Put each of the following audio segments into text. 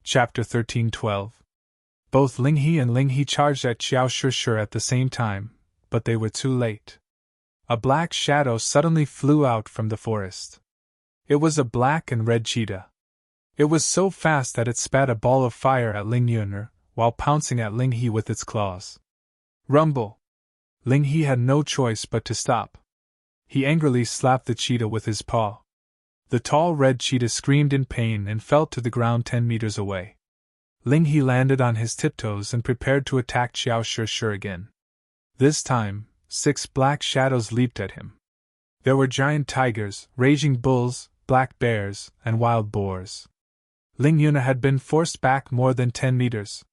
Chapter 13:12. Both Ling He and Ling He charged at Xiao Shishir at the same time, but they were too late. A black shadow suddenly flew out from the forest. It was a black and red cheetah. It was so fast that it spat a ball of fire at Ling Yun'er, while pouncing at Ling He with its claws. Rumble! Ling He had no choice but to stop. He angrily slapped the cheetah with his paw. The tall red cheetah screamed in pain and fell to the ground 10 meters away. Ling He landed on his tiptoes and prepared to attack Xiao Shishir again. This time, 6 black shadows leaped at him. There were giant tigers, raging bulls, black bears, and wild boars. Ling Yun'er had been forced back more than 10 meters.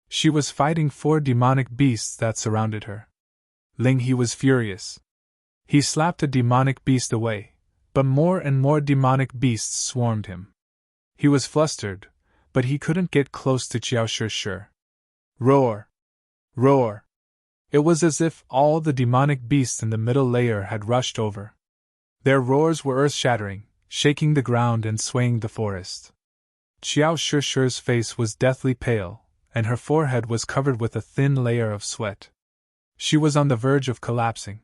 She was fighting 4 demonic beasts that surrounded her. Ling He was furious. He slapped a demonic beast away, but more and more demonic beasts swarmed him. He was flustered, but he couldn't get close to Xiao Shishir. Roar! Roar! It was as if all the demonic beasts in the middle layer had rushed over. Their roars were earth-shattering, shaking the ground and swaying the forest. Xiao Shishir's face was deathly pale, and her forehead was covered with a thin layer of sweat. She was on the verge of collapsing.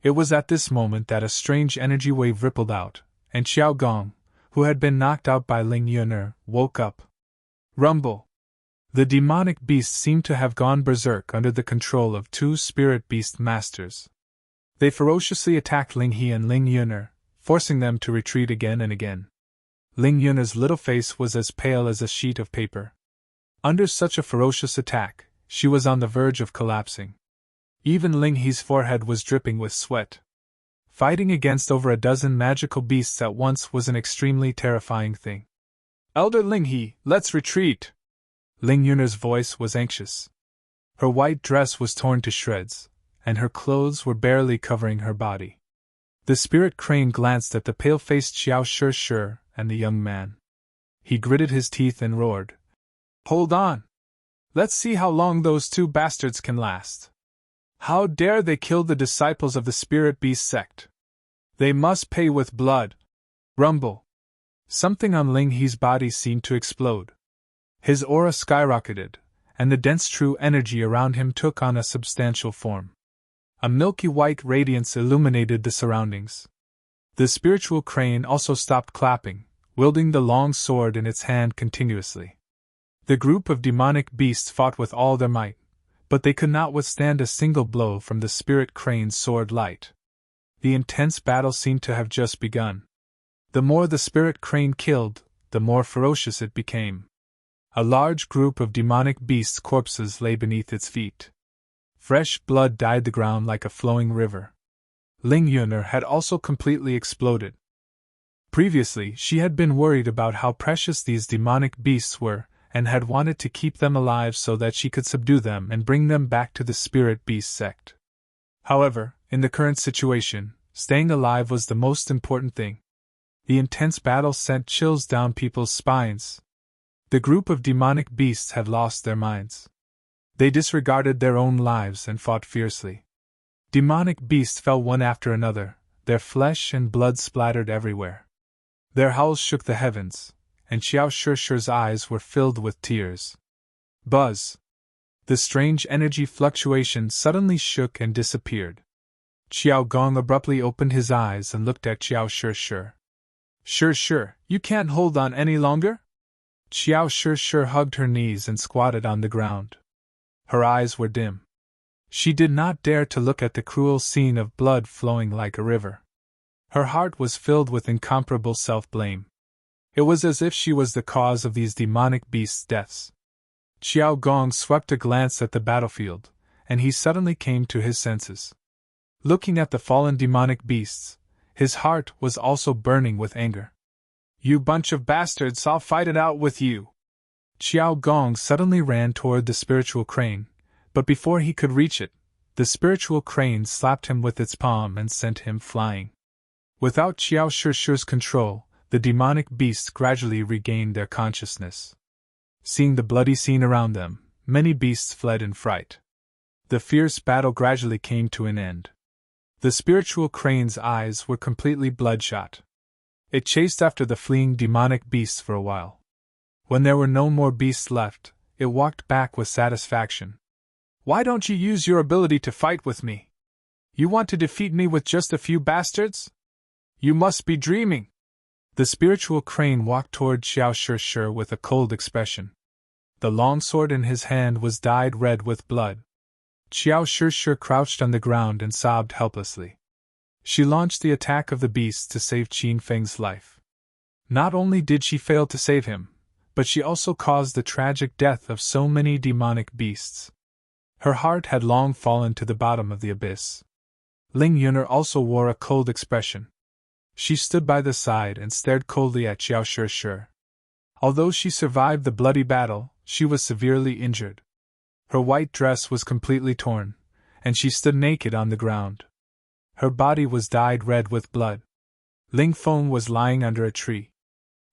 It was at this moment that a strange energy wave rippled out, and Xiao Gong, who had been knocked out by Ling Yun'er, woke up. Rumble! The demonic beast seemed to have gone berserk under the control of 2 spirit beast masters. They ferociously attacked Ling He and Ling Yun'er, forcing them to retreat again and again. Ling Yun'er's little face was as pale as a sheet of paper. Under such a ferocious attack, she was on the verge of collapsing. Even Ling He's forehead was dripping with sweat. Fighting against over a dozen magical beasts at once was an extremely terrifying thing. Elder Ling He, let's retreat! Ling Yun'er's voice was anxious. Her white dress was torn to shreds, and her clothes were barely covering her body. The spirit crane glanced at the pale-faced Xiao Shishir and the young man. He gritted his teeth and roared. Hold on! Let's see how long those 2 bastards can last. How dare they kill the disciples of the Spirit Beast sect? They must pay with blood. Rumble! Something on Ling He's body seemed to explode. His aura skyrocketed, and the dense true energy around him took on a substantial form. A milky white radiance illuminated the surroundings. The spiritual crane also stopped clapping, wielding the long sword in its hand continuously. The group of demonic beasts fought with all their might, but they could not withstand a single blow from the spirit crane's sword light. The intense battle seemed to have just begun. The more the spirit crane killed, the more ferocious it became. A large group of demonic beasts' corpses lay beneath its feet. Fresh blood dyed the ground like a flowing river. Ling Yun'er had also completely exploded. Previously, she had been worried about how precious these demonic beasts were, and had wanted to keep them alive so that she could subdue them and bring them back to the Spirit Beast sect. However, in the current situation, staying alive was the most important thing. The intense battle sent chills down people's spines. The group of demonic beasts had lost their minds. They disregarded their own lives and fought fiercely. Demonic beasts fell one after another, their flesh and blood splattered everywhere. Their howls shook the heavens, and Xiao Shishir's eyes were filled with tears. Buzz! The strange energy fluctuation suddenly shook and disappeared. Xiao Gong abruptly opened his eyes and looked at Xiao Shishir. Shishir, you can't hold on any longer? Xiao Shishir hugged her knees and squatted on the ground. Her eyes were dim. She did not dare to look at the cruel scene of blood flowing like a river. Her heart was filled with incomparable self-blame. It was as if she was the cause of these demonic beasts' deaths. Xiao Gong swept a glance at the battlefield, and he suddenly came to his senses. Looking at the fallen demonic beasts, his heart was also burning with anger. You bunch of bastards, I'll fight it out with you! Xiao Gong suddenly ran toward the spiritual crane, but before he could reach it, the spiritual crane slapped him with its palm and sent him flying. Without Xiao Shishir's control, the demonic beasts gradually regained their consciousness. Seeing the bloody scene around them, many beasts fled in fright. The fierce battle gradually came to an end. The spiritual crane's eyes were completely bloodshot. It chased after the fleeing demonic beasts for a while. When there were no more beasts left, it walked back with satisfaction. Why don't you use your ability to fight with me? You want to defeat me with just a few bastards? You must be dreaming. The spiritual crane walked toward Xiao Shih with a cold expression. The long sword in his hand was dyed red with blood. Xiao Shih crouched on the ground and sobbed helplessly. She launched the attack of the beast to save Qin Feng's life. Not only did she fail to save him, but she also caused the tragic death of so many demonic beasts. Her heart had long fallen to the bottom of the abyss. Ling Yuner also wore a cold expression. She stood by the side and stared coldly at Xiao Shih. Although she survived the bloody battle, she was severely injured. Her white dress was completely torn, and she stood naked on the ground. Her body was dyed red with blood. Ling Feng was lying under a tree.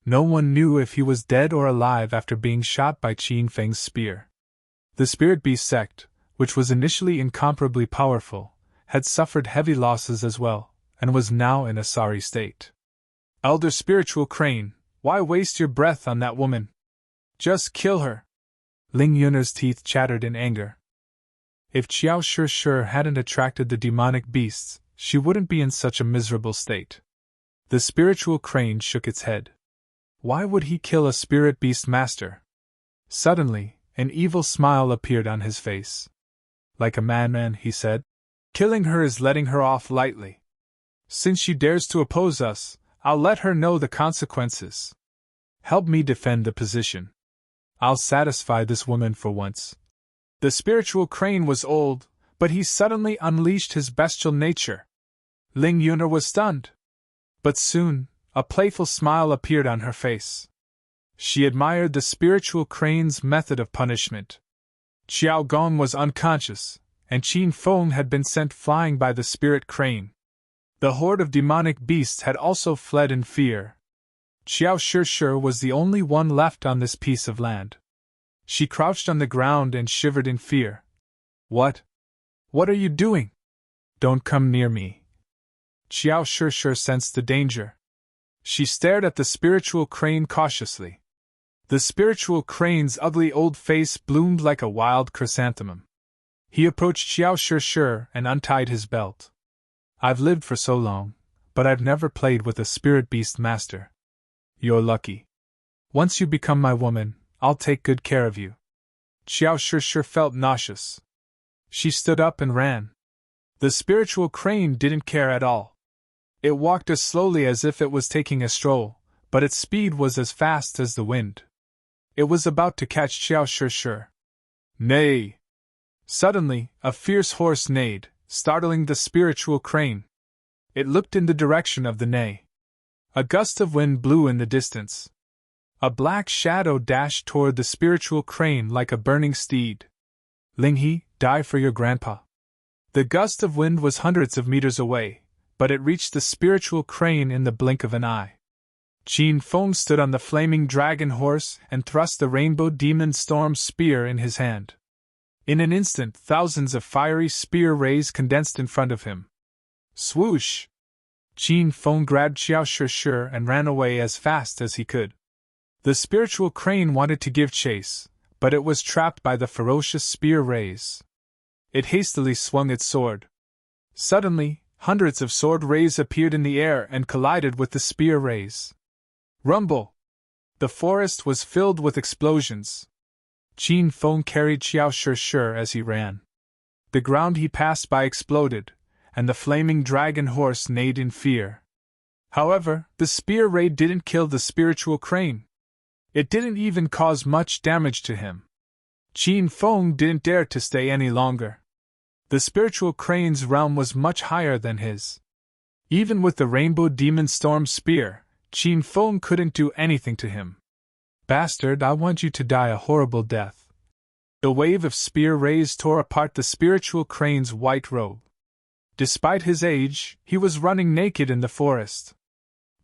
No one knew if he was dead or alive after being shot by Qin Feng's spear. The Spirit Beast sect, which was initially incomparably powerful, had suffered heavy losses as well, and was now in a sorry state. Elder Spiritual Crane, why waste your breath on that woman? Just kill her. Ling Yuner's teeth chattered in anger. If Xiao Shih hadn't attracted the demonic beasts, she wouldn't be in such a miserable state. The spiritual crane shook its head. Why would he kill a spirit beast master? Suddenly, an evil smile appeared on his face. Like a madman, he said, killing her is letting her off lightly. Since she dares to oppose us, I'll let her know the consequences. Help me defend the position. I'll satisfy this woman for once. The spiritual crane was old, but he suddenly unleashed his bestial nature. Ling Yuner was stunned. But soon, a playful smile appeared on her face. She admired the spiritual crane's method of punishment. Xiao Gong was unconscious, and Qin Feng had been sent flying by the spirit crane. The horde of demonic beasts had also fled in fear. Xiao Shih was the only one left on this piece of land. She crouched on the ground and shivered in fear. What? What are you doing? Don't come near me. Xiao Shih sensed the danger. She stared at the spiritual crane cautiously. The spiritual crane's ugly old face bloomed like a wild chrysanthemum. He approached Xiao Shih and untied his belt. I've lived for so long, but I've never played with a spirit beast master. You're lucky. Once you become my woman, I'll take good care of you. Xiao Shih felt nauseous. She stood up and ran. The spiritual crane didn't care at all. It walked as slowly as if it was taking a stroll, but its speed was as fast as the wind. It was about to catch Xiao Shih. Neigh! Suddenly, a fierce horse neighed, startling the spiritual crane. It looked in the direction of the neigh. A gust of wind blew in the distance. A black shadow dashed toward the spiritual crane like a burning steed. Ling He, die for your grandpa. The gust of wind was hundreds of meters away, but it reached the spiritual crane in the blink of an eye. Qin Feng stood on the flaming dragon horse and thrust the rainbow demon storm spear in his hand. In an instant, thousands of fiery spear rays condensed in front of him. Swoosh! Qin Feng grabbed Xiao Shih and ran away as fast as he could. The spiritual crane wanted to give chase, but it was trapped by the ferocious spear rays. It hastily swung its sword. Suddenly, hundreds of sword rays appeared in the air and collided with the spear rays. Rumble! The forest was filled with explosions. Qin Feng carried Xiao Shih as he ran. The ground he passed by exploded, and the flaming dragon horse neighed in fear. However, the spear ray didn't kill the spiritual crane. It didn't even cause much damage to him. Qin Feng didn't dare to stay any longer. The spiritual crane's realm was much higher than his. Even with the rainbow demon storm spear, Qin Feng couldn't do anything to him. Bastard, I want you to die a horrible death. The wave of spear rays tore apart the spiritual crane's white robe. Despite his age, he was running naked in the forest.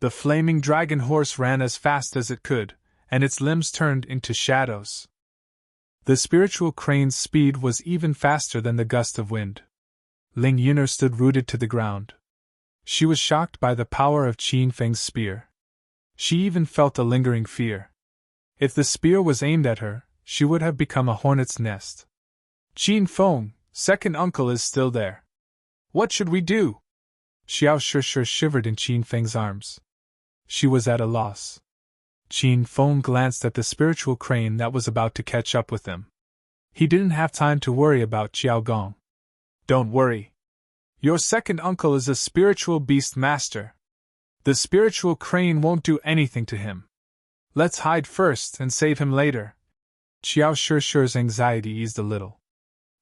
The flaming dragon horse ran as fast as it could, and its limbs turned into shadows. The spiritual crane's speed was even faster than the gust of wind. Ling Yuner stood rooted to the ground. She was shocked by the power of Qin Feng's spear. She even felt a lingering fear. If the spear was aimed at her, she would have become a hornet's nest. Qin Feng, second uncle, is still there. What should we do? Xiao Shishir shivered in Qin Feng's arms. She was at a loss. Qin Feng glanced at the spiritual crane that was about to catch up with them. He didn't have time to worry about Xiao Gong. Don't worry. Your second uncle is a spiritual beast master. The spiritual crane won't do anything to him. Let's hide first and save him later. Xiao Shishir's anxiety eased a little.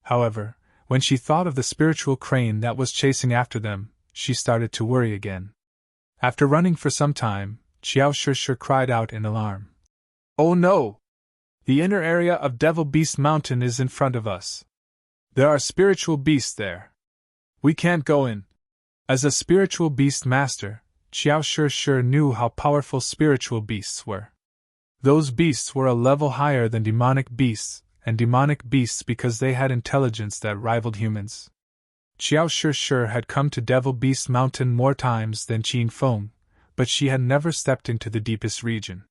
However, when she thought of the spiritual crane that was chasing after them, she started to worry again. After running for some time, Xiao Shishir cried out in alarm. Oh no! The inner area of Devil Beast Mountain is in front of us. There are spiritual beasts there. We can't go in. As a spiritual beast master, Xiao Shishir knew how powerful spiritual beasts were. Those beasts were a level higher than demonic beasts, and demonic beasts because they had intelligence that rivaled humans. Xiao Shishir had come to Devil Beast Mountain more times than Qin Feng, but she had never stepped into the deepest region.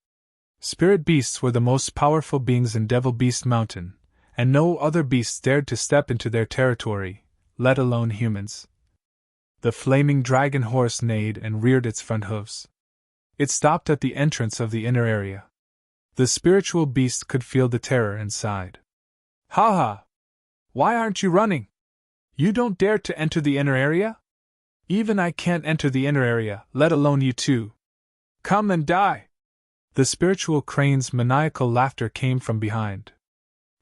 Spirit beasts were the most powerful beings in Devil Beast Mountain, and no other beasts dared to step into their territory, let alone humans. The flaming dragon horse neighed and reared its front hooves. It stopped at the entrance of the inner area. The spiritual beast could feel the terror inside. Ha ha! Why aren't you running? You don't dare to enter the inner area? Even I can't enter the inner area, let alone you two. Come and die! The spiritual crane's maniacal laughter came from behind.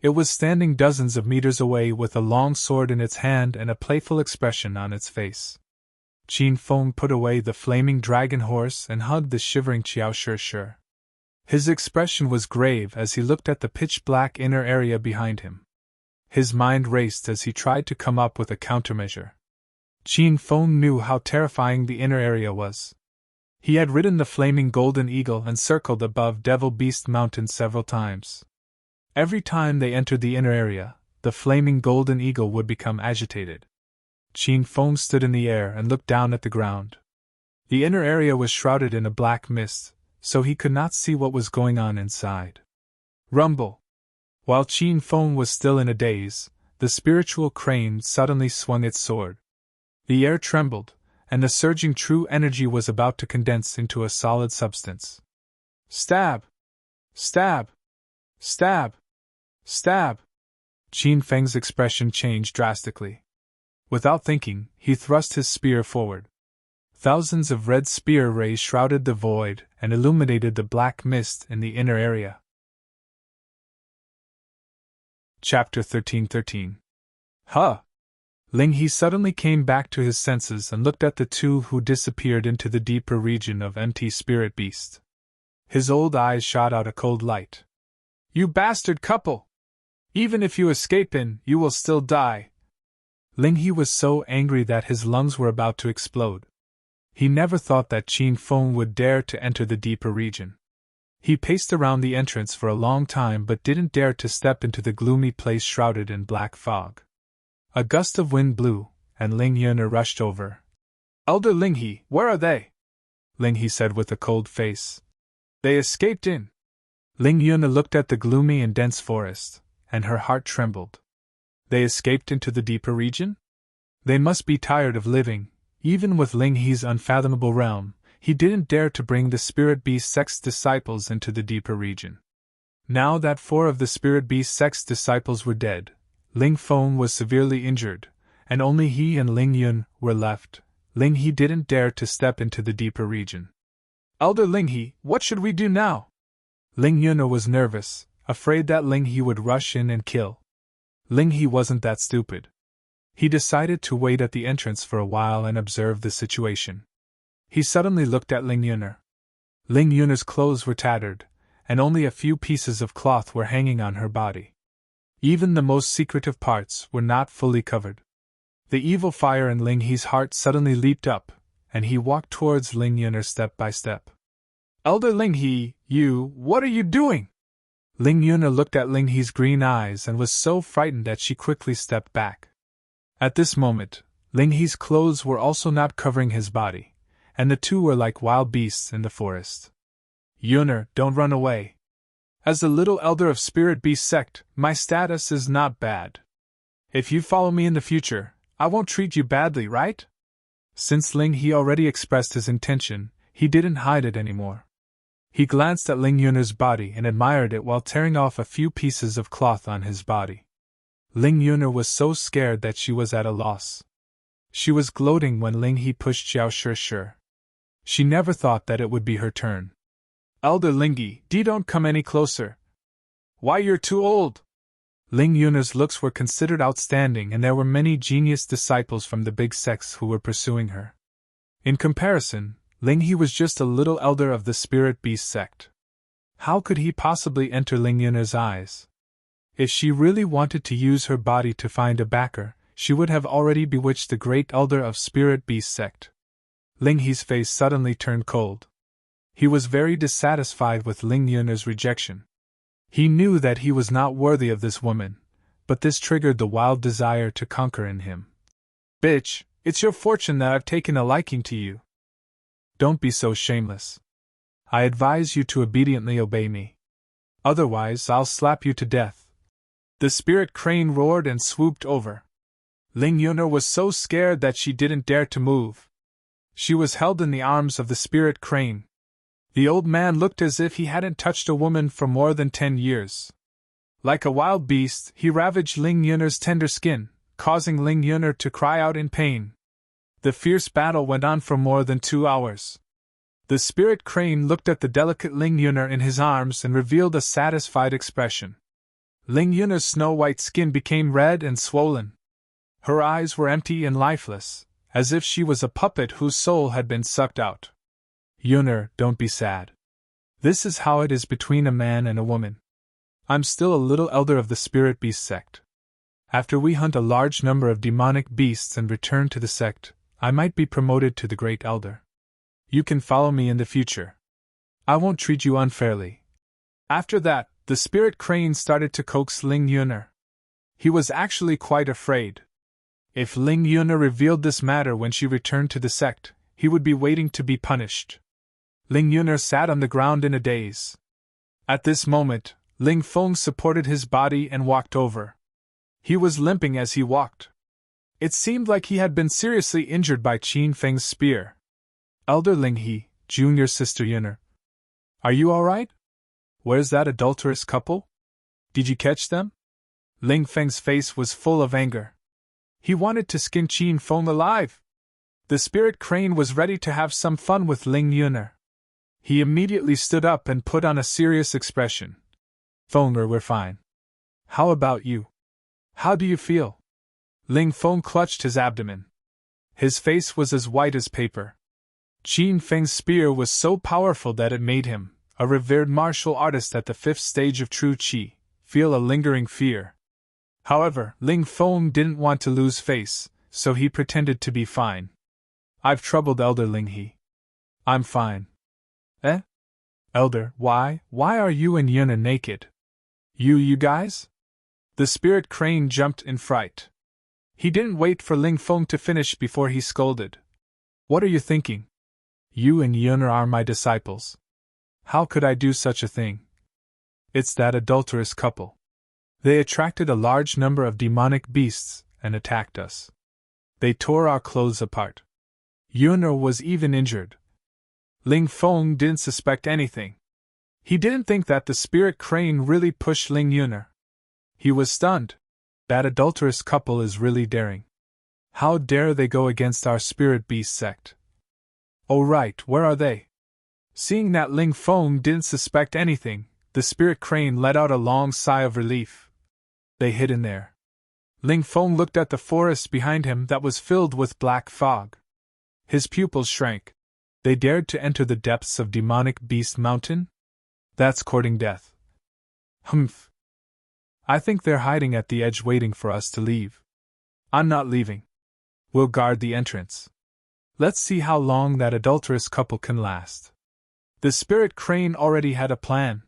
It was standing dozens of meters away with a long sword in its hand and a playful expression on its face. Qin Feng put away the flaming dragon horse and hugged the shivering Xiao Shishir. His expression was grave as he looked at the pitch-black inner area behind him. His mind raced as he tried to come up with a countermeasure. Qin Feng knew how terrifying the inner area was. He had ridden the flaming golden eagle and circled above Devil Beast Mountain several times. Every time they entered the inner area, the flaming golden eagle would become agitated. Qin Feng stood in the air and looked down at the ground. The inner area was shrouded in a black mist, so he could not see what was going on inside. Rumble! While Qin Feng was still in a daze, the spiritual crane suddenly swung its sword. The air trembled, and the surging true energy was about to condense into a solid substance. Stab! Stab! Stab! Stab! Qin Feng's expression changed drastically. Without thinking, he thrust his spear forward. Thousands of red spear rays shrouded the void and illuminated the black mist in the inner area. Chapter 13:13. Huh! Ling He suddenly came back to his senses and looked at the two who disappeared into the deeper region of empty spirit beast. His old eyes shot out a cold light. You bastard couple! Even if you escape in, you will still die. Ling He was so angry that his lungs were about to explode. He never thought that Qin Feng would dare to enter the deeper region. He paced around the entrance for a long time but didn't dare to step into the gloomy place shrouded in black fog. A gust of wind blew, and Ling Yun rushed over. Elder Ling He, where are they? Ling He said with a cold face. They escaped in. Ling Yun looked at the gloomy and dense forest, and her heart trembled. They escaped into the deeper region? They must be tired of living. Even with Ling He's unfathomable realm, he didn't dare to bring the Spirit Beast Sect's disciples into the deeper region. Now that 4 of the Spirit Beast Sect's disciples were dead, Ling Feng was severely injured, and only he and Ling Yun were left. Ling He didn't dare to step into the deeper region. Elder Ling He, what should we do now? Ling Yun was nervous, afraid that Ling He would rush in and kill. Ling He wasn't that stupid. He decided to wait at the entrance for a while and observe the situation. He suddenly looked at Ling Yun. Ling Yun's clothes were tattered, and only a few pieces of cloth were hanging on her body. Even the most secretive parts were not fully covered. The evil fire in Ling He's heart suddenly leaped up, and he walked towards Ling Yun step by step. Elder Ling He, what are you doing? Ling Yun looked at Ling He's green eyes and was so frightened that she quickly stepped back. At this moment, Ling He's clothes were also not covering his body, and the two were like wild beasts in the forest. Yunner, don't run away. As the little elder of Spirit Beast sect, my status is not bad. If you follow me in the future, I won't treat you badly, right? Since Ling He already expressed his intention, he didn't hide it anymore. He glanced at Ling Yunner's body and admired it while tearing off a few pieces of cloth on his body. Ling Yunner was so scared that she was at a loss. She was gloating when Ling He pushed Xiao Shi. She never thought that it would be her turn. Elder Lingyi, don't come any closer. Why, you're too old. Ling Yunner's looks were considered outstanding, and there were many genius disciples from the big sects who were pursuing her. In comparison, Ling He was just a little elder of the Spirit Beast sect. How could he possibly enter Ling Yunner's eyes? If she really wanted to use her body to find a backer, she would have already bewitched the great elder of Spirit Beast sect. Ling He's face suddenly turned cold. He was very dissatisfied with Ling Yunner's rejection. He knew that he was not worthy of this woman, but this triggered the wild desire to conquer in him. Bitch, it's your fortune that I've taken a liking to you. Don't be so shameless. I advise you to obediently obey me. Otherwise, I'll slap you to death. The spirit crane roared and swooped over. Ling Yunner was so scared that she didn't dare to move. She was held in the arms of the spirit crane. The old man looked as if he hadn't touched a woman for more than 10 years. Like a wild beast, he ravaged Ling Yunner's tender skin, causing Ling Yunner to cry out in pain. The fierce battle went on for more than 2 hours. The spirit crane looked at the delicate Ling Yunner in his arms and revealed a satisfied expression. Ling Yunner's snow-white skin became red and swollen. Her eyes were empty and lifeless, as if she was a puppet whose soul had been sucked out. Yunner, don't be sad. This is how it is between a man and a woman. I'm still a little elder of the Spirit Beast sect. After we hunt a large number of demonic beasts and return to the sect, I might be promoted to the Great Elder. You can follow me in the future. I won't treat you unfairly. After that, the spirit crane started to coax Ling Yunner. He was actually quite afraid. If Ling Yunner revealed this matter when she returned to the sect, he would be waiting to be punished. Ling Yunner sat on the ground in a daze. At this moment, Ling Feng supported his body and walked over. He was limping as he walked. It seemed like he had been seriously injured by Qin Feng's spear. Elder Ling He, junior sister Yunner. Are you all right? Where's that adulterous couple? Did you catch them? Ling Feng's face was full of anger. He wanted to skin Qin Feng alive. The spirit crane was ready to have some fun with Ling Yunner. He immediately stood up and put on a serious expression. Fenger, we're fine. How about you? How do you feel? Ling Feng clutched his abdomen. His face was as white as paper. Qin Feng's spear was so powerful that it made him, a revered martial artist at the 5th stage of true Qi, feel a lingering fear. However, Ling Feng didn't want to lose face, so he pretended to be fine. I've troubled Elder Ling He. I'm fine. Eh? Elder, why are you and Yunner naked? You guys? The spirit crane jumped in fright. He didn't wait for Ling Feng to finish before he scolded. What are you thinking? You and Yunner are my disciples. How could I do such a thing? It's that adulterous couple. They attracted a large number of demonic beasts and attacked us. They tore our clothes apart. Yunner was even injured. Ling Feng didn't suspect anything. He didn't think that the spirit crane really pushed Ling Yunner. He was stunned. That adulterous couple is really daring. How dare they go against our spirit beast sect? Oh right, where are they? Seeing that Ling Feng didn't suspect anything, the spirit crane let out a long sigh of relief. They hid in there. Ling Feng looked at the forest behind him that was filled with black fog. His pupils shrank. They dared to enter the depths of Demonic Beast Mountain? That's courting death. Humph. I think they're hiding at the edge waiting for us to leave. I'm not leaving. We'll guard the entrance. Let's see how long that adulterous couple can last. The spirit crane already had a plan.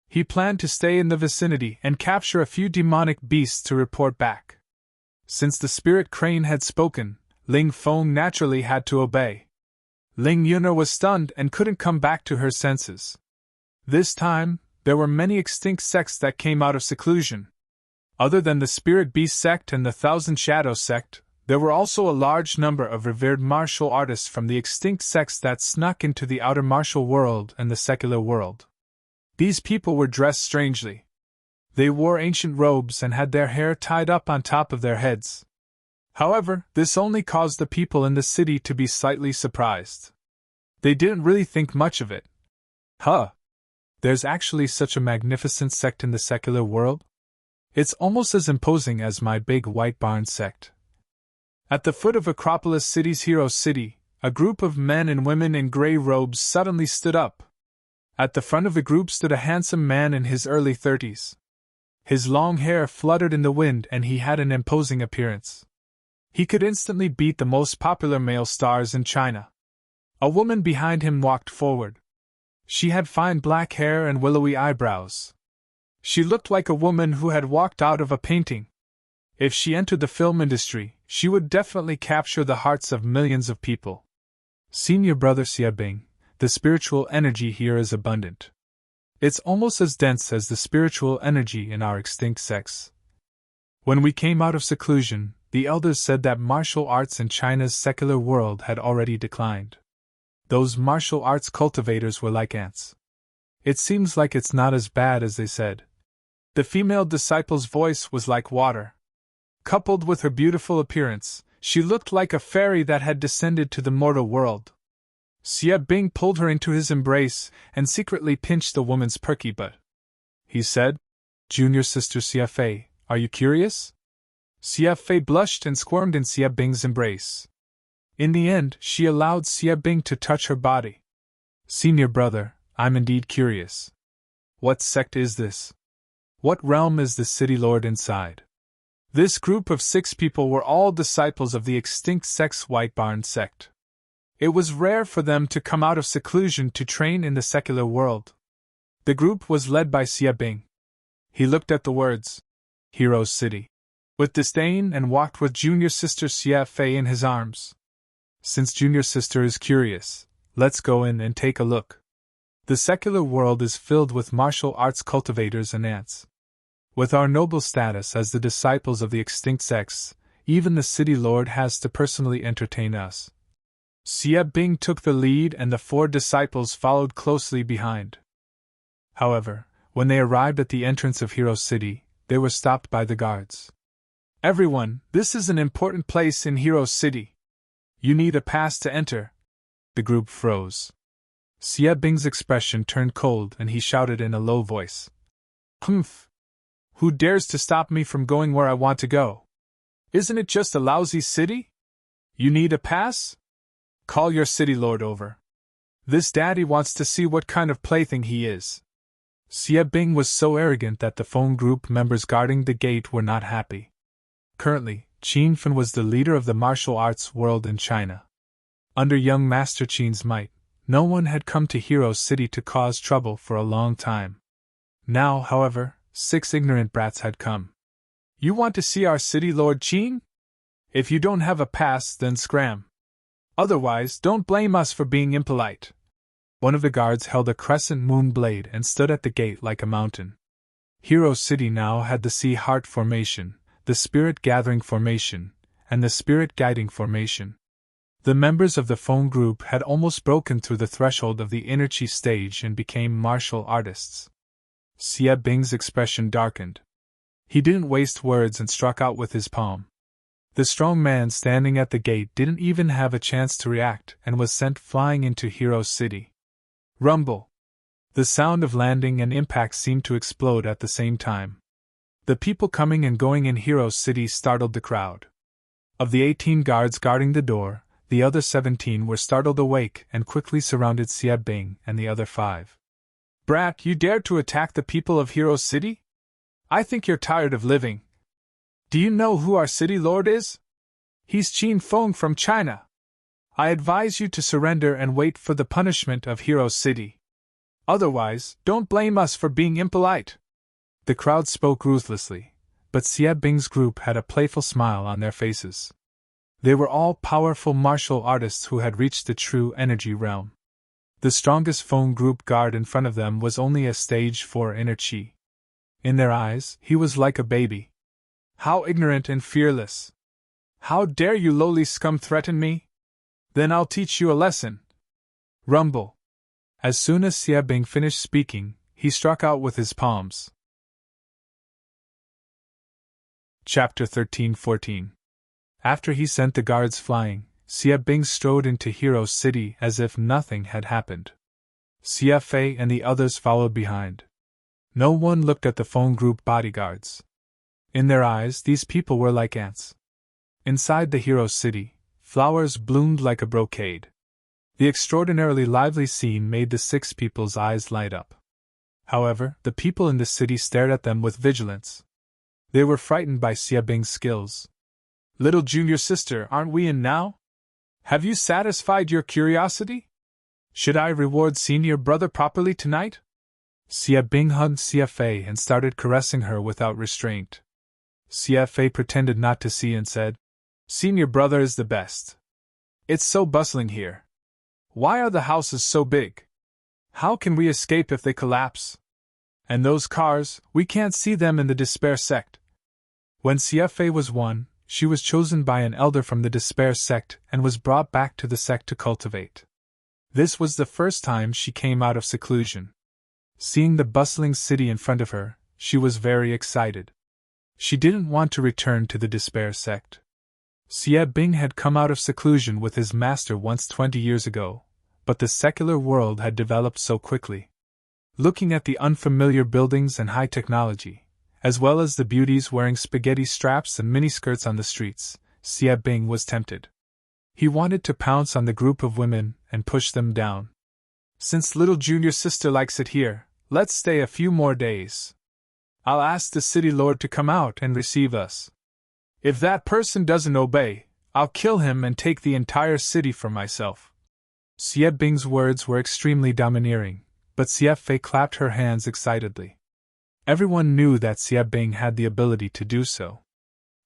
He planned to stay in the vicinity and capture a few demonic beasts to report back. Since the spirit crane had spoken, Ling Feng naturally had to obey. Ling Yunner was stunned and couldn't come back to her senses. This time, there were many extinct sects that came out of seclusion. Other than the Spirit Beast sect and the Thousand Shadows sect, there were also a large number of revered martial artists from the extinct sects that snuck into the outer martial world and the secular world. These people were dressed strangely. They wore ancient robes and had their hair tied up on top of their heads. However, this only caused the people in the city to be slightly surprised. They didn't really think much of it. Huh! There's actually such a magnificent sect in the secular world? It's almost as imposing as my big white barn sect. At the foot of Acropolis City's Hero City, a group of men and women in gray robes suddenly stood up. At the front of the group stood a handsome man in his early 30s. His long hair fluttered in the wind and he had an imposing appearance. He could instantly beat the most popular male stars in China. A woman behind him walked forward. She had fine black hair and willowy eyebrows. She looked like a woman who had walked out of a painting. If she entered the film industry, she would definitely capture the hearts of millions of people. Senior Brother Xiabing, the spiritual energy here is abundant. It's almost as dense as the spiritual energy in our extinct sects. When we came out of seclusion, the elders said that martial arts in China's secular world had already declined. Those martial arts cultivators were like ants. It seems like it's not as bad as they said. The female disciple's voice was like water. Coupled with her beautiful appearance, she looked like a fairy that had descended to the mortal world. Xie Bing pulled her into his embrace and secretly pinched the woman's perky butt. He said, "Junior sister Xie Fei, are you curious?" Xie Fei blushed and squirmed in Xie Bing's embrace. In the end, she allowed Xie Bing to touch her body. "Senior brother, I'm indeed curious. What sect is this? What realm is the city lord inside?" This group of 6 people were all disciples of the extinct sect's White Barn sect. It was rare for them to come out of seclusion to train in the secular world. The group was led by Xie Bing. He looked at the words, "Hero City," with disdain and walked with junior sister Xie Fei in his arms. "Since junior sister is curious, let's go in and take a look. The secular world is filled with martial arts cultivators and ants. With our noble status as the disciples of the extinct sects, even the city lord has to personally entertain us." Xie Bing took the lead and the 4 disciples followed closely behind. However, when they arrived at the entrance of Hero City, they were stopped by the guards. "Everyone, this is an important place in Hero City. You need a pass to enter." The group froze. Xie Bing's expression turned cold and he shouted in a low voice, "Humph! Who dares to stop me from going where I want to go? Isn't it just a lousy city? You need a pass? Call your city lord over. This daddy wants to see what kind of plaything he is." Xie Bing was so arrogant that the phone group members guarding the gate were not happy. Currently, Qin Fan was the leader of the martial arts world in China. Under young Master Qin's might, no one had come to Hero City to cause trouble for a long time. Now, however, 6 ignorant brats had come. "You want to see our city lord Qin? If you don't have a pass, then scram. Otherwise, don't blame us for being impolite." One of the guards held a crescent moon blade and stood at the gate like a mountain. Hero City now had the Sea Heart Formation, the Spirit Gathering Formation, and the Spirit Guiding Formation. The members of the phone group had almost broken through the threshold of the inner chi stage and became martial artists. Xie Bing's expression darkened. He didn't waste words and struck out with his palm. The strong man standing at the gate didn't even have a chance to react and was sent flying into Hero City. Rumble! The sound of landing and impact seemed to explode at the same time. The people coming and going in Hero City startled the crowd. Of the 18 guards guarding the door, the other 17 were startled awake and quickly surrounded Xie Bing and the other 5. "Brat, you dared to attack the people of Hero City? I think you're tired of living. Do you know who our city lord is? He's Qin Feng from China. I advise you to surrender and wait for the punishment of Hero City. Otherwise, don't blame us for being impolite." The crowd spoke ruthlessly, but Xie Bing's group had a playful smile on their faces. They were all powerful martial artists who had reached the true energy realm. The strongest phone group guard in front of them was only a stage 4 inner chi. In their eyes, he was like a baby. How ignorant and fearless! How dare you lowly scum threaten me? Then I'll teach you a lesson. Rumble. As soon as Xie Bing finished speaking, he struck out with his palms. Chapter 13-14. After he sent the guards flying, Xie Bing strode into Hero City as if nothing had happened. Xie Fei and the others followed behind. No one looked at the phone group bodyguards. In their eyes, these people were like ants. Inside the Hero City, flowers bloomed like a brocade. The extraordinarily lively scene made the 6 people's eyes light up. However, the people in the city stared at them with vigilance. They were frightened by Xie Bing's skills. Little junior sister, aren't we in now? Have you satisfied your curiosity? Should I reward senior brother properly tonight? Xie Bing hugged Xie Fei and started caressing her without restraint. Xie Fei pretended not to see and said, Senior brother is the best. It's so bustling here. Why are the houses so big? How can we escape if they collapse? And those cars, we can't see them in the despair sect. When Xie Fei was 1, she was chosen by an elder from the despair sect and was brought back to the sect to cultivate. This was the first time she came out of seclusion. Seeing the bustling city in front of her, she was very excited. She didn't want to return to the despair sect. Xie Bing had come out of seclusion with his master once 20 years ago, but the secular world had developed so quickly. Looking at the unfamiliar buildings and high technology, as well as the beauties wearing spaghetti straps and miniskirts on the streets, Xie Bing was tempted. He wanted to pounce on the group of women and push them down. Since little junior sister likes it here, let's stay a few more days. I'll ask the city lord to come out and receive us. If that person doesn't obey, I'll kill him and take the entire city for myself. Xie Bing's words were extremely domineering, but Xie Fei clapped her hands excitedly. Everyone knew that Xie Bing had the ability to do so.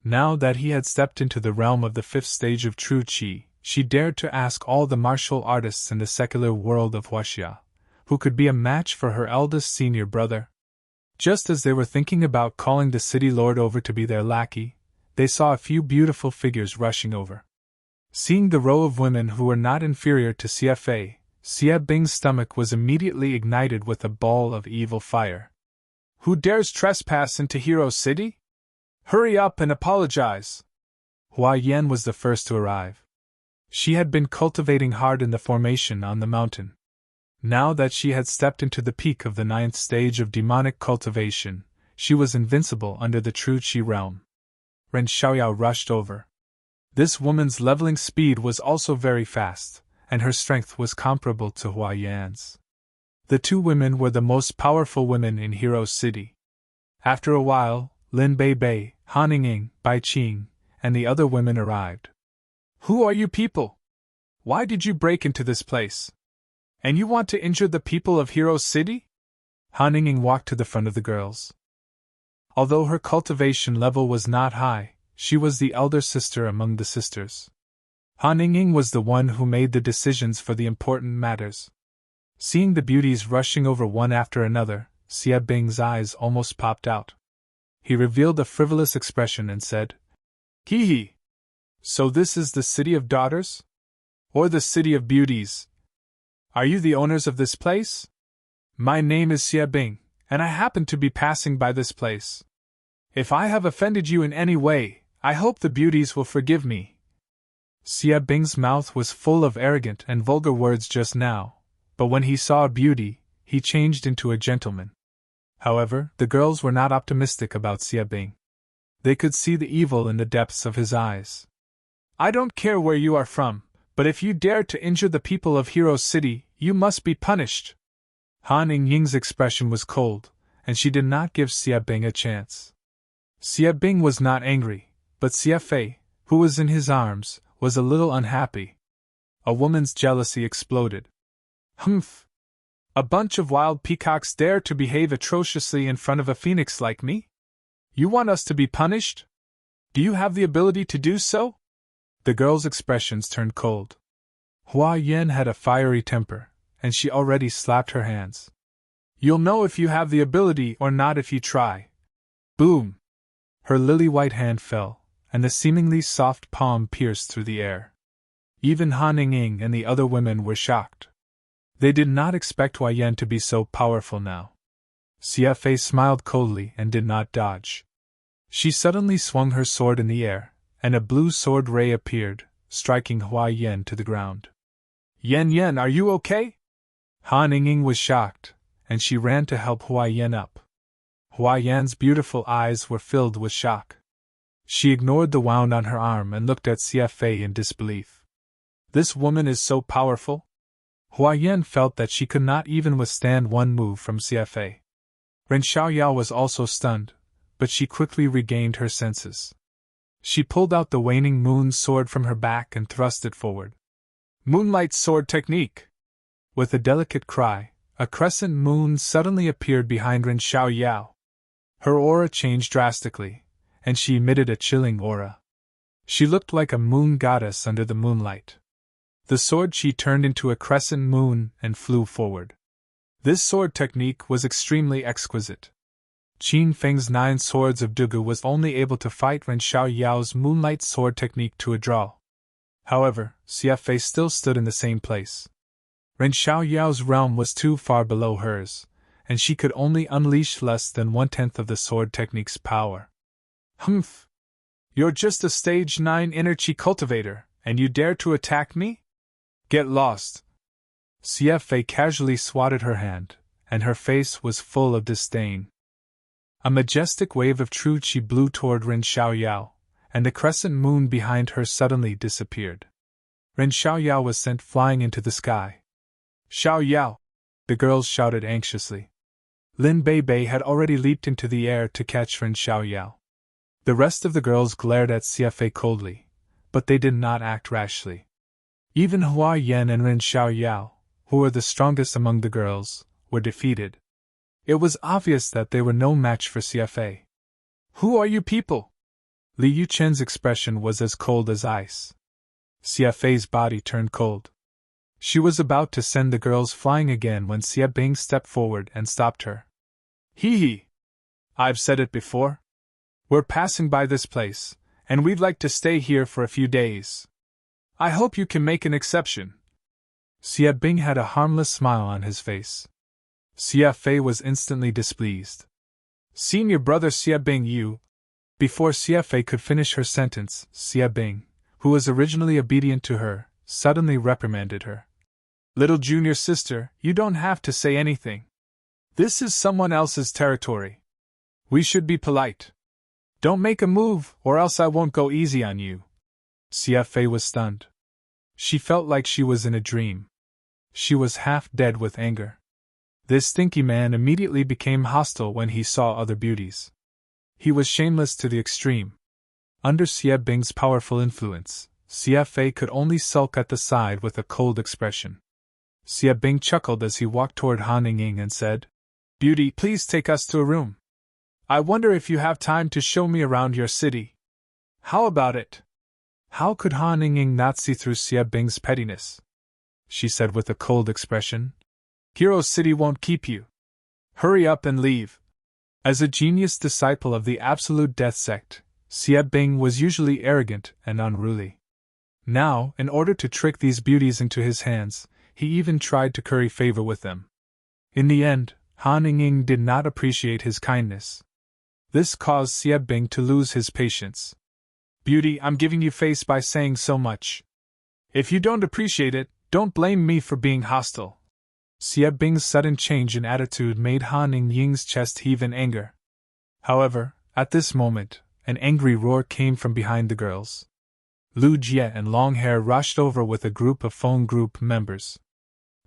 Now that he had stepped into the realm of the 5th stage of true Qi, she dared to ask all the martial artists in the secular world of Huaxia, who could be a match for her eldest senior brother. Just as they were thinking about calling the city lord over to be their lackey, they saw a few beautiful figures rushing over. Seeing the row of women who were not inferior to Xie Fei, Xie Bing's stomach was immediately ignited with a ball of evil fire. Who dares trespass into Hero City? Hurry up and apologize! Hua Yan was the first to arrive. She had been cultivating hard in the formation on the mountain. Now that she had stepped into the peak of the 9th stage of demonic cultivation, she was invincible under the true Qi realm. Ren Xiaoyao rushed over. This woman's leveling speed was also very fast, and her strength was comparable to Hua Yan's. The 2 women were the most powerful women in Hero City. After a while, Lin Bei, Han Ying, Bai Qing, and the other women arrived. Who are you people? Why did you break into this place? And you want to injure the people of Hero City? Han Ying walked to the front of the girls. Although her cultivation level was not high, she was the elder sister among the sisters. Han Ying was the one who made the decisions for the important matters. Seeing the beauties rushing over one after another, Xie Bing's eyes almost popped out. He revealed a frivolous expression and said, Hee hee! So this is the City of Daughters? Or the City of Beauties? Are you the owners of this place? My name is Xie Bing, and I happen to be passing by this place. If I have offended you in any way, I hope the beauties will forgive me. Xie Bing's mouth was full of arrogant and vulgar words just now, but when he saw a beauty, he changed into a gentleman. However, the girls were not optimistic about Xie Bing. They could see the evil in the depths of his eyes. I don't care where you are from, but if you dare to injure the people of Hero City, you must be punished. Han Ying's expression was cold, and she did not give Xie Bing a chance. Xie Bing was not angry, but Xie Fei, who was in his arms, was a little unhappy. A woman's jealousy exploded. Humph! A bunch of wild peacocks dare to behave atrociously in front of a phoenix like me? You want us to be punished? Do you have the ability to do so? The girl's expressions turned cold. Hua Yan had a fiery temper, and she already slapped her hands. You'll know if you have the ability or not if you try. Boom! Her lily-white hand fell, and the seemingly soft palm pierced through the air. Even Han Ying and the other women were shocked. They did not expect Hua Yan to be so powerful now. CFA smiled coldly and did not dodge. She suddenly swung her sword in the air, and a blue sword ray appeared, striking Hua Yan to the ground. Yan, are you okay? Han Ying was shocked, and she ran to help Hua Yan up. Hua Yan's beautiful eyes were filled with shock. She ignored the wound on her arm and looked at CFA in disbelief. This woman is so powerful? Hua Yan felt that she could not even withstand one move from CFA. Ren Xiaoyao was also stunned, but she quickly regained her senses. She pulled out the waning moon sword from her back and thrust it forward. Moonlight sword technique! With a delicate cry, a crescent moon suddenly appeared behind Ren Xiaoyao. Her aura changed drastically, and she emitted a chilling aura. She looked like a moon goddess under the moonlight. The sword she turned into a crescent moon and flew forward. This sword technique was extremely exquisite. Qin Feng's 9 swords of Dugu was only able to fight Ren Xiaoyao's moonlight sword technique to a draw. However, CFA still stood in the same place. Ren Xiaoyao's realm was too far below hers, and she could only unleash less than 1/10 of the sword technique's power. Humph! You're just a stage 9 inner chi cultivator, and you dare to attack me? Get lost! CFA casually swatted her hand, and her face was full of disdain. A majestic wave of true chi blew toward Ren Xiaoyao, and the crescent moon behind her suddenly disappeared. Ren Xiaoyao was sent flying into the sky. Xiaoyao! The girls shouted anxiously. Lin Bei had already leaped into the air to catch Ren Xiaoyao. The rest of the girls glared at CFA coldly, but they did not act rashly. Even Hua Yan and Ren Xiaoyao, who were the strongest among the girls, were defeated. It was obvious that they were no match for CFA. Who are you people? Li Yuchen's expression was as cold as ice. CFA's body turned cold. She was about to send the girls flying again when Xia Bing stepped forward and stopped her. Hee! I've said it before. We're passing by this place, and we'd like to stay here for a few days. I hope you can make an exception. Xia Bing had a harmless smile on his face. Xia Fei was instantly displeased. Senior brother Xia Bing, you. Before Xia Fei could finish her sentence, Xia Bing, who was originally obedient to her, suddenly reprimanded her. Little junior sister, you don't have to say anything. This is someone else's territory. We should be polite. Don't make a move, or else I won't go easy on you. Xia Fei was stunned. She felt like she was in a dream. She was half dead with anger. This stinky man immediately became hostile when he saw other beauties. He was shameless to the extreme. Under Xia Bing's powerful influence, Xia Fei could only sulk at the side with a cold expression. Xia Bing chuckled as he walked toward Han Ying and said, Beauty, please take us to a room. I wonder if you have time to show me around your city. How about it? How could Han Ying not see through Xia Bing's pettiness? She said with a cold expression. Hero City won't keep you. Hurry up and leave. As a genius disciple of the Absolute Death Sect, Xia Bing was usually arrogant and unruly. Now, in order to trick these beauties into his hands, he even tried to curry favor with them. In the end, Han Ying did not appreciate his kindness. This caused Xia Bing to lose his patience. Beauty, I'm giving you face by saying so much. If you don't appreciate it, don't blame me for being hostile. Xia Bing's sudden change in attitude made Han Ying's chest heave in anger. However, at this moment, an angry roar came from behind the girls. Lu Jie and Longhair rushed over with a group of phone group members.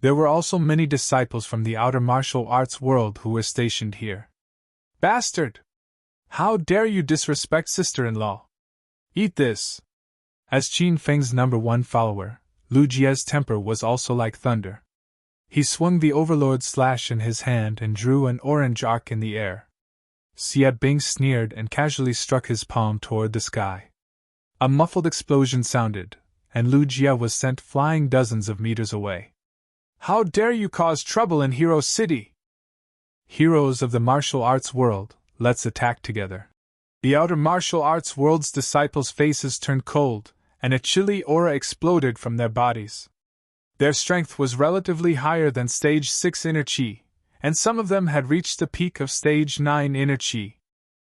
There were also many disciples from the outer martial arts world who were stationed here. Bastard! How dare you disrespect sister-in-law? Eat this! As Qin Feng's #1 follower, Lu Jie's temper was also like thunder. He swung the Overlord slash in his hand and drew an orange arc in the air. Xia Bing sneered and casually struck his palm toward the sky. A muffled explosion sounded, and Lu Jie was sent flying dozens of meters away. How dare you cause trouble in Hero City? Heroes of the martial arts world, let's attack together. The outer martial arts world's disciples' faces turned cold, and a chilly aura exploded from their bodies. Their strength was relatively higher than Stage 6 inner chi, and some of them had reached the peak of Stage 9 inner chi.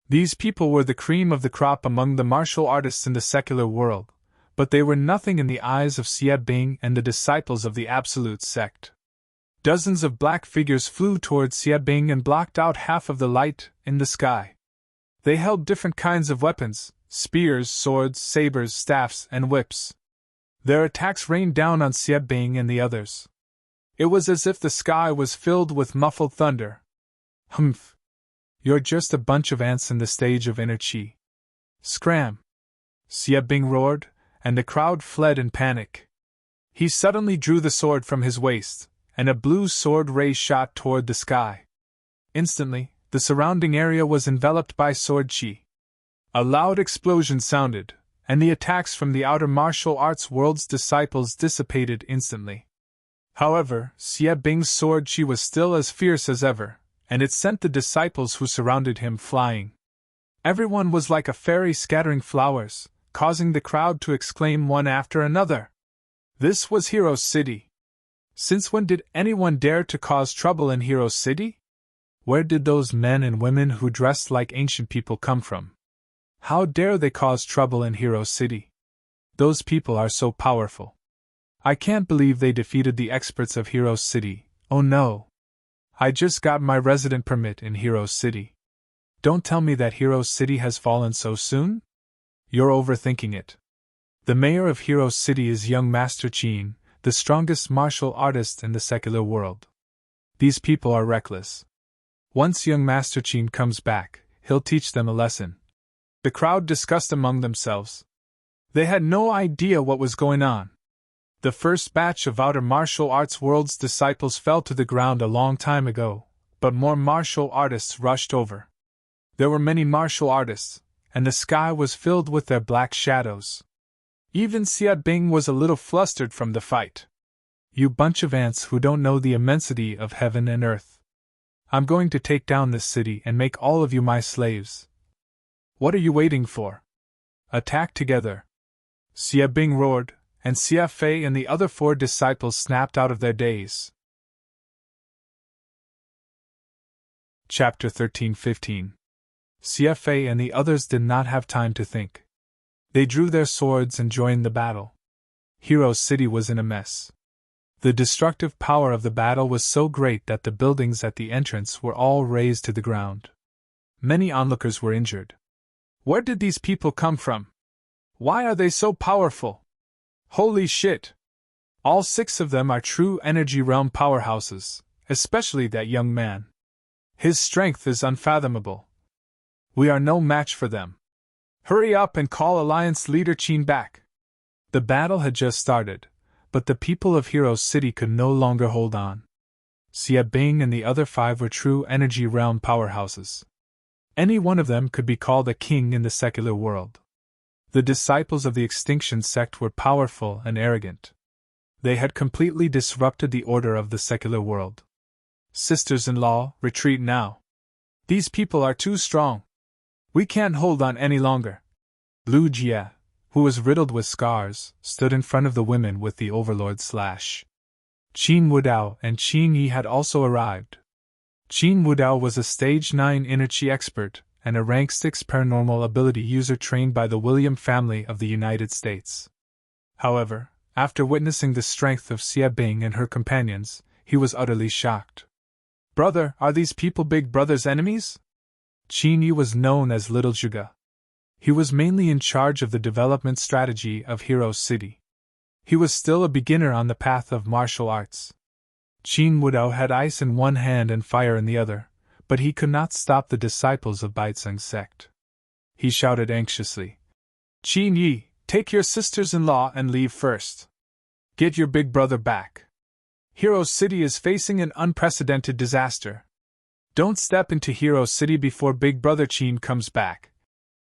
These people were the cream of the crop among the martial artists in the secular world, but they were nothing in the eyes of Xie Bing and the disciples of the Absolute sect. Dozens of black figures flew towards Xie Bing and blocked out half of the light in the sky. They held different kinds of weapons: spears, swords, sabers, staffs, and whips. Their attacks rained down on Xie Bing and the others. It was as if the sky was filled with muffled thunder. Humph! You're just a bunch of ants in the stage of inner chi. Scram! Xie Bing roared, and the crowd fled in panic. He suddenly drew the sword from his waist, and a blue sword ray shot toward the sky. Instantly, the surrounding area was enveloped by sword chi. A loud explosion sounded, and the attacks from the outer martial arts world's disciples dissipated instantly. However, Xie Bing's sword chi was still as fierce as ever, and it sent the disciples who surrounded him flying. Everyone was like a fairy scattering flowers, causing the crowd to exclaim one after another. This was Hero City. Since when did anyone dare to cause trouble in Hero City? Where did those men and women who dressed like ancient people come from? How dare they cause trouble in Hero City? Those people are so powerful. I can't believe they defeated the experts of Hero City. Oh no! I just got my resident permit in Hero City. Don't tell me that Hero City has fallen so soon? You're overthinking it. The mayor of Hero City is young Master Qin, the strongest martial artist in the secular world. These people are reckless. Once young Master Qin comes back, he'll teach them a lesson. The crowd discussed among themselves. They had no idea what was going on. The first batch of outer martial arts world's disciples fell to the ground a long time ago, but more martial artists rushed over. There were many martial artists, and the sky was filled with their black shadows. Even Xie Bing was a little flustered from the fight. You bunch of ants who don't know the immensity of heaven and earth. I'm going to take down this city and make all of you my slaves. What are you waiting for? Attack together! Xie Bing roared, and Xie Fei and the other 4 disciples snapped out of their daze. Chapter 13-15. Xie Fei and the others did not have time to think. They drew their swords and joined the battle. Hero City was in a mess. The destructive power of the battle was so great that the buildings at the entrance were all razed to the ground. Many onlookers were injured. Where did these people come from? Why are they so powerful? Holy shit! All 6 of them are true energy realm powerhouses, especially that young man. His strength is unfathomable. We are no match for them. Hurry up and call Alliance leader Qin back. The battle had just started, but the people of Hero City could no longer hold on. Xie Bing and the other 5 were true energy realm powerhouses. Any one of them could be called a king in the secular world. The disciples of the Extinction sect were powerful and arrogant. They had completely disrupted the order of the secular world. Sisters-in-law, retreat now. These people are too strong. We can't hold on any longer. Lu Jie, who was riddled with scars, stood in front of the women with the Overlord slash. Qin Wudao and Qin Yi had also arrived. Qin Wudao was a Stage 9 inner chi expert and a Rank 6 paranormal ability user trained by the William family of the United States. However, after witnessing the strength of Xie Bing and her companions, he was utterly shocked. Brother, are these people Big Brother's enemies? Qin Yi was known as Little Zhuge. He was mainly in charge of the development strategy of Hero City. He was still a beginner on the path of martial arts. Qin Wudao had ice in one hand and fire in the other, but he could not stop the disciples of Baizeng sect. He shouted anxiously, Qin Yi, take your sisters-in-law and leave first. Get your big brother back. Hero City is facing an unprecedented disaster. Don't step into Hero City before Big Brother Qin comes back.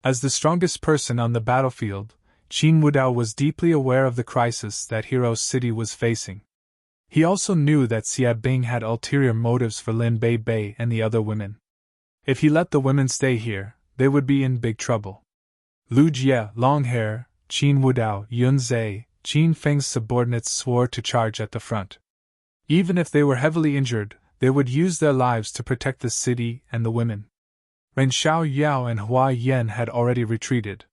As the strongest person on the battlefield, Qin Wudao was deeply aware of the crisis that Hero City was facing. He also knew that Xia Bing had ulterior motives for Lin Bei Bei and the other women. If he let the women stay here, they would be in big trouble. Lu Jie, Long Hair, Qin Wudao, Yun Zhe, Qin Feng's subordinates swore to charge at the front. Even if they were heavily injured, they would use their lives to protect the city and the women. Ren Xiao Yao and Hua Yan had already retreated.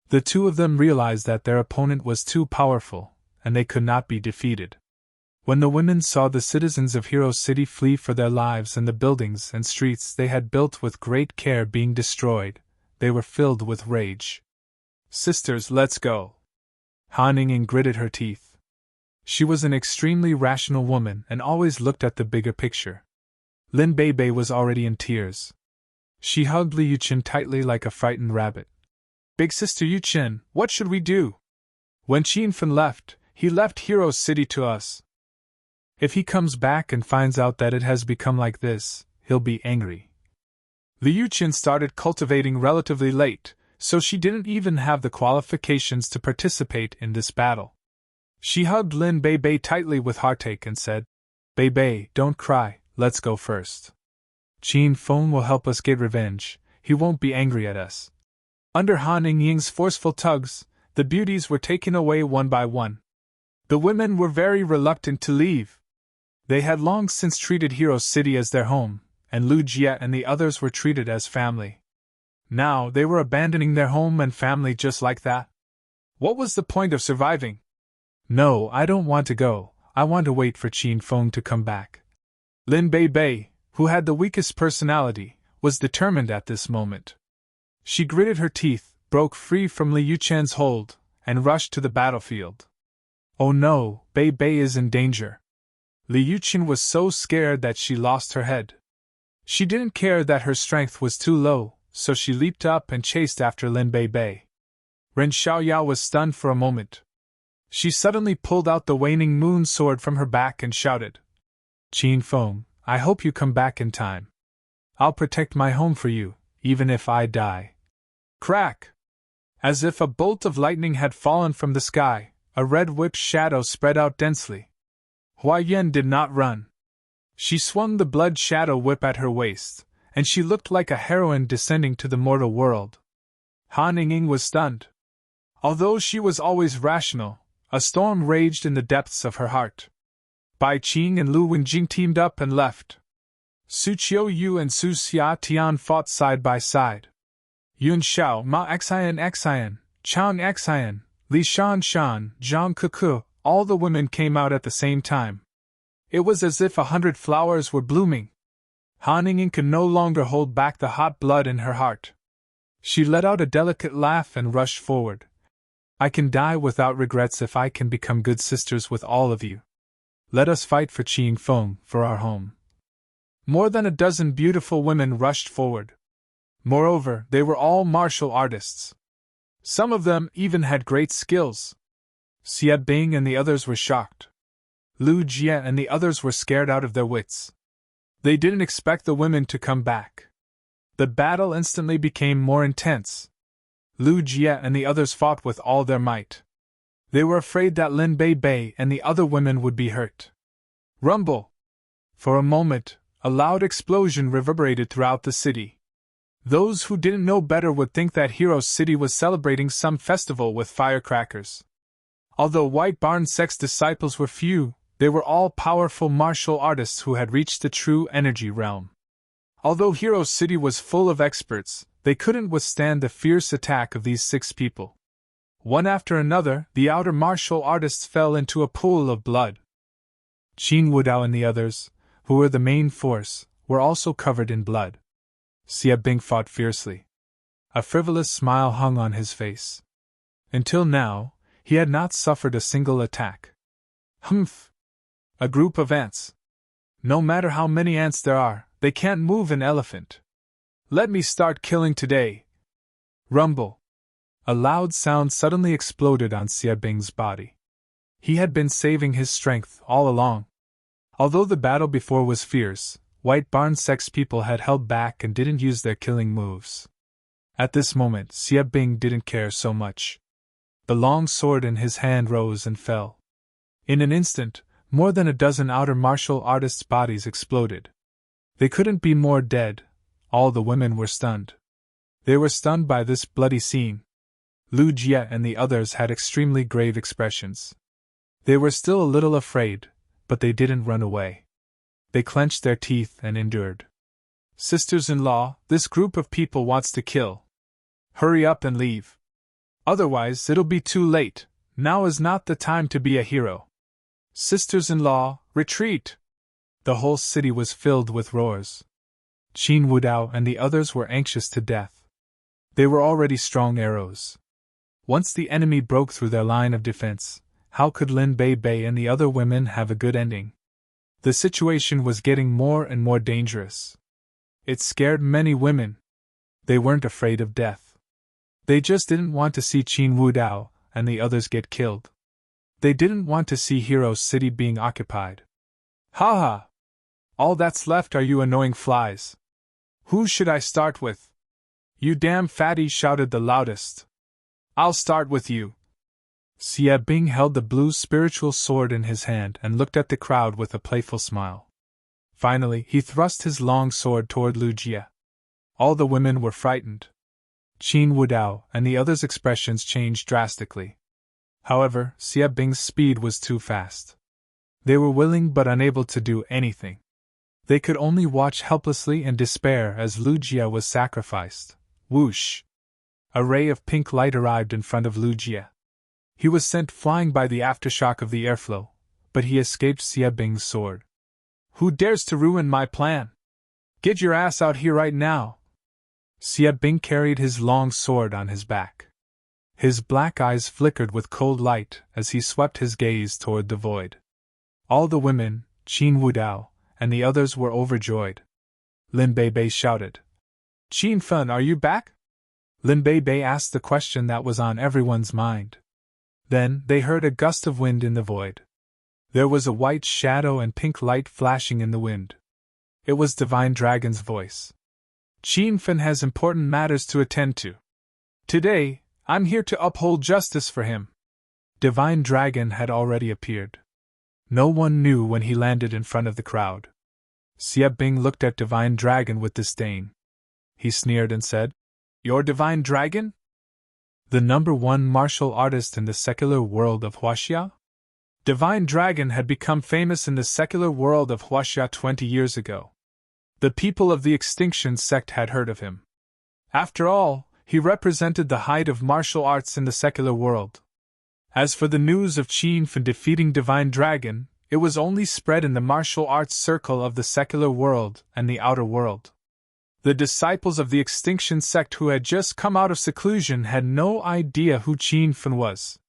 The two of them realized that their opponent was too powerful, and they could not be defeated. When the women saw the citizens of Hero City flee for their lives and the buildings and streets they had built with great care being destroyed, they were filled with rage. "Sisters, let's go." Han Ying gritted her teeth. She was an extremely rational woman and always looked at the bigger picture. Lin Bei Bei was already in tears. She hugged Li Yuqin tightly like a frightened rabbit. "Big sister Yuqin, what should we do? When Qin Fen left, he left Hero City to us. If he comes back and finds out that it has become like this, he'll be angry." Li Yuqin started cultivating relatively late, so she didn't even have the qualifications to participate in this battle. She hugged Lin Bei Bei tightly with heartache and said, "Bei Bei, don't cry, let's go first. Qin Feng will help us get revenge, he won't be angry at us." Under Han Ying's forceful tugs, the beauties were taken away one by one. The women were very reluctant to leave. They had long since treated Hero City as their home, and Lu Jie and the others were treated as family. Now they were abandoning their home and family just like that. What was the point of surviving? "No, I don't want to go, I want to wait for Qin Feng to come back." Lin Bei Bei, who had the weakest personality, was determined at this moment. She gritted her teeth, broke free from Li Yuqian's hold, and rushed to the battlefield. "Oh no, Bei Bei is in danger." Li Yuqin was so scared that she lost her head. She didn't care that her strength was too low, so she leaped up and chased after Lin Bei Bei. Ren Xiaoyao was stunned for a moment. She suddenly pulled out the waning moon sword from her back and shouted, "Qin Feng, I hope you come back in time. I'll protect my home for you, even if I die." Crack! As if a bolt of lightning had fallen from the sky, a red whip shadow spread out densely. Hua Yan did not run. She swung the blood shadow whip at her waist, and she looked like a heroine descending to the mortal world. Han Ying was stunned. Although she was always rational, a storm raged in the depths of her heart. Bai Qing and Lu Wenjing teamed up and left. Su Qiuyu and Su Xia Tian fought side by side. Yun Xiao, Ma Xian, Chang Xian, Li Shan, Zhang Kuku, all the women came out at the same time. It was as if 100 flowers were blooming. Han Ying could no longer hold back the hot blood in her heart. She let out a delicate laugh and rushed forward. "I can die without regrets if I can become good sisters with all of you. Let us fight for Qin Feng, for our home." More than a dozen beautiful women rushed forward. Moreover, they were all martial artists. Some of them even had great skills. Xia Bing and the others were shocked. Lu Jie and the others were scared out of their wits. They didn't expect the women to come back. The battle instantly became more intense. Lu Jie and the others fought with all their might. They were afraid that Lin Bei Bei and the other women would be hurt. Rumble! For a moment, a loud explosion reverberated throughout the city. Those who didn't know better would think that Hero City was celebrating some festival with firecrackers. Although White Barn Sect's disciples were few, they were all powerful martial artists who had reached the true energy realm. Although Hero City was full of experts, they couldn't withstand the fierce attack of these 6 people. One after another, the outer martial artists fell into a pool of blood. Qin Wudao and the others, who were the main force, were also covered in blood. Xia Bing fought fiercely. A frivolous smile hung on his face. Until now, he had not suffered a single attack. Humph! A group of ants. No matter how many ants there are, they can't move an elephant. Let me start killing today. Rumble! A loud sound suddenly exploded on Xia Bing's body. He had been saving his strength all along. Although the battle before was fierce, White Barn Sect's people had held back and didn't use their killing moves. At this moment, Xia Bing didn't care so much. The long sword in his hand rose and fell. In an instant, More than a dozen outer martial artists' bodies exploded. They couldn't be more dead. All the women were stunned. They were stunned by this bloody scene. Lu Jie and the others had extremely grave expressions. They were still a little afraid, but they didn't run away. They clenched their teeth and endured. Sisters-in-law, this group of people wants to kill. Hurry up and leave. Otherwise, it'll be too late. Now is not the time to be a hero. Sisters-in-law, retreat! The whole city was filled with roars. Qin Wudao and the others were anxious to death. They were already strong arrows. Once the enemy broke through their line of defense, how could Lin Bei and the other women have a good ending? The situation was getting more and more dangerous. It scared many women. They weren't afraid of death. They just didn't want to see Qin Wudao and the others get killed. They didn't want to see Hero City being occupied. Ha ha! All that's left are you annoying flies. Who should I start with? You damn fatty, shouted the loudest. I'll start with you. Xie Bing held the blue spiritual sword in his hand and looked at the crowd with a playful smile. Finally, he thrust his long sword toward Lu Jie. All the women were frightened. Qin Wudao and the others' expressions changed drastically. However, Xie Bing's speed was too fast. They were willing but unable to do anything. They could only watch helplessly in despair as Lu Jie was sacrificed. Whoosh! A ray of pink light arrived in front of Lu Jie. He was sent flying by the aftershock of the airflow, but he escaped Xie Bing's sword. Who dares to ruin my plan? Get your ass out here right now! Xie Bing carried his long sword on his back. His black eyes flickered with cold light as he swept his gaze toward the void. All the women, Qin Wudao, and the others were overjoyed. Lin Bei shouted. Qin Fen, are you back? Lin Bei asked the question that was on everyone's mind. Then, they heard a gust of wind in the void. There was a white shadow and pink light flashing in the wind. It was Divine Dragon's voice. Qin Fen has important matters to attend to. Today, I'm here to uphold justice for him. Divine Dragon had already appeared. No one knew when he landed in front of the crowd. Xie Bing looked at Divine Dragon with disdain. He sneered and said, Your Divine Dragon? The #1 martial artist in the secular world of Huaxia? Divine Dragon had become famous in the secular world of Huaxia 20 years ago. The people of the Extinction sect had heard of him. After all, he represented the height of martial arts in the secular world. As for the news of Qin Fen defeating Divine Dragon, it was only spread in the martial arts circle of the secular world and the outer world. The disciples of the Extinction sect who had just come out of seclusion had no idea who Qin Fen was.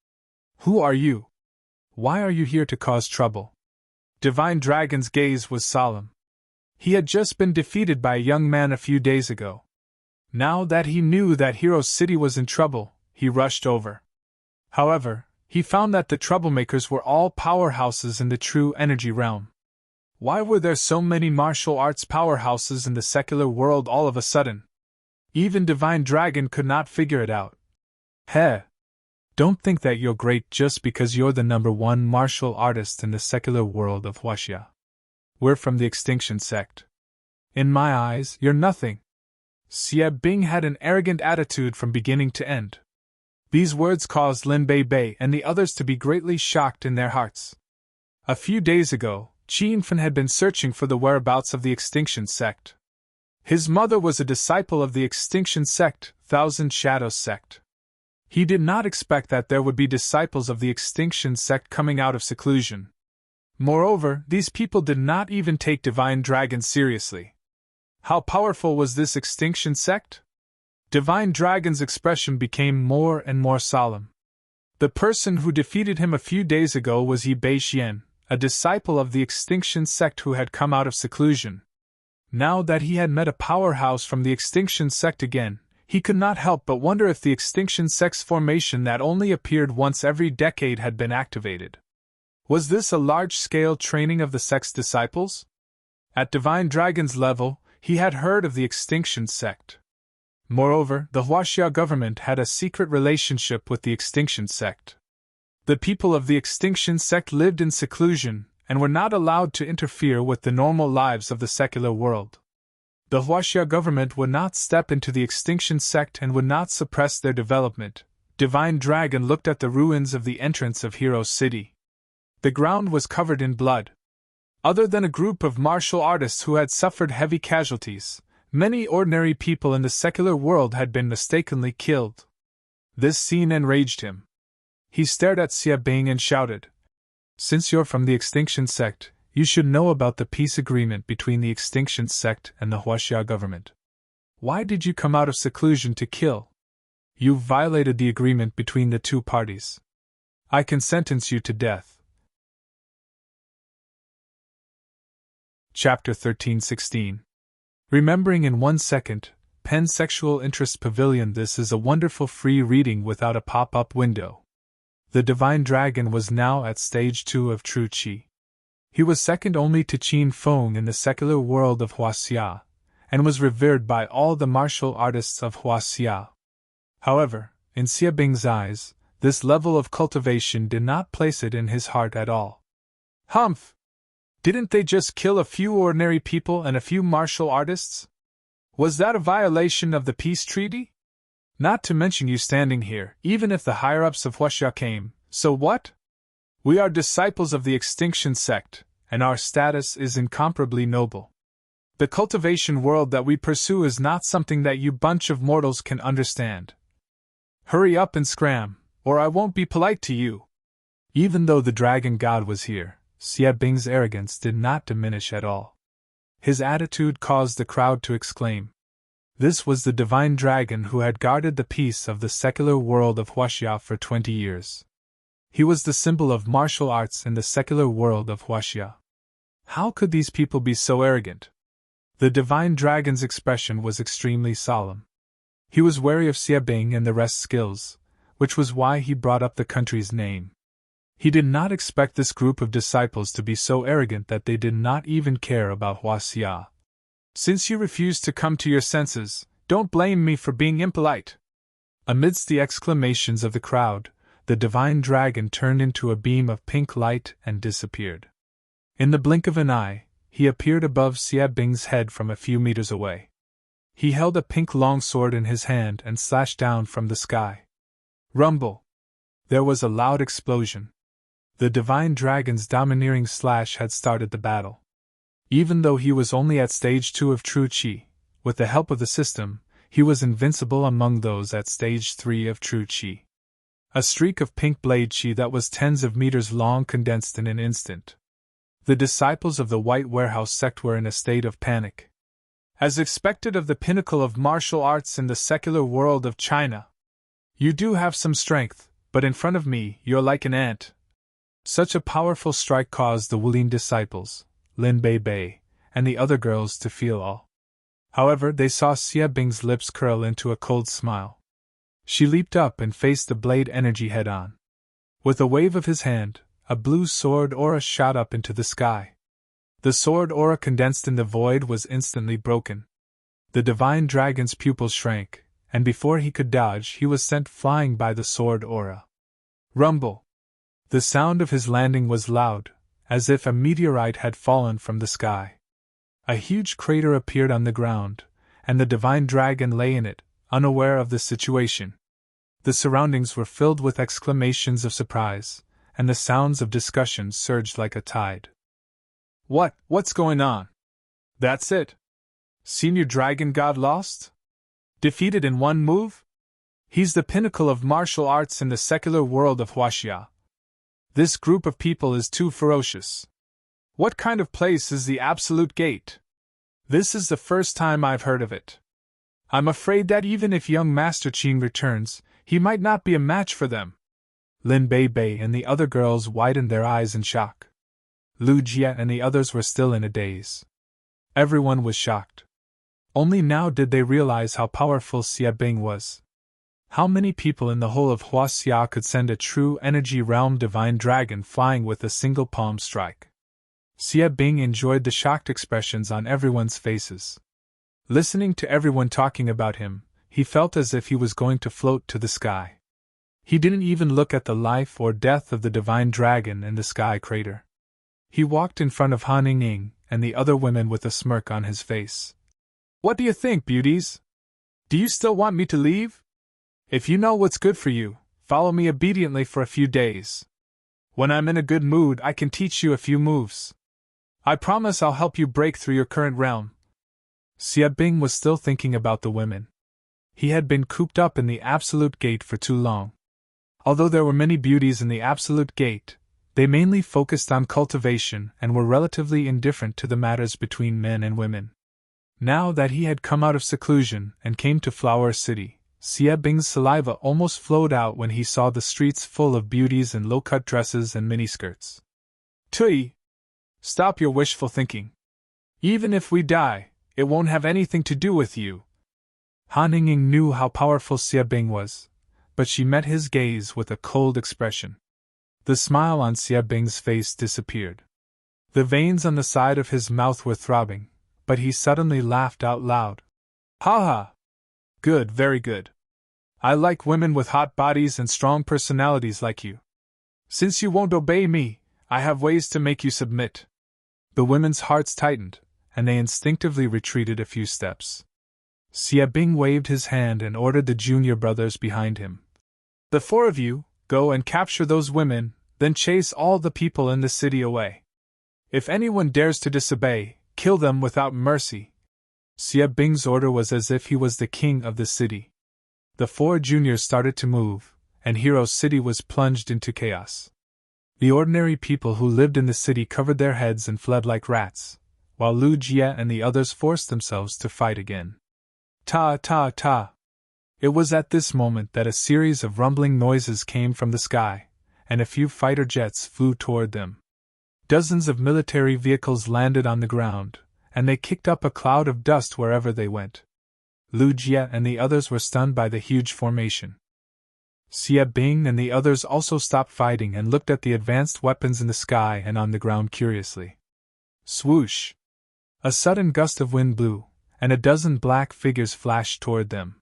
Who are you? Why are you here to cause trouble? Divine Dragon's gaze was solemn. He had just been defeated by a young man a few days ago. Now that he knew that Hero City was in trouble, he rushed over. However, he found that the troublemakers were all powerhouses in the true energy realm. Why were there so many martial arts powerhouses in the secular world all of a sudden? Even Divine Dragon could not figure it out. Heh! Don't think that you're great just because you're the #1 martial artist in the secular world of Huaxia. We're from the Extinction sect. In my eyes, you're nothing. Xie Bing had an arrogant attitude from beginning to end. These words caused Lin Bei and the others to be greatly shocked in their hearts. A few days ago, Qin Fen had been searching for the whereabouts of the Extinction sect. His mother was a disciple of the Extinction sect, Thousand Shadows sect. He did not expect that there would be disciples of the Extinction sect coming out of seclusion. Moreover, these people did not even take Divine Dragon seriously. How powerful was this Extinction sect? Divine Dragon's expression became more and more solemn. The person who defeated him a few days ago was Yi Beixian, a disciple of the Extinction sect who had come out of seclusion. Now that he had met a powerhouse from the Extinction sect again, he could not help but wonder if the Extinction sect's formation that only appeared once every decade had been activated. Was this a large-scale training of the sect's disciples? At Divine Dragon's level, he had heard of the Extinction sect. Moreover, the Huaxia government had a secret relationship with the Extinction sect. The people of the Extinction sect lived in seclusion, and were not allowed to interfere with the normal lives of the secular world. The Huaxia government would not step into the extinction sect and would not suppress their development. Divine Dragon looked at the ruins of the entrance of Hero City. The ground was covered in blood. Other than a group of martial artists who had suffered heavy casualties, many ordinary people in the secular world had been mistakenly killed. This scene enraged him. He stared at Xie Bing and shouted, "Since you're from the Extinction Sect, you should know about the peace agreement between the Extinction Sect and the Huaxia government. Why did you come out of seclusion to kill? You've violated the agreement between the two parties. I can sentence you to death." Chapter 13:16. Remembering in 1 second, Pansexual Interest Pavilion. This is a wonderful free reading without a pop-up window. The Divine Dragon was now at stage 2 of True Qi. He was second only to Qin Feng in the secular world of Huaxia, and was revered by all the martial artists of Huaxia. However, in Xie Bing's eyes, this level of cultivation did not place it in his heart at all. Humph! Didn't they just kill a few ordinary people and a few martial artists? Was that a violation of the peace treaty? Not to mention you standing here, even if the higher-ups of Huaxia came, so what? We are disciples of the Extinction Sect, and our status is incomparably noble. The cultivation world that we pursue is not something that you bunch of mortals can understand. Hurry up and scram, or I won't be polite to you." Even though the Dragon God was here, Xie Bing's arrogance did not diminish at all. His attitude caused the crowd to exclaim. This was the Divine Dragon who had guarded the peace of the secular world of Huaxia for 20 years. He was the symbol of martial arts in the secular world of Huaxia. How could these people be so arrogant? The Divine Dragon's expression was extremely solemn. He was wary of Xie Bing and the rest's skills, which was why he brought up the country's name. He did not expect this group of disciples to be so arrogant that they did not even care about Huaxia. "Since you refuse to come to your senses, don't blame me for being impolite." Amidst the exclamations of the crowd, the Divine Dragon turned into a beam of pink light and disappeared. In the blink of an eye, he appeared above Xie Bing's head from a few meters away. He held a pink longsword in his hand and slashed down from the sky. Rumble! There was a loud explosion. The Divine Dragon's domineering slash had started the battle. Even though he was only at stage 2 of True Qi, with the help of the system, he was invincible among those at stage 3 of True Qi. A streak of pink blade Qi that was tens of meters long condensed in an instant. The disciples of the White Warehouse sect were in a state of panic. As expected of the pinnacle of martial arts in the secular world of China. "You do have some strength, but in front of me, you're like an ant." Such a powerful strike caused the Wulin disciples, Lin Bei, and the other girls to feel all. However, they saw Xie Bing's lips curl into a cold smile. She leaped up and faced the blade energy head-on. With a wave of his hand, a blue sword aura shot up into the sky. The sword aura condensed in the void was instantly broken. The Divine Dragon's pupils shrank, and before he could dodge he was sent flying by the sword aura. Rumble! The sound of his landing was loud, as if a meteorite had fallen from the sky. A huge crater appeared on the ground, and the Divine Dragon lay in it, unaware of the situation. The surroundings were filled with exclamations of surprise, and the sounds of discussion surged like a tide. What's going on? That's it? Senior Dragon God lost? Defeated in one move? He's the pinnacle of martial arts in the secular world of Huaxia. This group of people is too ferocious. What kind of place is the Absolute Gate? This is the first time I've heard of it. I'm afraid that even if young Master Qin returns, he might not be a match for them. Lin Bei and the other girls widened their eyes in shock. Lu Jie and the others were still in a daze. Everyone was shocked. Only now did they realize how powerful Xie Bing was. How many people in the whole of Huaxia could send a true energy realm Divine Dragon flying with a single palm strike? Xie Bing enjoyed the shocked expressions on everyone's faces. Listening to everyone talking about him, he felt as if he was going to float to the sky. He didn't even look at the life or death of the Divine Dragon in the sky crater. He walked in front of Han Ying and the other women with a smirk on his face. "What do you think, beauties? Do you still want me to leave? If you know what's good for you, follow me obediently for a few days. When I'm in a good mood, I can teach you a few moves. I promise I'll help you break through your current realm." Xie Bing was still thinking about the women. He had been cooped up in the Absolute Gate for too long. Although there were many beauties in the Absolute Gate, they mainly focused on cultivation and were relatively indifferent to the matters between men and women. Now that he had come out of seclusion and came to Flower City, Xie Bing's saliva almost flowed out when he saw the streets full of beauties in low-cut dresses and miniskirts. "Tui! Stop your wishful thinking. Even if we die, it won't have anything to do with you." Han Ying knew how powerful Xie Bing was, but she met his gaze with a cold expression. The smile on Xie Bing's face disappeared. The veins on the side of his mouth were throbbing, but he suddenly laughed out loud. "Ha ha! Good, very good. I like women with hot bodies and strong personalities like you. Since you won't obey me, I have ways to make you submit." The women's hearts tightened, and they instinctively retreated a few steps. Xie Bing waved his hand and ordered the junior brothers behind him. "The four of you, go and capture those women, then chase all the people in the city away. If anyone dares to disobey, kill them without mercy." Xie Bing's order was as if he was the king of the city. The four juniors started to move, and Hero City was plunged into chaos. The ordinary people who lived in the city covered their heads and fled like rats, while Lu Jie and the others forced themselves to fight again. Ta ta ta! It was at this moment that a series of rumbling noises came from the sky, and a few fighter jets flew toward them. Dozens of military vehicles landed on the ground, and they kicked up a cloud of dust wherever they went. Lu Jie and the others were stunned by the huge formation. Xie Bing and the others also stopped fighting and looked at the advanced weapons in the sky and on the ground curiously. Swoosh! A sudden gust of wind blew, and a dozen black figures flashed toward them.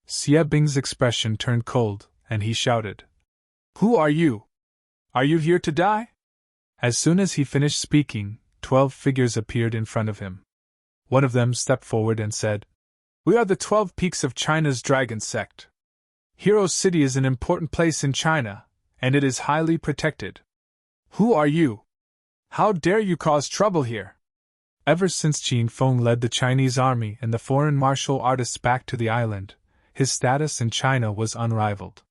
Xie Bing's expression turned cold, and he shouted, "Who are you? Are you here to die?" As soon as he finished speaking, 12 figures appeared in front of him. One of them stepped forward and said, "We are the 12 Peaks of China's Dragon Sect. Hero City is an important place in China, and it is highly protected. Who are you? How dare you cause trouble here?" Ever since Qin Feng led the Chinese army and the foreign martial artists back to the island, his status in China was unrivaled.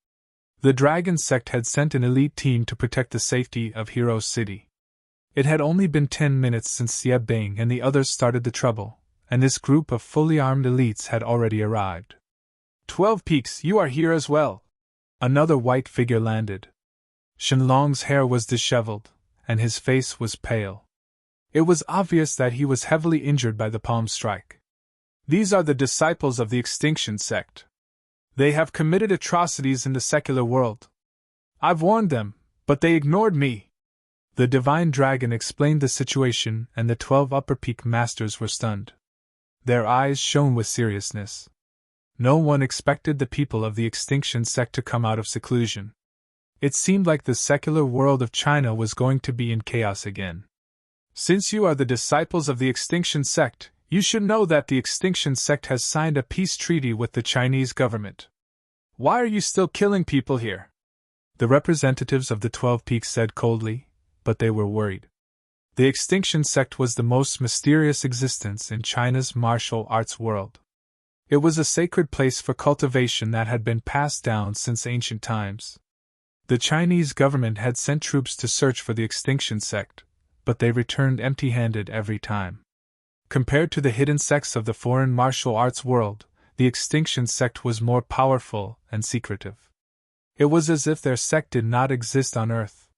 The Dragon Sect had sent an elite team to protect the safety of Hero City. It had only been 10 minutes since Xie Bing and the others started the trouble, and this group of fully armed elites had already arrived. 12 Peaks, you are here as well. Another white figure landed. Shenlong's hair was disheveled, and his face was pale. It was obvious that he was heavily injured by the palm strike. "These are the disciples of the Extinction Sect. They have committed atrocities in the secular world. I've warned them, but they ignored me." The Divine Dragon explained the situation, and the 12 Upper Peak Masters were stunned. Their eyes shone with seriousness. No one expected the people of the Extinction Sect to come out of seclusion. It seemed like the secular world of China was going to be in chaos again. "Since you are the disciples of the Extinction Sect, you should know that the Extinction Sect has signed a peace treaty with the Chinese government. Why are you still killing people here?" The representatives of the 12 Peaks said coldly, but they were worried. The Extinction Sect was the most mysterious existence in China's martial arts world. It was a sacred place for cultivation that had been passed down since ancient times. The Chinese government had sent troops to search for the Extinction Sect, but they returned empty-handed every time. Compared to the hidden sects of the foreign martial arts world, the Extinction Sect was more powerful and secretive. It was as if their sect did not exist on Earth.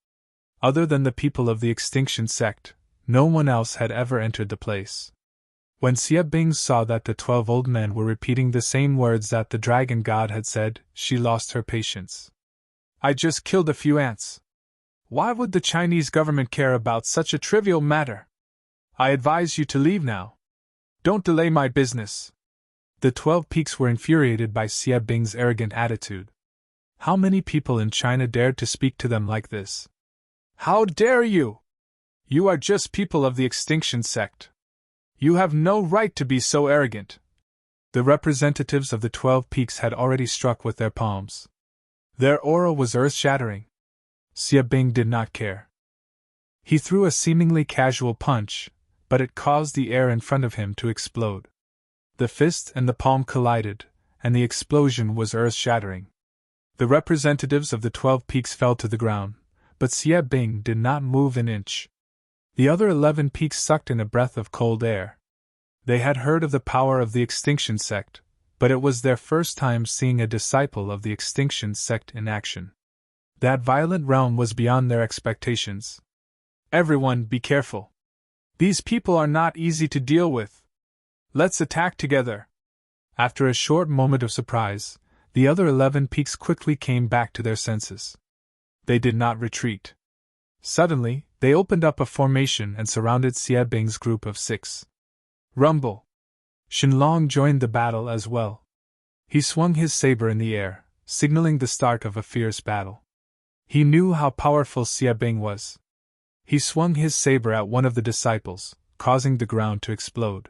Other than the people of the Extinction Sect, no one else had ever entered the place. When Xie Bing saw that the 12 old men were repeating the same words that the dragon god had said, she lost her patience. "I just killed a few ants. Why would the Chinese government care about such a trivial matter? I advise you to leave now. Don't delay my business." The 12 Peaks were infuriated by Xie Bing's arrogant attitude. How many people in China dared to speak to them like this? "How dare you! You are just people of the extinction sect. You have no right to be so arrogant. The representatives of the 12 Peaks had already struck with their palms. Their aura was earth-shattering. Xie Bing did not care. He threw a seemingly casual punch, but it caused the air in front of him to explode. The fist and the palm collided, and the explosion was earth-shattering. The representatives of the 12 Peaks fell to the ground, but Xie Bing did not move an inch. The other 11 Peaks sucked in a breath of cold air. They had heard of the power of the extinction sect, but it was their first time seeing a disciple of the extinction sect in action. That violent realm was beyond their expectations. Everyone, be careful. These people are not easy to deal with. Let's attack together. After a short moment of surprise, the other 11 Peaks quickly came back to their senses. They did not retreat. Suddenly, they opened up a formation and surrounded Xie Bing's group of 6. Rumble! Shenlong joined the battle as well. He swung his saber in the air, signaling the start of a fierce battle. He knew how powerful Xie Bing was. He swung his saber at one of the disciples, causing the ground to explode.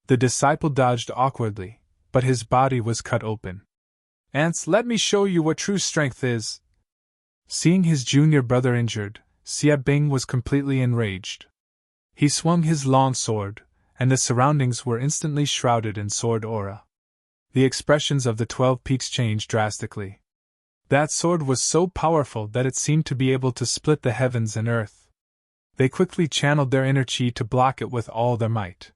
The disciple dodged awkwardly, but his body was cut open. Ants, let me show you what true strength is. Seeing his junior brother injured, Xie Bing was completely enraged. He swung his long sword, and the surroundings were instantly shrouded in sword aura. The expressions of the 12 Peaks changed drastically. That sword was so powerful that it seemed to be able to split the heavens and earth. They quickly channeled their inner chi to block it with all their might.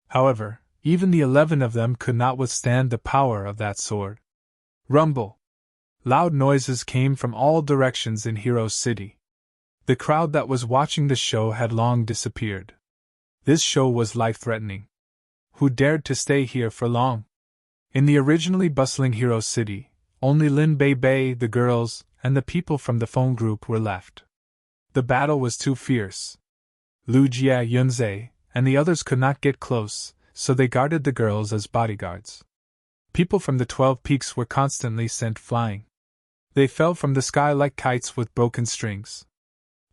However, even the 11 of them could not withstand the power of that sword. Rumble! Loud noises came from all directions in Hero City. The crowd that was watching the show had long disappeared. This show was life-threatening. Who dared to stay here for long? In the originally bustling Hero City, only Lin Bei Bei, the girls, and the people from the phone group were left. The battle was too fierce. Lu Jie, Yunzhe, and the others could not get close, so they guarded the girls as bodyguards. People from the 12 Peaks were constantly sent flying. They fell from the sky like kites with broken strings.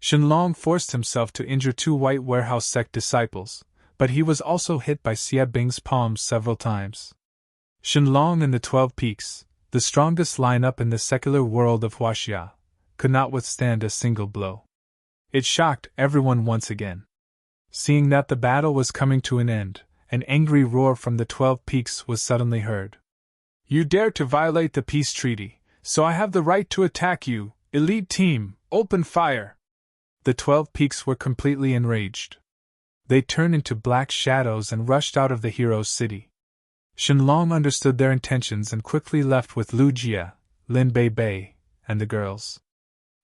Shenlong forced himself to injure 2 White Warehouse sect disciples, but he was also hit by Xie Bing's palms several times. Shenlong and the 12 Peaks, the strongest lineup in the secular world of Huaxia, could not withstand a single blow. It shocked everyone once again. Seeing that the battle was coming to an end, an angry roar from the 12 Peaks was suddenly heard. You dare to violate the peace treaty, so I have the right to attack you, elite team, open fire! The 12 Peaks were completely enraged. They turned into black shadows and rushed out of the Hero City. Shenlong understood their intentions and quickly left with Lu Jie, Lin Bei Bei, and the girls.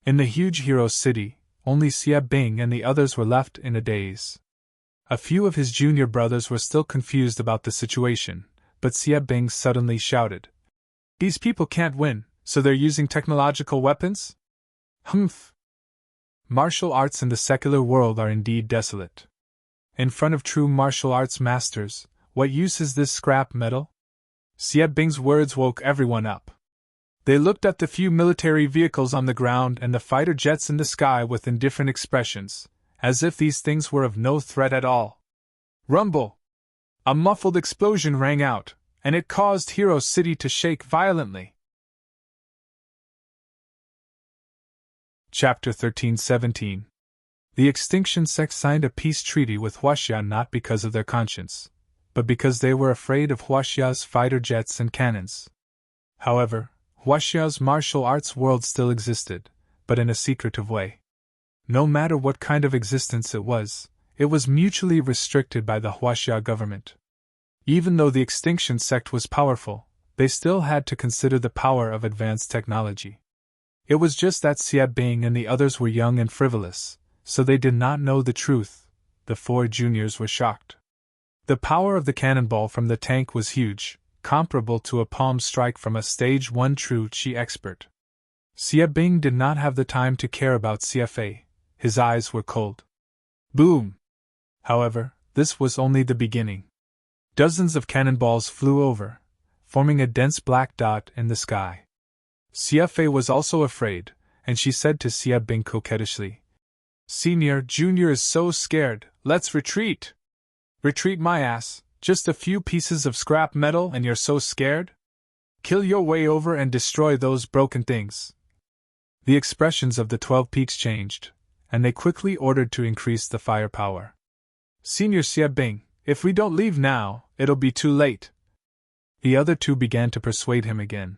In the huge Hero City, only Xie Bing and the others were left in a daze. A few of his junior brothers were still confused about the situation, but Xie Bing suddenly shouted, "These people can't win, so they're using technological weapons? Humph! Martial arts in the secular world are indeed desolate. In front of true martial arts masters, what use is this scrap metal?" Xie Bing's words woke everyone up. They looked at the few military vehicles on the ground and the fighter jets in the sky with indifferent expressions, as if these things were of no threat at all. Rumble! A muffled explosion rang out, and it caused Hero City to shake violently. Chapter 13-17. The Extinction Sect signed a peace treaty with Huaxia not because of their conscience, but because they were afraid of Huaxia's fighter jets and cannons. However, Huaxia's martial arts world still existed, but in a secretive way. No matter what kind of existence it was mutually restricted by the Huaxia government. Even though the Extinction Sect was powerful, they still had to consider the power of advanced technology. It was just that Xie Bing and the others were young and frivolous, so they did not know the truth. The 4 juniors were shocked. The power of the cannonball from the tank was huge, comparable to a palm strike from a stage 1 true Qi expert. Xie Bing did not have the time to care about CFA, his eyes were cold. Boom! However, this was only the beginning. Dozens of cannonballs flew over, forming a dense black dot in the sky. CFA was also afraid, and she said to Xie Bing coquettishly, Senior, Junior is so scared, let's retreat. Retreat my ass, just a few pieces of scrap metal and you're so scared? Kill your way over and destroy those broken things. The expressions of the 12 peaks changed, and they quickly ordered to increase the firepower. Senior Xie Bing, if we don't leave now, it'll be too late. The other two began to persuade him again.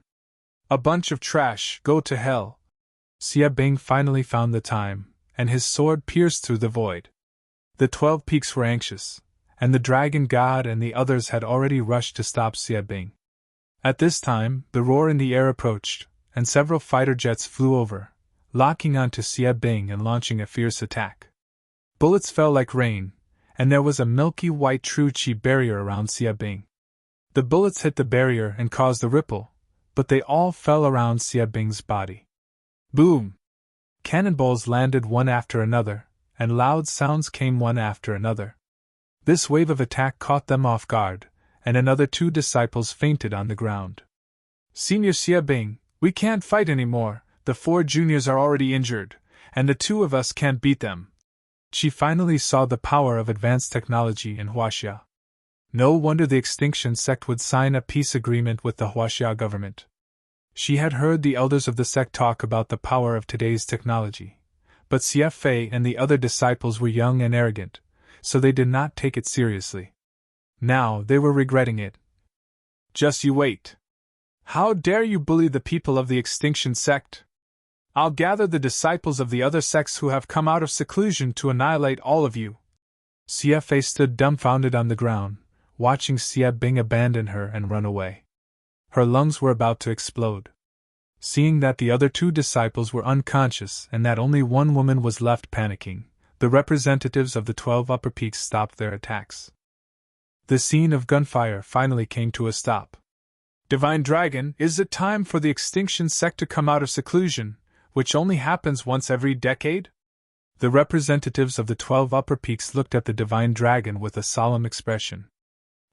A bunch of trash, go to hell. Xie Bing finally found the time, and his sword pierced through the void. The 12 peaks were anxious, and the dragon god and the others had already rushed to stop Xie Bing. At this time, the roar in the air approached, and several fighter jets flew over, locking onto Xie Bing and launching a fierce attack. Bullets fell like rain, and there was a milky white true qi barrier around Xie Bing. The bullets hit the barrier and caused a ripple, but they all fell around Xie Bing's body. Boom! Cannonballs landed one after another, and loud sounds came one after another. This wave of attack caught them off guard, and another 2 disciples fainted on the ground. Senior Xie Bing, we can't fight anymore, the 4 juniors are already injured, and the 2 of us can't beat them. She finally saw the power of advanced technology in Huaxia. No wonder the Extinction sect would sign a peace agreement with the Huaxia government. She had heard the elders of the sect talk about the power of today's technology, but Xie Fei and the other disciples were young and arrogant, so they did not take it seriously. Now they were regretting it. Just you wait. How dare you bully the people of the Extinction sect? I'll gather the disciples of the other sects who have come out of seclusion to annihilate all of you. Xie Fei stood dumbfounded on the ground, watching Xie Bing abandon her and run away. Her lungs were about to explode. Seeing that the other 2 disciples were unconscious and that only one woman was left panicking, the representatives of the 12 upper peaks stopped their attacks. The scene of gunfire finally came to a stop. Divine Dragon, is it time for the Extinction sect to come out of seclusion, which only happens once every decade? The representatives of the 12 upper peaks looked at the Divine Dragon with a solemn expression.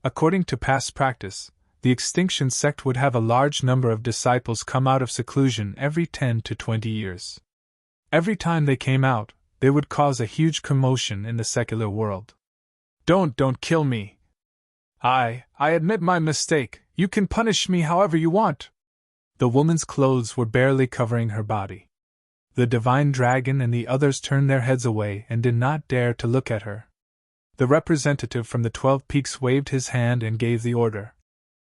According to past practice, the Extinction sect would have a large number of disciples come out of seclusion every 10 to 20 years. Every time they came out, they would cause a huge commotion in the secular world. Don't kill me. I admit my mistake, you can punish me however you want. The woman's clothes were barely covering her body. The Divine Dragon and the others turned their heads away and did not dare to look at her. The representative from the 12 peaks waved his hand and gave the order.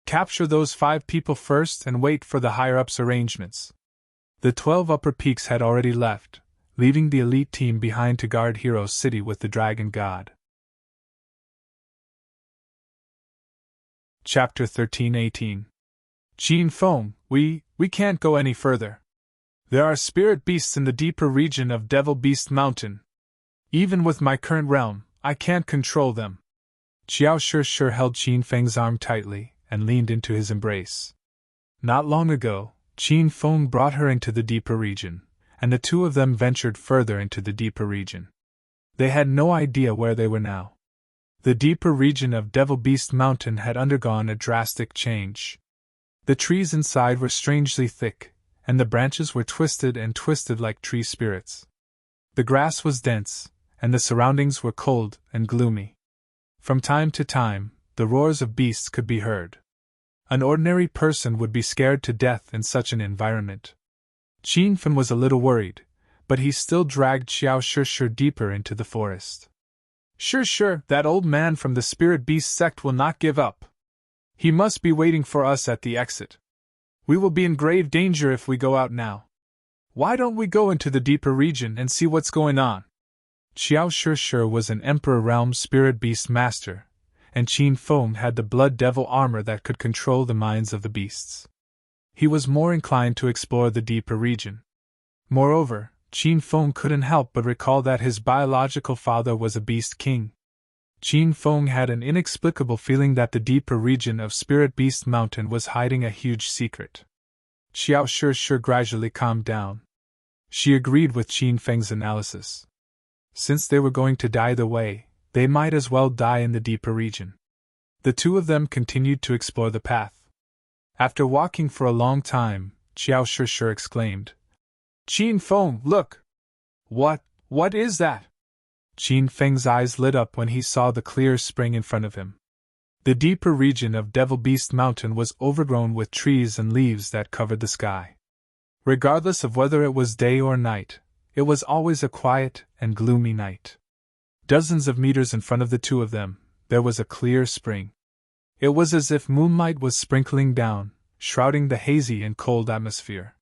Capture those 5 people first and wait for the higher-ups' arrangements. The 12 upper peaks had already left, leaving the elite team behind to guard Hero City with the Dragon God. Chapter 13-18. Qin Feng, we can't go any further. There are spirit beasts in the deeper region of Devil Beast Mountain. Even with my current realm, I can't control them. Xiao Shi held Qin Feng's arm tightly and leaned into his embrace. Not long ago, Qin Feng brought her into the deeper region, and the 2 of them ventured further into the deeper region. They had no idea where they were now. The deeper region of Devil Beast Mountain had undergone a drastic change. The trees inside were strangely thick, and the branches were twisted like tree spirits. The grass was dense, and the surroundings were cold and gloomy. From time to time, the roars of beasts could be heard. An ordinary person would be scared to death in such an environment. Qin Feng was a little worried, but he still dragged Xiao Shi deeper into the forest. Sure, that old man from the Spirit Beast sect will not give up. He must be waiting for us at the exit. We will be in grave danger if we go out now. Why don't we go into the deeper region and see what's going on? Xiao Shi was an Emperor Realm Spirit Beast Master, and Qin Feng had the Blood Devil armor that could control the minds of the beasts. He was more inclined to explore the deeper region. Moreover, Qin Feng couldn't help but recall that his biological father was a beast king. Qin Feng had an inexplicable feeling that the deeper region of Spirit Beast Mountain was hiding a huge secret. Xiao Shi gradually calmed down. She agreed with Qin Feng's analysis. Since they were going to die the way, they might as well die in the deeper region. The 2 of them continued to explore the path. After walking for a long time, Xiao Shi exclaimed, Qin Feng, look! What What is that? Qin Feng's eyes lit up when he saw the clear spring in front of him. The deeper region of Devil Beast Mountain was overgrown with trees and leaves that covered the sky. Regardless of whether it was day or night, it was always a quiet and gloomy night. Dozens of meters in front of the two of them, there was a clear spring. It was as if moonlight was sprinkling down, shrouding the hazy and cold atmosphere.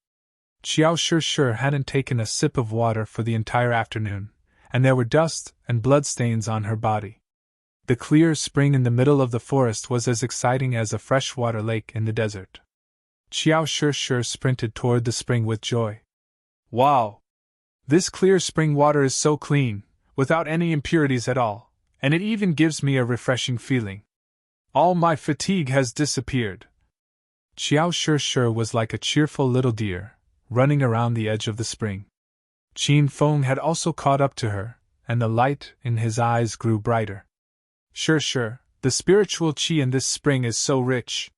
Xiao Shi hadn't taken a sip of water for the entire afternoon, and there were dust and bloodstains on her body. The clear spring in the middle of the forest was as exciting as a freshwater lake in the desert. Xiao Shi sprinted toward the spring with joy. Wow! This clear spring water is so clean, without any impurities at all, and it even gives me a refreshing feeling. All my fatigue has disappeared. Xiao Shi was like a cheerful little deer, running around the edge of the spring. Qin Feng had also caught up to her, and the light in his eyes grew brighter. Sure, the spiritual qi in this spring is so rich.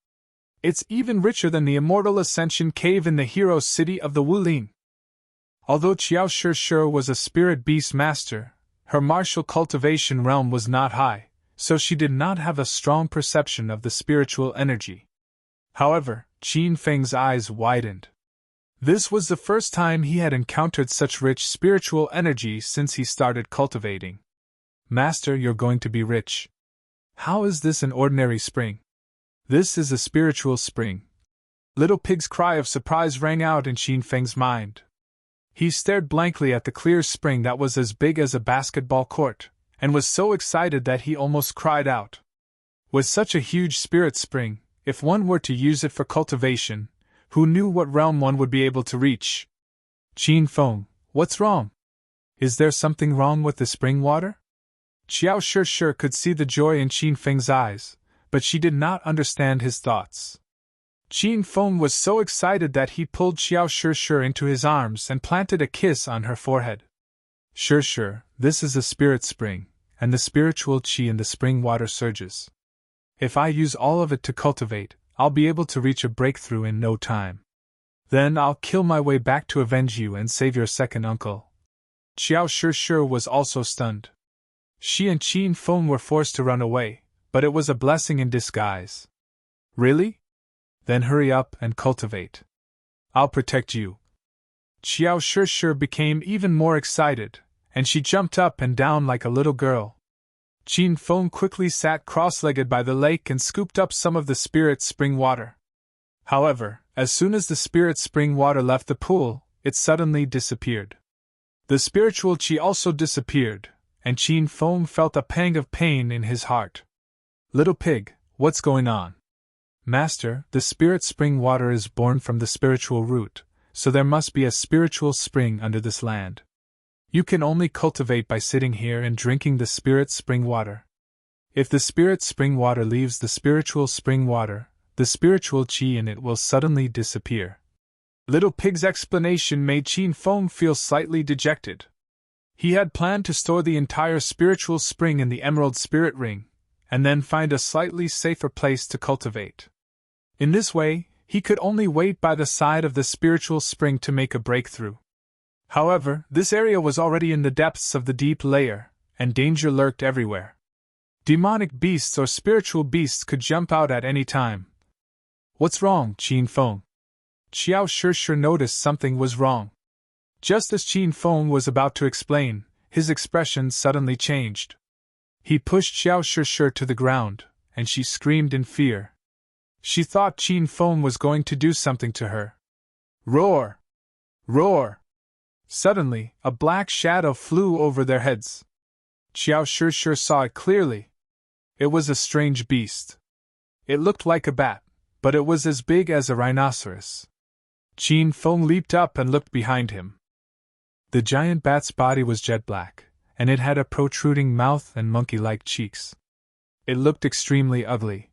It's even richer than the immortal ascension cave in the hero city of the Wulin. Although Xiao Shi was a spirit beast master, her martial cultivation realm was not high, so she did not have a strong perception of the spiritual energy. However, Qin Feng's eyes widened. This was the first time he had encountered such rich spiritual energy since he started cultivating. Master, you're going to be rich. How is this an ordinary spring? This is a spiritual spring. Little Pig's cry of surprise rang out in Qin Feng's mind. He stared blankly at the clear spring that was as big as a basketball court, and was so excited that he almost cried out. With such a huge spirit spring, if one were to use it for cultivation, who knew what realm one would be able to reach? Qin Feng, what's wrong? Is there something wrong with the spring water? Xiao Shi could see the joy in Qin Feng's eyes, but she did not understand his thoughts. Qin Feng was so excited that he pulled Xiao Shi into his arms and planted a kiss on her forehead. Shi, this is a spirit spring, and the spiritual qi in the spring water surges. If I use all of it to cultivate, I'll be able to reach a breakthrough in no time. Then I'll kill my way back to avenge you and save your second uncle. Xiao Shi was also stunned. She and Qin Feng were forced to run away, but it was a blessing in disguise. Really? Then hurry up and cultivate. I'll protect you. Xiao Shi became even more excited, and she jumped up and down like a little girl. Qin Feng quickly sat cross-legged by the lake and scooped up some of the spirit spring water. However, as soon as the spirit spring water left the pool, it suddenly disappeared. The spiritual qi also disappeared, and Qin Feng felt a pang of pain in his heart. Little Pig, what's going on? Master, the spirit spring water is born from the spiritual root, so there must be a spiritual spring under this land. You can only cultivate by sitting here and drinking the spirit spring water. If the spirit spring water leaves the spiritual spring water, the spiritual qi in it will suddenly disappear. Little Pig's explanation made Qin Feng feel slightly dejected. He had planned to store the entire spiritual spring in the Emerald Spirit Ring, and then find a slightly safer place to cultivate. In this way, he could only wait by the side of the spiritual spring to make a breakthrough. However, this area was already in the depths of the deep layer, and danger lurked everywhere. Demonic beasts or spiritual beasts could jump out at any time. What's wrong, Qin Feng? Xiao Shi noticed something was wrong. Just as Qin Feng was about to explain, his expression suddenly changed. He pushed Xiao Shi to the ground, and she screamed in fear. She thought Qin Feng was going to do something to her. Roar! Roar! Suddenly, a black shadow flew over their heads. Xiao Shi saw it clearly. It was a strange beast. It looked like a bat, but it was as big as a rhinoceros. Qin Feng leaped up and looked behind him. The giant bat's body was jet black, and it had a protruding mouth and monkey-like cheeks. It looked extremely ugly.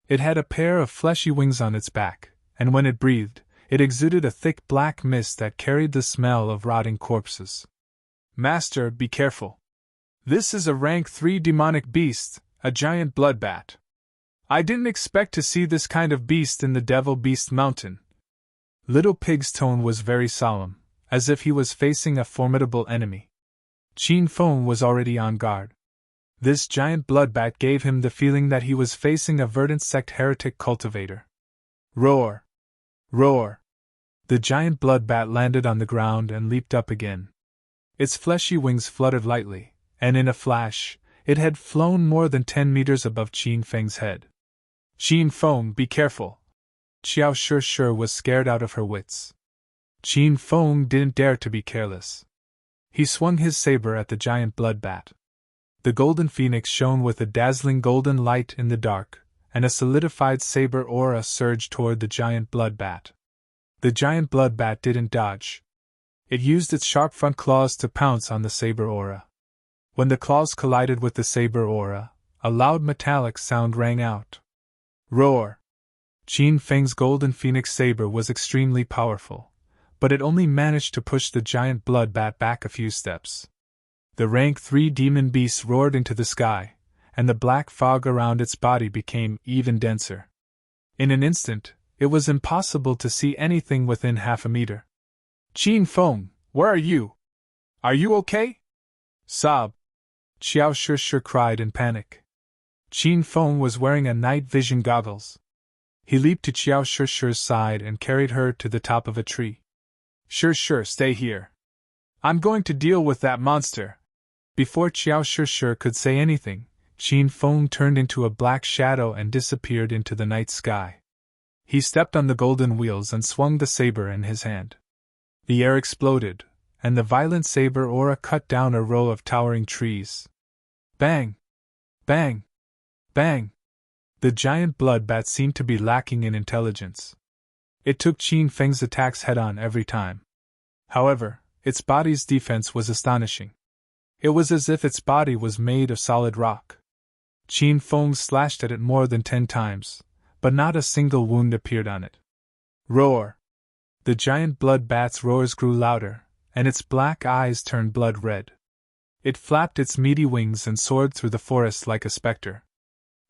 It had a pair of fleshy wings on its back, and when it breathed, it exuded a thick black mist that carried the smell of rotting corpses. Master, be careful. This is a rank 3 demonic beast, a giant blood bat. I didn't expect to see this kind of beast in the Devil Beast Mountain. Little Pig's tone was very solemn, as if he was facing a formidable enemy. Qin Feng was already on guard. This giant bloodbat gave him the feeling that he was facing a verdant sect heretic cultivator. Roar! Roar! The giant bloodbat landed on the ground and leaped up again. Its fleshy wings fluttered lightly, and in a flash, it had flown more than 10 meters above Qin Feng's head. Qin Feng, be careful! Xiao Shi was scared out of her wits. Qin Feng didn't dare to be careless. He swung his saber at the giant bloodbat. The golden phoenix shone with a dazzling golden light in the dark, and a solidified saber aura surged toward the giant bloodbat. The giant bloodbat didn't dodge. It used its sharp front claws to pounce on the saber aura. When the claws collided with the saber aura, a loud metallic sound rang out. Roar! Qin Feng's golden phoenix saber was extremely powerful, but it only managed to push the giant bloodbat back a few steps. The rank 3 demon beast roared into the sky, and the black fog around its body became even denser. In an instant, it was impossible to see anything within half a meter. Qin Feng, where are you? Are you okay? Sob! Xiao Shi cried in panic. Qin Feng was wearing a night vision goggles. He leaped to Xiao Shi's side and carried her to the top of a tree. Shi, stay here. I'm going to deal with that monster. Before Xiao Shi could say anything, Qin Feng turned into a black shadow and disappeared into the night sky. He stepped on the golden wheels and swung the saber in his hand. The air exploded, and the violent saber aura cut down a row of towering trees. Bang! Bang! Bang! The giant bloodbat seemed to be lacking in intelligence. It took Qin Feng's attacks head-on every time. However, its body's defense was astonishing. It was as if its body was made of solid rock. Qin Feng slashed at it more than 10 times, but not a single wound appeared on it. Roar! The giant bloodbat's roars grew louder, and its black eyes turned blood red. It flapped its meaty wings and soared through the forest like a specter.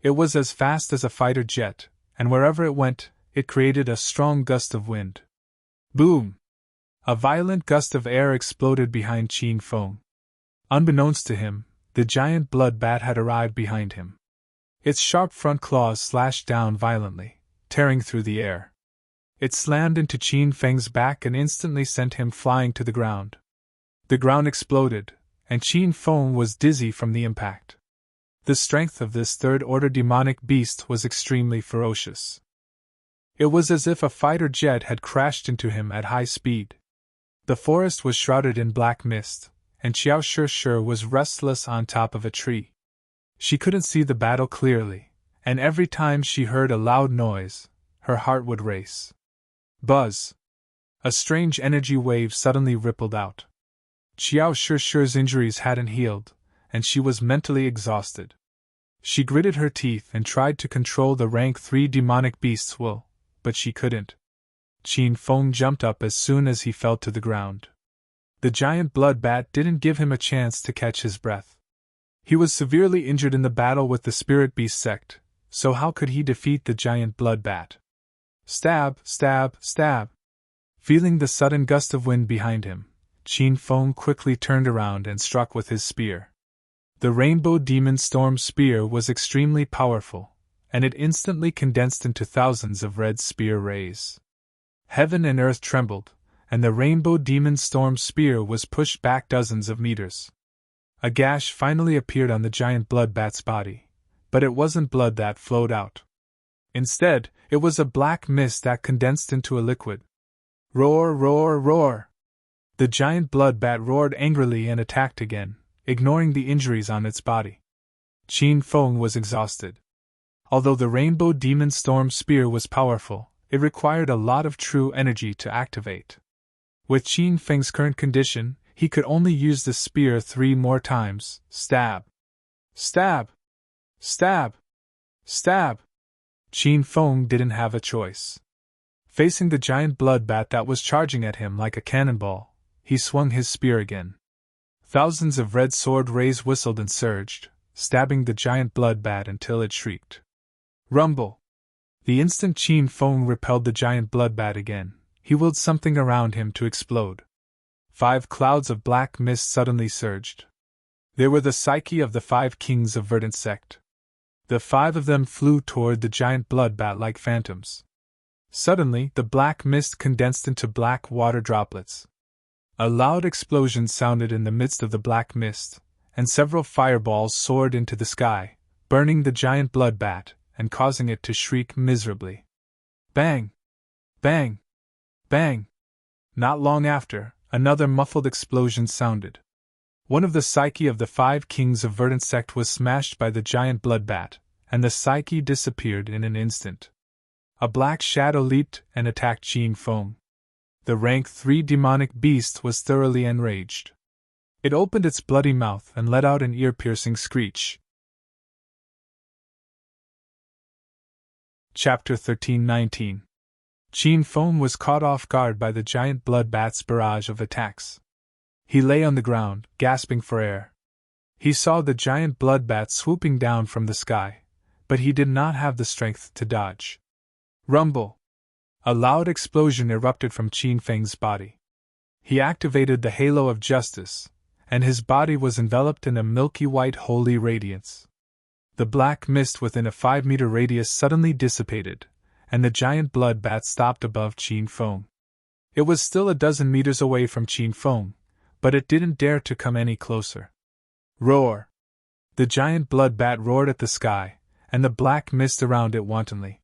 It was as fast as a fighter jet, and wherever it went, it created a strong gust of wind. Boom! A violent gust of air exploded behind Qin Feng. Unbeknownst to him, the giant bloodbat had arrived behind him. Its sharp front claws slashed down violently, tearing through the air. It slammed into Qin Feng's back and instantly sent him flying to the ground. The ground exploded, and Qin Feng was dizzy from the impact. The strength of this third-order demonic beast was extremely ferocious. It was as if a fighter jet had crashed into him at high speed. The forest was shrouded in black mist, and Xiao Shi was restless on top of a tree. She couldn't see the battle clearly, and every time she heard a loud noise, her heart would race. Buzz! A strange energy wave suddenly rippled out. Xiao Shi's injuries hadn't healed, and she was mentally exhausted. She gritted her teeth and tried to control the rank 3 demonic beast's will, but she couldn't. Qin Feng jumped up as soon as he fell to the ground. The giant bloodbat didn't give him a chance to catch his breath. He was severely injured in the battle with the spirit beast sect, so how could he defeat the giant bloodbat? Stab, stab, stab! Feeling the sudden gust of wind behind him, Qin Feng quickly turned around and struck with his spear. The Rainbow Demon Storm Spear was extremely powerful, and it instantly condensed into thousands of red spear rays. Heaven and earth trembled, and the Rainbow Demon Storm Spear was pushed back dozens of meters. A gash finally appeared on the giant bloodbat's body, but it wasn't blood that flowed out. Instead, it was a black mist that condensed into a liquid. Roar, roar, roar! The giant bloodbat roared angrily and attacked again, ignoring the injuries on its body. Qin Feng was exhausted. Although the Rainbow Demon Storm Spear was powerful, it required a lot of true energy to activate. With Qin Feng's current condition, he could only use the spear 3 more times. Stab! Stab! Stab! Stab! Qin Feng didn't have a choice. Facing the giant bloodbat that was charging at him like a cannonball, he swung his spear again. Thousands of red sword rays whistled and surged, stabbing the giant bloodbat until it shrieked. Rumble! The instant Qin Feng repelled the giant bloodbat again, he willed something around him to explode. 5 clouds of black mist suddenly surged, They were the psyche of the 5 kings of verdant sect. The 5 of them flew toward the giant bloodbat like phantoms. Suddenly, the black mist condensed into black water droplets. A loud explosion sounded in the midst of the black mist, and several fireballs soared into the sky, burning the giant bloodbat and causing it to shriek miserably. Bang! Bang! Bang! Not long after, another muffled explosion sounded. One of the psyche of the 5 kings of verdant sect was smashed by the giant bloodbat, and the psyche disappeared in an instant. A black shadow leaped and attacked Qin Feng. The rank 3 demonic beast was thoroughly enraged. It opened its bloody mouth and let out an ear-piercing screech. Chapter 13-19. Qin Feng was caught off guard by the giant bloodbat's barrage of attacks. He lay on the ground, gasping for air. He saw the giant bloodbat swooping down from the sky, but he did not have the strength to dodge. Rumble! A loud explosion erupted from Qin Feng's body. He activated the halo of justice, and his body was enveloped in a milky white holy radiance. The black mist within a 5-meter radius suddenly dissipated, and the giant bloodbat stopped above Qin Feng. It was still a dozen meters away from Qin Feng, but it didn't dare to come any closer. Roar! The giant bloodbat roared at the sky, and the black mist around it wantonly.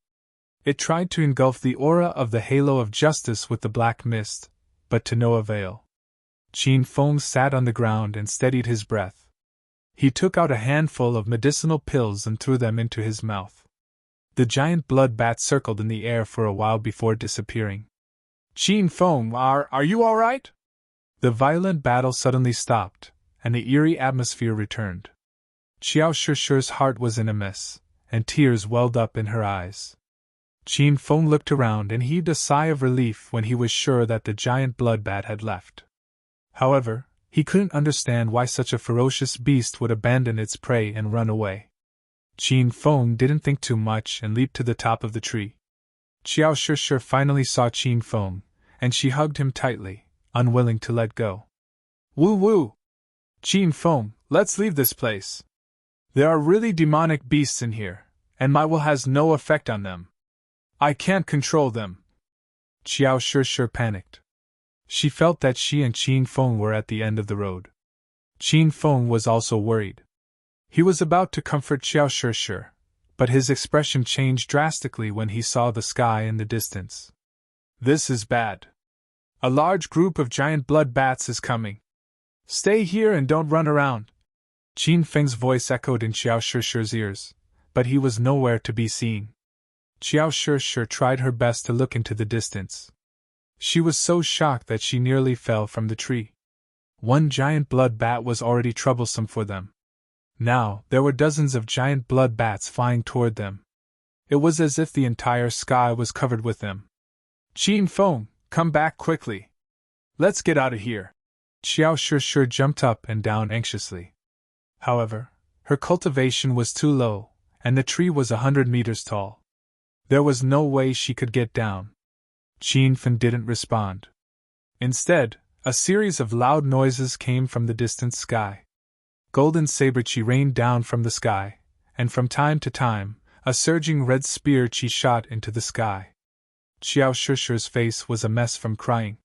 It tried to engulf the aura of the halo of justice with the black mist, but to no avail. Qin Feng sat on the ground and steadied his breath. He took out a handful of medicinal pills and threw them into his mouth. The giant bloodbat circled in the air for a while before disappearing. Qin Feng, are you all right? The violent battle suddenly stopped, and the eerie atmosphere returned. Xiao Shishi's heart was in a mess, and tears welled up in her eyes. Qin Feng looked around and heaved a sigh of relief when he was sure that the giant bloodbat had left. However, he couldn't understand why such a ferocious beast would abandon its prey and run away. Qin Feng didn't think too much and leaped to the top of the tree. Xiao Shishi finally saw Qin Feng, and she hugged him tightly, unwilling to let go. Woo woo! Qin Feng, let's leave this place. There are really demonic beasts in here, and my will has no effect on them. I can't control them. Xiao Shishi panicked. She felt that she and Qin Feng were at the end of the road. Qin Feng was also worried. He was about to comfort Xiao Shishi, but his expression changed drastically when he saw the sky in the distance. This is bad. A large group of giant blood bats is coming. Stay here and don't run around. Qin Feng's voice echoed in Xiao Shishi's ears, but he was nowhere to be seen. Xiao Shishi tried her best to look into the distance. She was so shocked that she nearly fell from the tree. One giant blood bat was already troublesome for them. Now, there were dozens of giant blood bats flying toward them. It was as if the entire sky was covered with them. Qin Feng, come back quickly. Let's get out of here. Xiao Shishi jumped up and down anxiously. However, her cultivation was too low, and the tree was 100 meters tall. There was no way she could get down. Qin Feng didn't respond. Instead, a series of loud noises came from the distant sky. Golden saber-chi rained down from the sky, and from time to time, a surging red spear-chi shot into the sky. Xiao Shishi's face was a mess from crying.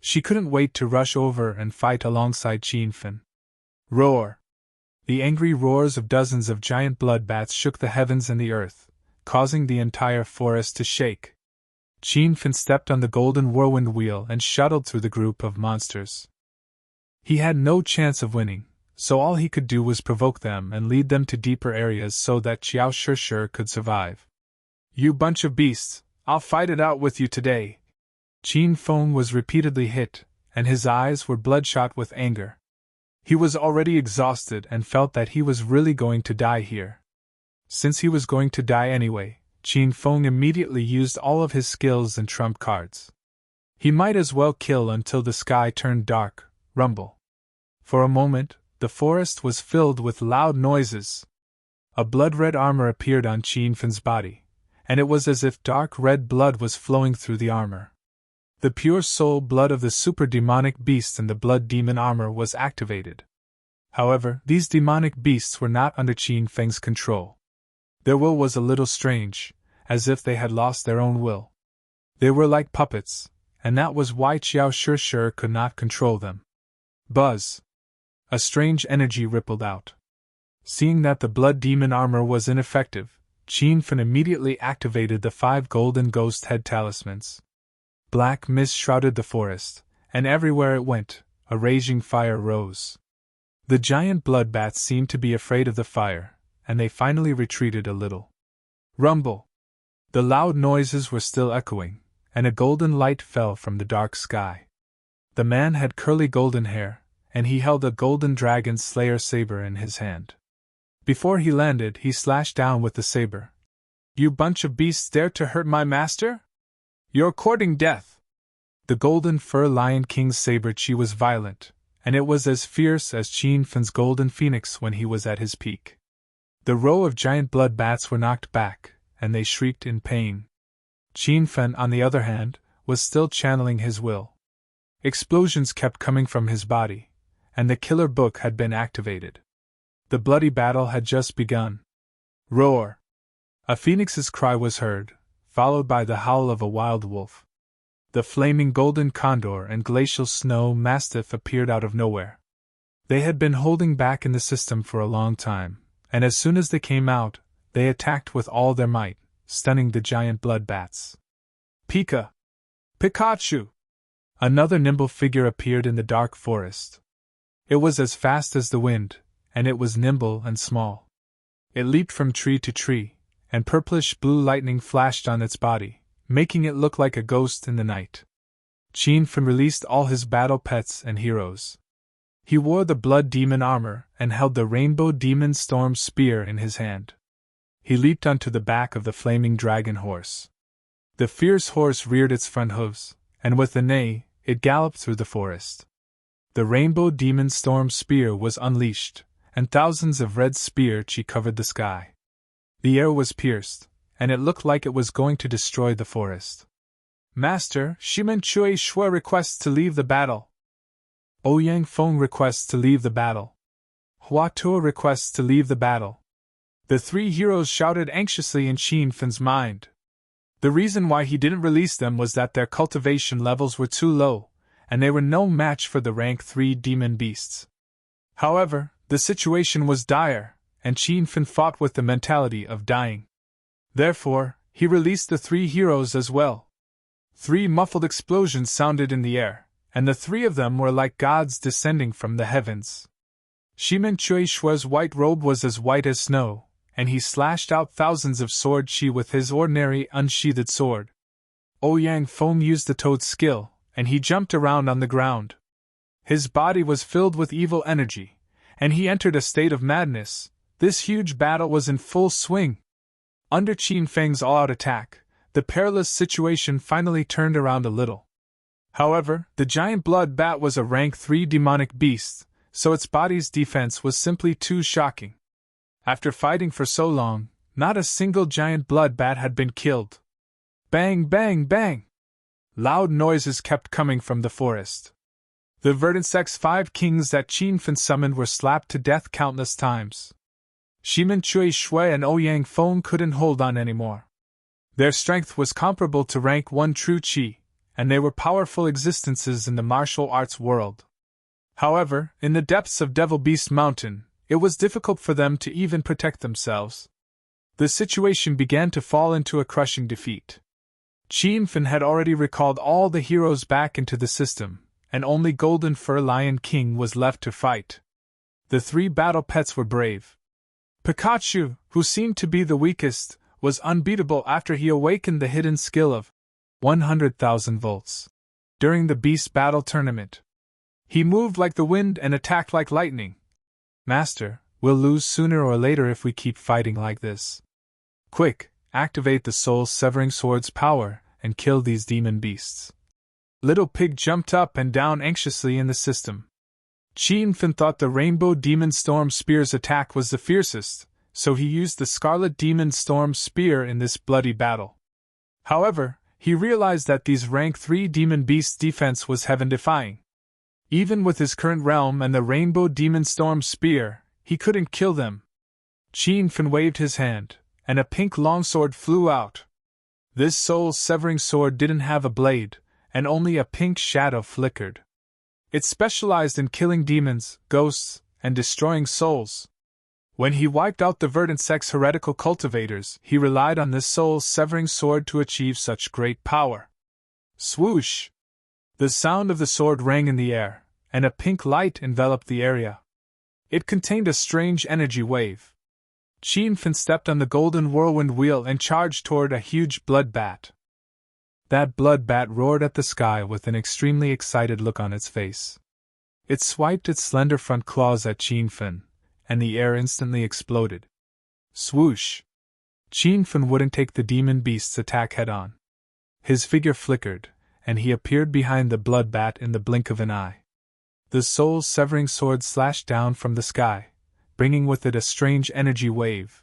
She couldn't wait to rush over and fight alongside Qin Feng. Roar! The angry roars of dozens of giant blood bats shook the heavens and the earth, causing the entire forest to shake. Qin Feng stepped on the golden whirlwind wheel and shuttled through the group of monsters. He had no chance of winning, so all he could do was provoke them and lead them to deeper areas so that Xiao Shishi could survive. You bunch of beasts, I'll fight it out with you today. Qin Feng was repeatedly hit, and his eyes were bloodshot with anger. He was already exhausted and felt that he was really going to die here. Since he was going to die anyway, Qin Feng immediately used all of his skills and trump cards. He might as well kill until the sky turned dark. Rumble. For a moment, the forest was filled with loud noises. A blood-red armor appeared on Qin Feng's body, and it was as if dark red blood was flowing through the armor. The pure soul blood of the super demonic beast in the blood demon armor was activated. However, these demonic beasts were not under Qin Feng's control. Their will was a little strange, as if they had lost their own will. They were like puppets, and that was why Xiao Shishir could not control them. Buzz! A strange energy rippled out. Seeing that the blood demon armor was ineffective, Qin Fen immediately activated the 5 golden ghost head talismans. Black mist shrouded the forest, and everywhere it went, a raging fire rose. The giant blood bats seemed to be afraid of the fire, and they finally retreated a little. Rumble! The loud noises were still echoing, and a golden light fell from the dark sky. The man had curly golden hair, and he held a golden dragon slayer saber in his hand. Before he landed, he slashed down with the saber. "You bunch of beasts dare to hurt my master? You're courting death!" The golden fur lion king's saber chi was violent, and it was as fierce as Qin Fen's golden phoenix when he was at his peak. The row of giant blood bats were knocked back, and they shrieked in pain. Qin Fen, on the other hand, was still channeling his will. Explosions kept coming from his body, and the killer book had been activated. The bloody battle had just begun. Roar! A phoenix's cry was heard, followed by the howl of a wild wolf. The flaming golden condor and glacial snow mastiff appeared out of nowhere. They had been holding back in the system for a long time, and as soon as they came out, they attacked with all their might, stunning the giant blood bats. Pika! Pikachu! Another nimble figure appeared in the dark forest. It was as fast as the wind, and it was nimble and small. It leaped from tree to tree, and purplish blue lightning flashed on its body, making it look like a ghost in the night. Qin Fen released all his battle pets and heroes. He wore the blood demon armor and held the rainbow demon storm spear in his hand. He leaped onto the back of the flaming dragon horse. The fierce horse reared its front hooves, and with a neigh, it galloped through the forest. The rainbow demon storm spear was unleashed, and thousands of red spear chi covered the sky. The air was pierced, and it looked like it was going to destroy the forest. "Master, Shimen Chui Shui requests to leave the battle." Ouyang Feng requests to leave the battle. Hua Tuo requests to leave the battle. The 3 heroes shouted anxiously in Qin Fen's mind. The reason why he didn't release them was that their cultivation levels were too low, and they were no match for the rank 3 demon beasts. However, the situation was dire, and Qin Fen fought with the mentality of dying. Therefore, he released the 3 heroes as well. 3 muffled explosions sounded in the air, and the 3 of them were like gods descending from the heavens. Shimen Chui Shui's white robe was as white as snow, and he slashed out thousands of sword chi with his ordinary unsheathed sword. Ouyang Feng used the toad's skill, and he jumped around on the ground. His body was filled with evil energy, and he entered a state of madness. This huge battle was in full swing. Under Qin Feng's all-out attack, the perilous situation finally turned around a little. However, the giant blood bat was a rank 3 demonic beast, so its body's defense was simply too shocking. After fighting for so long, not a single giant blood bat had been killed. Bang, bang, bang! Loud noises kept coming from the forest. The Verdansex 5 kings that Qin Fen summoned were slapped to death countless times. Shimen Chui Shui and Ouyang Feng couldn't hold on anymore. Their strength was comparable to rank 1 true Qi, and they were powerful existences in the martial arts world. However, in the depths of Devil Beast Mountain, it was difficult for them to even protect themselves. The situation began to fall into a crushing defeat. Qin Fen had already recalled all the heroes back into the system, and only Golden Fur Lion King was left to fight. The 3 battle pets were brave. Pikachu, who seemed to be the weakest, was unbeatable after he awakened the hidden skill of 100,000 volts. During the Beast Battle Tournament, he moved like the wind and attacked like lightning. "Master, we'll lose sooner or later if we keep fighting like this. Quick, activate the soul-severing sword's power and kill these demon beasts." Little Pig jumped up and down anxiously in the system. Qin Fen thought the Rainbow Demon Storm Spear's attack was the fiercest, so he used the Scarlet Demon Storm Spear in this bloody battle. However, he realized that these rank 3 demon beasts' defense was heaven-defying. Even with his current realm and the Rainbow Demon Storm Spear, he couldn't kill them. Qin Fen waved his hand, and a pink longsword flew out. This soul-severing sword didn't have a blade, and only a pink shadow flickered. It specialized in killing demons, ghosts, and destroying souls. When he wiped out the verdant sect's heretical cultivators, he relied on this soul-severing sword to achieve such great power. Swoosh! The sound of the sword rang in the air, and a pink light enveloped the area. It contained a strange energy wave. Qin Fen stepped on the golden whirlwind wheel and charged toward a huge blood bat. That blood bat roared at the sky with an extremely excited look on its face. It swiped its slender front claws at Qin Fen, and the air instantly exploded. Swoosh! Qin Fen wouldn't take the demon beast's attack head-on. His figure flickered, and he appeared behind the blood bat in the blink of an eye. The soul-severing sword slashed down from the sky, bringing with it a strange energy wave.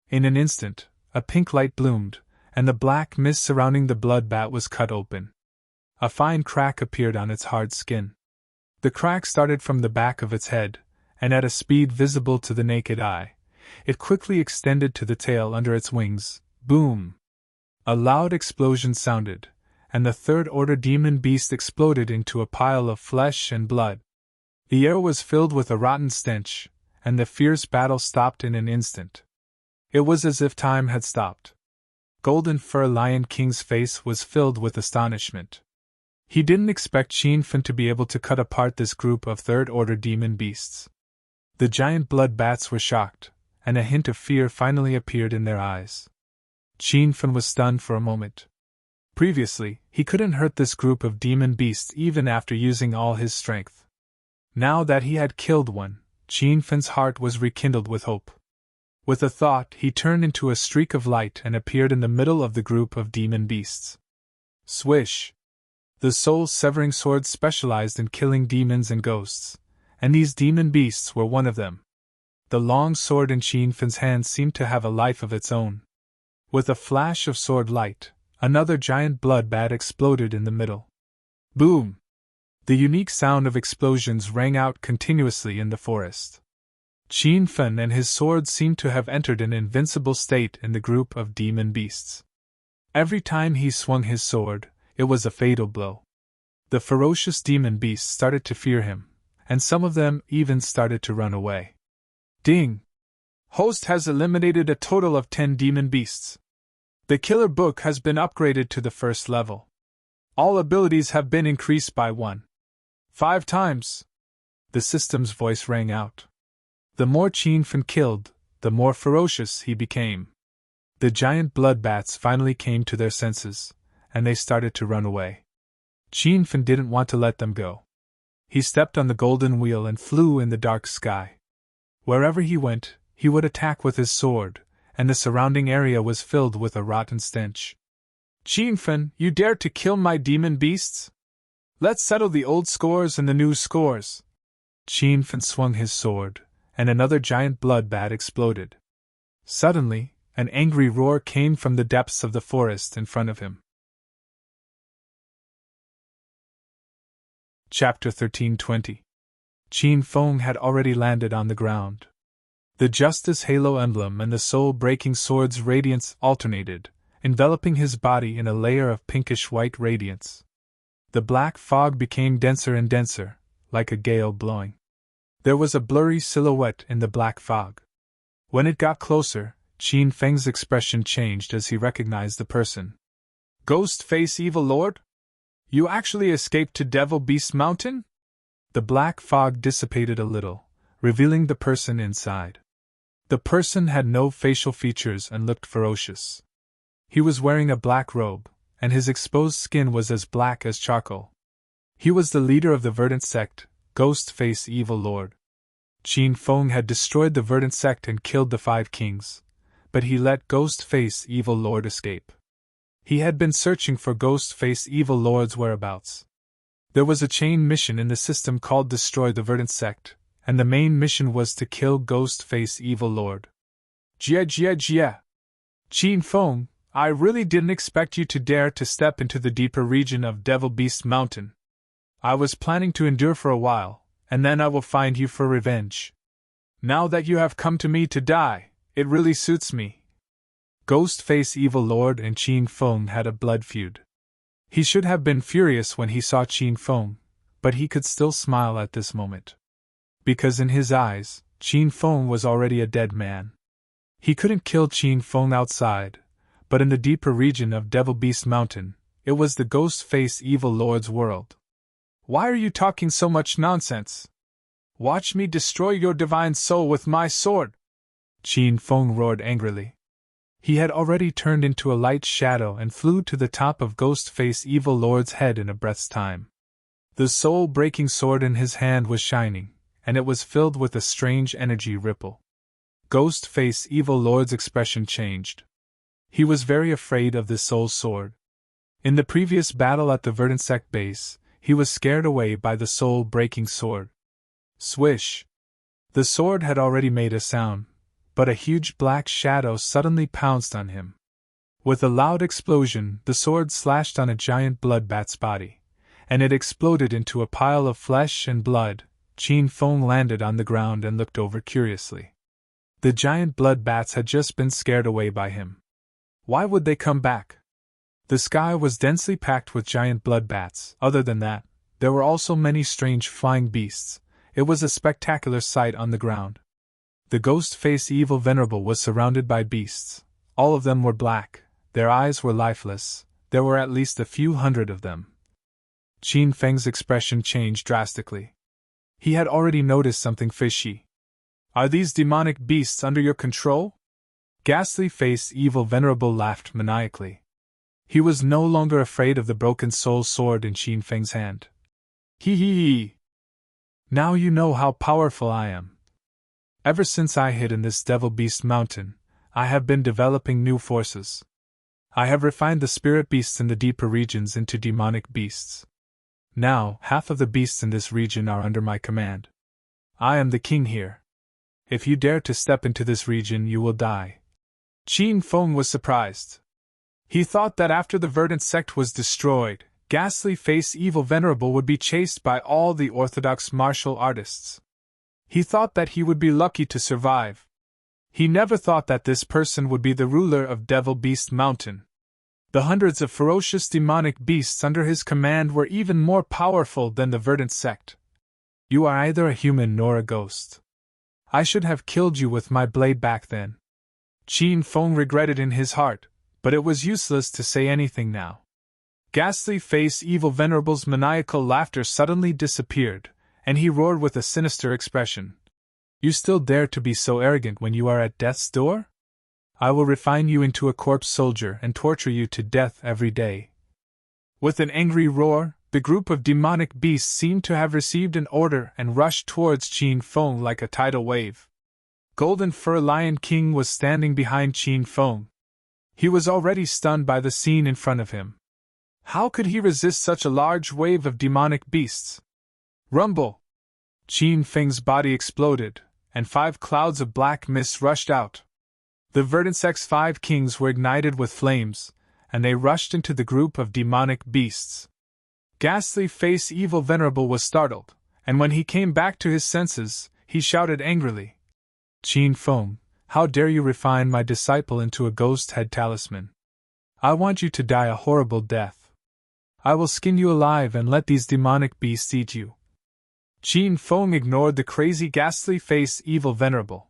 In an instant, a pink light bloomed, and the black mist surrounding the blood bat was cut open. A fine crack appeared on its hard skin. The crack started from the back of its head, and at a speed visible to the naked eye, it quickly extended to the tail under its wings. Boom! A loud explosion sounded, and the third-order demon beast exploded into a pile of flesh and blood. The air was filled with a rotten stench, and the fierce battle stopped in an instant. It was as if time had stopped. Golden Fur Lion King's face was filled with astonishment. He didn't expect Qin Fen to be able to cut apart this group of third-order demon beasts. The giant blood bats were shocked, and a hint of fear finally appeared in their eyes. Qin Fen was stunned for a moment. Previously, he couldn't hurt this group of demon beasts even after using all his strength. Now that he had killed one, Qin Fen's heart was rekindled with hope. With a thought, he turned into a streak of light and appeared in the middle of the group of demon beasts. Swish! The soul-severing sword specialized in killing demons and ghosts, and these demon beasts were one of them. The long sword in Qin Fen's hand seemed to have a life of its own. With a flash of sword light, another giant blood bat exploded in the middle. Boom! The unique sound of explosions rang out continuously in the forest. Qin Fen and his sword seemed to have entered an invincible state in the group of demon beasts. Every time he swung his sword, it was a fatal blow. The ferocious demon beasts started to fear him, and some of them even started to run away. Ding! Host has eliminated a total of 10 demon beasts. The killer book has been upgraded to the first level. All abilities have been increased by 5 times. The system's voice rang out. The more Qin Fen killed, the more ferocious he became. The giant blood bats finally came to their senses, and they started to run away. Qin Fen didn't want to let them go. He stepped on the golden wheel and flew in the dark sky. Wherever he went, he would attack with his sword, and the surrounding area was filled with a rotten stench. Qin Fen, you dare to kill my demon beasts? Let's settle the old scores and the new scores. Qin Fen swung his sword, and another giant blood bat exploded. Suddenly, an angry roar came from the depths of the forest in front of him. Chapter 13:20. Qin Feng had already landed on the ground. The Justice Halo emblem and the soul-breaking sword's radiance alternated, enveloping his body in a layer of pinkish-white radiance. The black fog became denser and denser, like a gale blowing. There was a blurry silhouette in the black fog. When it got closer, Qin Feng's expression changed as he recognized the person. Ghost Face Evil Lord? You actually escaped to Devil Beast Mountain? The black fog dissipated a little, revealing the person inside. The person had no facial features and looked ferocious. He was wearing a black robe, and his exposed skin was as black as charcoal. He was the leader of the Verdant Sect, Ghost Face Evil Lord. Qin Feng had destroyed the Verdant Sect and killed the 5 kings, but he let Ghost Face Evil Lord escape. He had been searching for Ghost Face Evil Lord's whereabouts. There was a chain mission in the system called Destroy the Verdant Sect, and the main mission was to kill Ghost Face Evil Lord. Jia. Qin Feng, I really didn't expect you to dare to step into the deeper region of Devil Beast Mountain. I was planning to endure for a while, and then I will find you for revenge. Now that you have come to me to die, it really suits me. Ghostface Evil Lord and Qin Feng had a blood feud. He should have been furious when he saw Qin Feng, but he could still smile at this moment. Because in his eyes, Qin Feng was already a dead man. He couldn't kill Qin Feng outside, but in the deeper region of Devil Beast Mountain, it was the Ghostface Evil Lord's world. Why are you talking so much nonsense? Watch me destroy your divine soul with my sword! Qin Feng roared angrily. He had already turned into a light shadow and flew to the top of Ghostface Evil Lord's head in a breath's time. The soul-breaking sword in his hand was shining, and it was filled with a strange energy ripple. Ghostface Evil Lord's expression changed. He was very afraid of this soul sword. In the previous battle at the Verdant Sect base, he was scared away by the soul-breaking sword. Swish! The sword had already made a sound, but a huge black shadow suddenly pounced on him. With a loud explosion, the sword slashed on a giant blood bat's body, and it exploded into a pile of flesh and blood. Qin Feng landed on the ground and looked over curiously. The giant blood bats had just been scared away by him. Why would they come back? The sky was densely packed with giant blood bats. Other than that, there were also many strange flying beasts. It was a spectacular sight on the ground. The Ghostface Evil Venerable was surrounded by beasts. All of them were black, their eyes were lifeless, there were at least a few hundred of them. Qin Feng's expression changed drastically. He had already noticed something fishy. Are these demonic beasts under your control? Ghastly Face Evil Venerable laughed maniacally. He was no longer afraid of the broken soul sword in Qin Feng's hand. Hee hee hee! Now you know how powerful I am. Ever since I hid in this Devil Beast Mountain, I have been developing new forces. I have refined the spirit beasts in the deeper regions into demonic beasts. Now, half of the beasts in this region are under my command. I am the king here. If you dare to step into this region, you will die. Qin Feng was surprised. He thought that after the Verdant Sect was destroyed, Ghastly Face Evil Venerable would be chased by all the orthodox martial artists. He thought that he would be lucky to survive. He never thought that this person would be the ruler of Devil Beast Mountain. The hundreds of ferocious demonic beasts under his command were even more powerful than the Verdant Sect. You are either a human nor a ghost. I should have killed you with my blade back then. Qin Feng regretted in his heart, but it was useless to say anything now. Ghastly Face Evil Venerable's maniacal laughter suddenly disappeared, and he roared with a sinister expression. You still dare to be so arrogant when you are at death's door? I will refine you into a corpse soldier and torture you to death every day. With an angry roar, the group of demonic beasts seemed to have received an order and rushed towards Qin Feng like a tidal wave. Golden Fur Lion King was standing behind Qin Feng. He was already stunned by the scene in front of him. How could he resist such a large wave of demonic beasts? Rumble! Qin Feng's body exploded, and 5 clouds of black mist rushed out. The Verdant Sect's 5 kings were ignited with flames, and they rushed into the group of demonic beasts. Ghastly Face Evil Venerable was startled, and when he came back to his senses, he shouted angrily. Qin Feng, how dare you refine my disciple into a ghost head talisman? I want you to die a horrible death. I will skin you alive and let these demonic beasts eat you. Qin Feng ignored the crazy Ghastly Face Evil Venerable.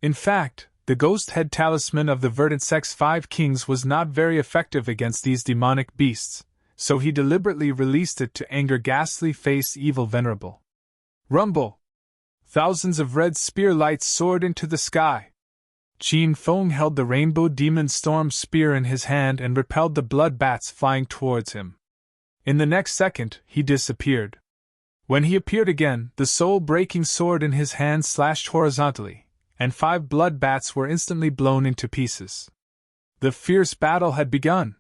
In fact, the ghost head talisman of the Verdant Sect's 5 kings was not very effective against these demonic beasts, so he deliberately released it to anger Ghastly Face Evil Venerable. Rumble! Thousands of red spear lights soared into the sky. Qin Feng held the Rainbow Demon Storm Spear in his hand and repelled the blood bats flying towards him. In the next second, he disappeared. When he appeared again, the soul-breaking sword in his hand slashed horizontally, and 5 blood bats were instantly blown into pieces. The fierce battle had begun.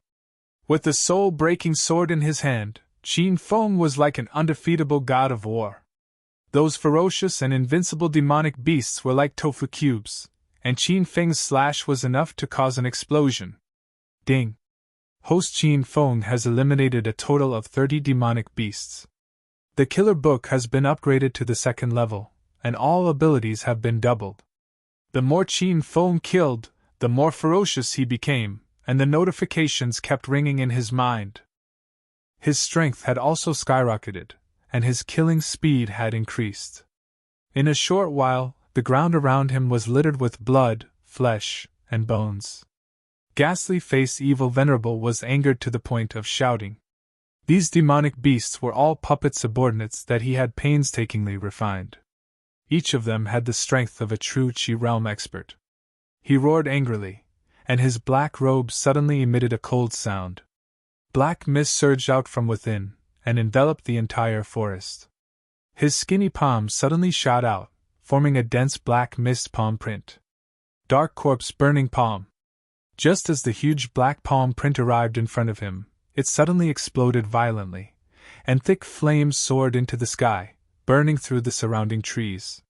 With the soul-breaking sword in his hand, Qin Feng was like an undefeatable god of war. Those ferocious and invincible demonic beasts were like tofu cubes, and Qin Feng's slash was enough to cause an explosion. Ding! Host Qin Feng has eliminated a total of 30 demonic beasts. The killer book has been upgraded to the second level, and all abilities have been doubled. The more Qin Feng killed, the more ferocious he became, and the notifications kept ringing in his mind. His strength had also skyrocketed, and his killing speed had increased. In a short while, the ground around him was littered with blood, flesh, and bones. Ghastly Face Evil Venerable was angered to the point of shouting. These demonic beasts were all puppet subordinates that he had painstakingly refined. Each of them had the strength of a true Qi realm expert. He roared angrily, and his black robe suddenly emitted a cold sound. Black mist surged out from within, and enveloped the entire forest. His skinny palms suddenly shot out, forming a dense black mist palm print. Dark corpse burning palm. Just as the huge black palm print arrived in front of him, it suddenly exploded violently, and thick flames soared into the sky, burning through the surrounding trees.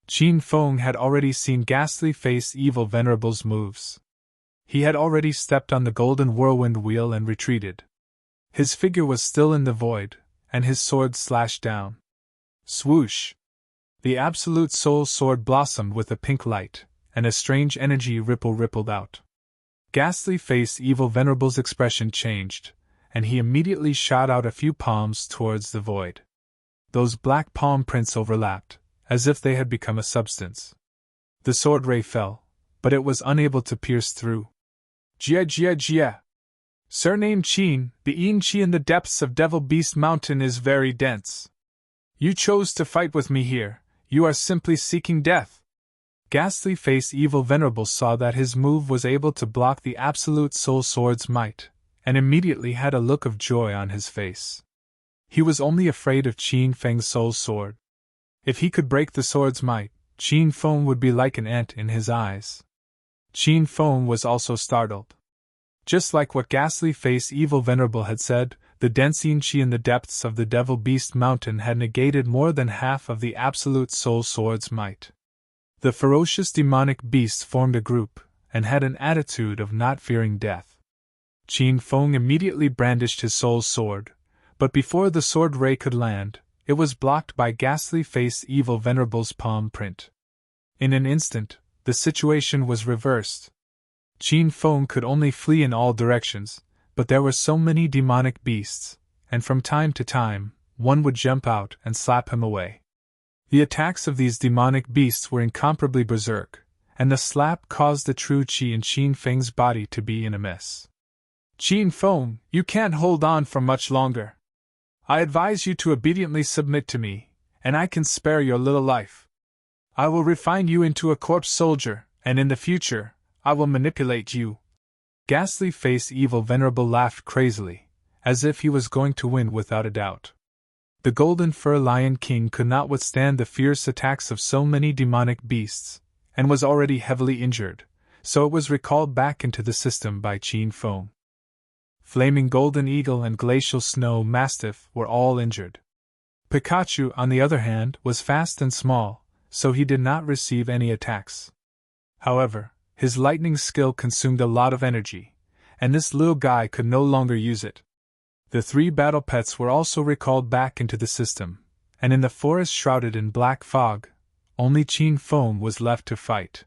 Qin Feng had already seen Ghastly Face Evil Venerable's moves. He had already stepped on the golden whirlwind wheel and retreated. His figure was still in the void, and his sword slashed down. Swoosh! The Absolute Soul Sword blossomed with a pink light, and a strange energy rippled out. Ghastly Face Evil Venerable's expression changed, and he immediately shot out a few palms towards the void. Those black palm prints overlapped, as if they had become a substance. The sword ray fell, but it was unable to pierce through. Jia. Surname Qin, the Yin Qi in the depths of Devil Beast Mountain is very dense. You chose to fight with me here, you are simply seeking death. Ghastly Face Evil Venerable saw that his move was able to block the Absolute Soul Sword's might, and immediately had a look of joy on his face. He was only afraid of Qin Feng's soul sword. If he could break the sword's might, Qin Feng would be like an ant in his eyes. Qin Feng was also startled. Just like what Ghastly Face Evil Venerable had said, the dense Yin Qi in the depths of the Devil Beast Mountain had negated more than half of the Absolute Soul Sword's might. The ferocious demonic beasts formed a group, and had an attitude of not fearing death. Qin Feng immediately brandished his soul sword, but before the sword ray could land, it was blocked by Ghastly Face Evil Venerable's palm print. In an instant, the situation was reversed. Qin Feng could only flee in all directions, but there were so many demonic beasts, and from time to time, one would jump out and slap him away. The attacks of these demonic beasts were incomparably berserk, and the slap caused the true Qi in Qin Feng's body to be in a mess. Qin Feng, you can't hold on for much longer. I advise you to obediently submit to me, and I can spare your little life. I will refine you into a corpse soldier, and in the future, I will manipulate you. Ghastly Face Evil Venerable laughed crazily, as if he was going to win without a doubt. The Golden Fur Lion King could not withstand the fierce attacks of so many demonic beasts, and was already heavily injured, so it was recalled back into the system by Qin Feng. Flaming Golden Eagle and Glacial Snow Mastiff were all injured. Pikachu, on the other hand, was fast and small, so he did not receive any attacks. However, his lightning skill consumed a lot of energy, and this little guy could no longer use it. The 3 battle pets were also recalled back into the system, and in the forest shrouded in black fog, only Qin Feng was left to fight.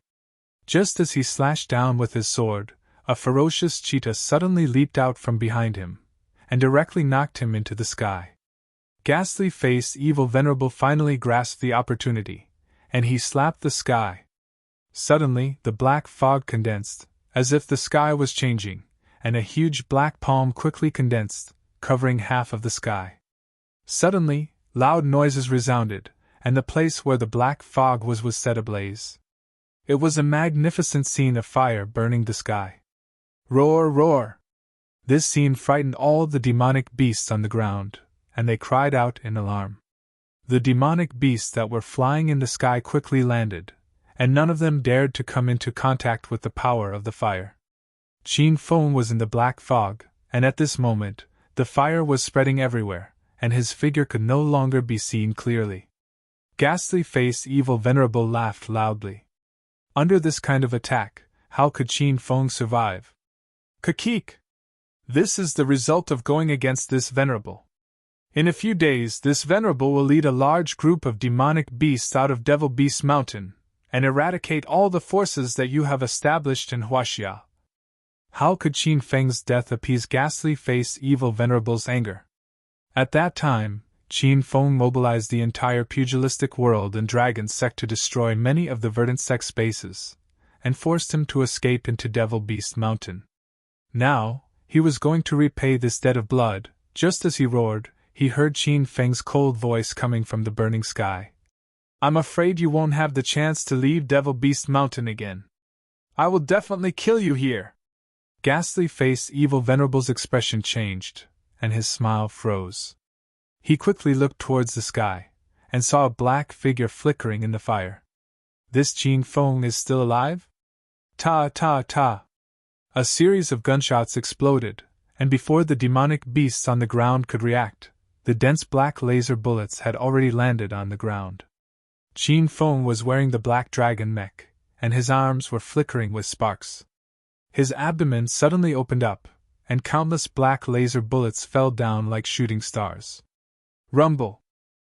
Just as he slashed down with his sword, a ferocious cheetah suddenly leaped out from behind him, and directly knocked him into the sky. Ghastly Face Evil Venerable finally grasped the opportunity, and he slapped the sky. Suddenly, the black fog condensed, as if the sky was changing, and a huge black palm quickly condensed, covering half of the sky. Suddenly, loud noises resounded, and the place where the black fog was set ablaze. It was a magnificent scene of fire burning the sky. Roar, roar! This scene frightened all the demonic beasts on the ground, and they cried out in alarm. The demonic beasts that were flying in the sky quickly landed, and none of them dared to come into contact with the power of the fire. Qin Feng was in the black fog, and at this moment, the fire was spreading everywhere, and his figure could no longer be seen clearly. Ghastly Face Evil Venerable laughed loudly. Under this kind of attack, how could Qin Feng survive? Kakik! This is the result of going against this venerable. In a few days, this venerable will lead a large group of demonic beasts out of Devil Beast Mountain, and eradicate all the forces that you have established in Huaxia. How could Qin Feng's death appease ghastly-faced evil venerable's anger? At that time, Qin Feng mobilized the entire pugilistic world and dragon sect to destroy many of the verdant sect's bases, and forced him to escape into Devil Beast Mountain. Now, he was going to repay this debt of blood. Just as he roared, he heard Qin Feng's cold voice coming from the burning sky. I'm afraid you won't have the chance to leave Devil Beast Mountain again. I will definitely kill you here. Ghastly-faced evil venerable's expression changed, and his smile froze. He quickly looked towards the sky, and saw a black figure flickering in the fire. This Qin Feng is still alive? Ta ta ta! A series of gunshots exploded, and before the demonic beasts on the ground could react, the dense black laser bullets had already landed on the ground. Qin Feng was wearing the black dragon mech, and his arms were flickering with sparks. His abdomen suddenly opened up, and countless black laser bullets fell down like shooting stars. Rumble!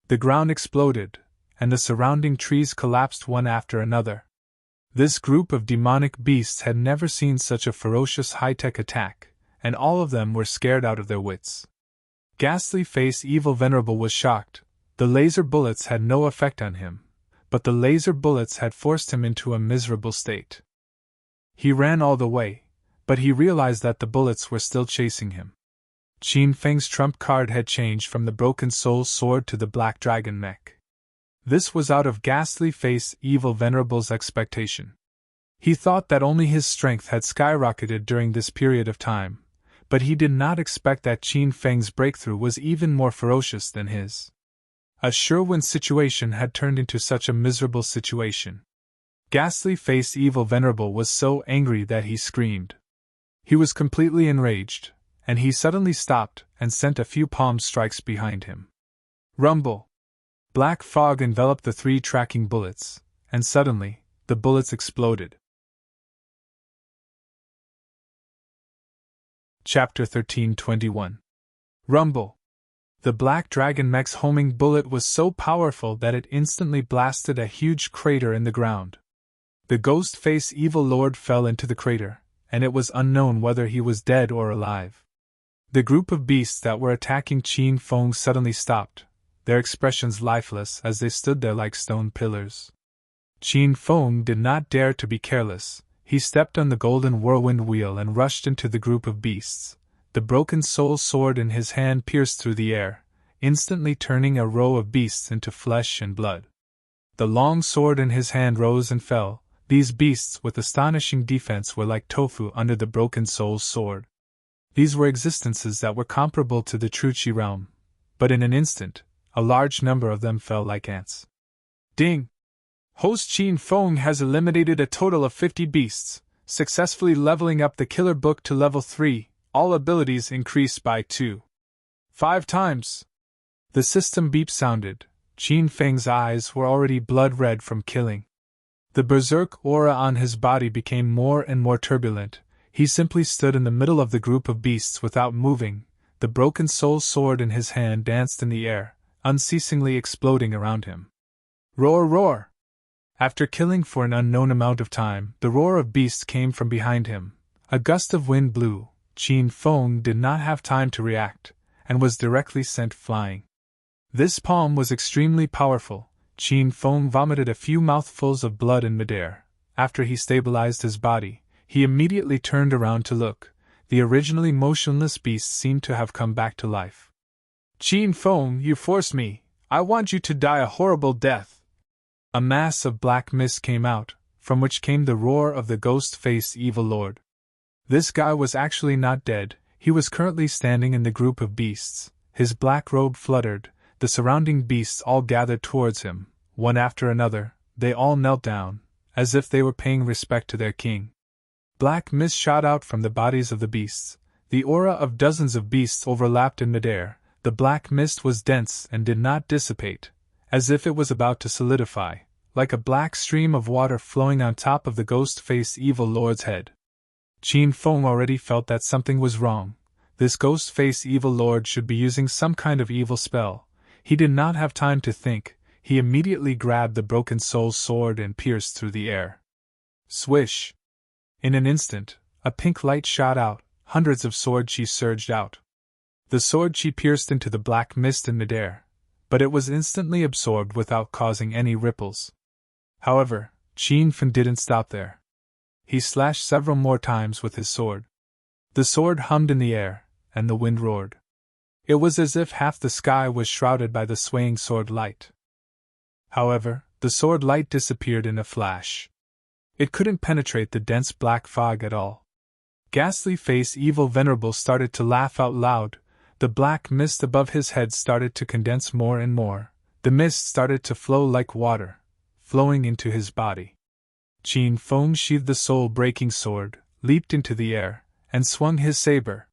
The ground exploded, and the surrounding trees collapsed one after another. This group of demonic beasts had never seen such a ferocious high-tech attack, and all of them were scared out of their wits. Ghastly-faced evil venerable was shocked. The laser bullets had no effect on him, but the laser bullets had forced him into a miserable state. He ran all the way, but he realized that the bullets were still chasing him. Qin Feng's trump card had changed from the broken soul sword to the black dragon mech. This was out of ghastly-faced evil venerable's expectation. He thought that only his strength had skyrocketed during this period of time, but he did not expect that Qin Feng's breakthrough was even more ferocious than his. A sure-win situation had turned into such a miserable situation. Ghastly-faced evil venerable was so angry that he screamed. He was completely enraged, and he suddenly stopped and sent a few palm strikes behind him. Rumble! Black fog enveloped the 3 tracking bullets, and suddenly, the bullets exploded. Chapter 13:21. Rumble! The black dragon mech's homing bullet was so powerful that it instantly blasted a huge crater in the ground. The ghost-faced evil lord fell into the crater, and it was unknown whether he was dead or alive. The group of beasts that were attacking Qin Feng suddenly stopped, their expressions lifeless as they stood there like stone pillars. Qin Feng did not dare to be careless. He stepped on the golden whirlwind wheel and rushed into the group of beasts. The broken soul sword in his hand pierced through the air, instantly turning a row of beasts into flesh and blood. The long sword in his hand rose and fell. These beasts with astonishing defense were like tofu under the broken soul's sword. These were existences that were comparable to the true Qi realm, but in an instant, a large number of them fell like ants. Ding! Host Qin Feng has eliminated a total of 50 beasts, successfully leveling up the killer book to level 3, all abilities increased by 5 times. The system beep sounded. Qin Feng's eyes were already blood red from killing. The berserk aura on his body became more and more turbulent. He simply stood in the middle of the group of beasts without moving. The broken soul sword in his hand danced in the air, unceasingly exploding around him. Roar, roar! After killing for an unknown amount of time, the roar of beasts came from behind him. A gust of wind blew. Qin Feng did not have time to react, and was directly sent flying. This palm was extremely powerful. Qin Feng vomited a few mouthfuls of blood in midair. After he stabilized his body, he immediately turned around to look. The originally motionless beast seemed to have come back to life. Qin Feng, you forced me. I want you to die a horrible death. A mass of black mist came out, from which came the roar of the ghost-faced evil lord. This guy was actually not dead. He was currently standing in the group of beasts. His black robe fluttered. The surrounding beasts all gathered towards him. One after another, they all knelt down, as if they were paying respect to their king. Black mist shot out from the bodies of the beasts. The aura of dozens of beasts overlapped in midair. The black mist was dense and did not dissipate, as if it was about to solidify, like a black stream of water flowing on top of the ghost-faced evil lord's head. Qin Feng already felt that something was wrong. This ghost-faced evil lord should be using some kind of evil spell. He did not have time to think. He immediately grabbed the broken soul sword and pierced through the air. Swish! In an instant, a pink light shot out, hundreds of sword chi surged out. The sword chi pierced into the black mist in midair, but it was instantly absorbed without causing any ripples. However, Qin Fen didn't stop there. He slashed several more times with his sword. The sword hummed in the air, and the wind roared. It was as if half the sky was shrouded by the swaying sword light. However, the sword light disappeared in a flash. It couldn't penetrate the dense black fog at all. Ghastly-faced evil venerable started to laugh out loud. The black mist above his head started to condense more and more. The mist started to flow like water, flowing into his body. Qin Feng sheathed the soul-breaking sword, leaped into the air, and swung his saber.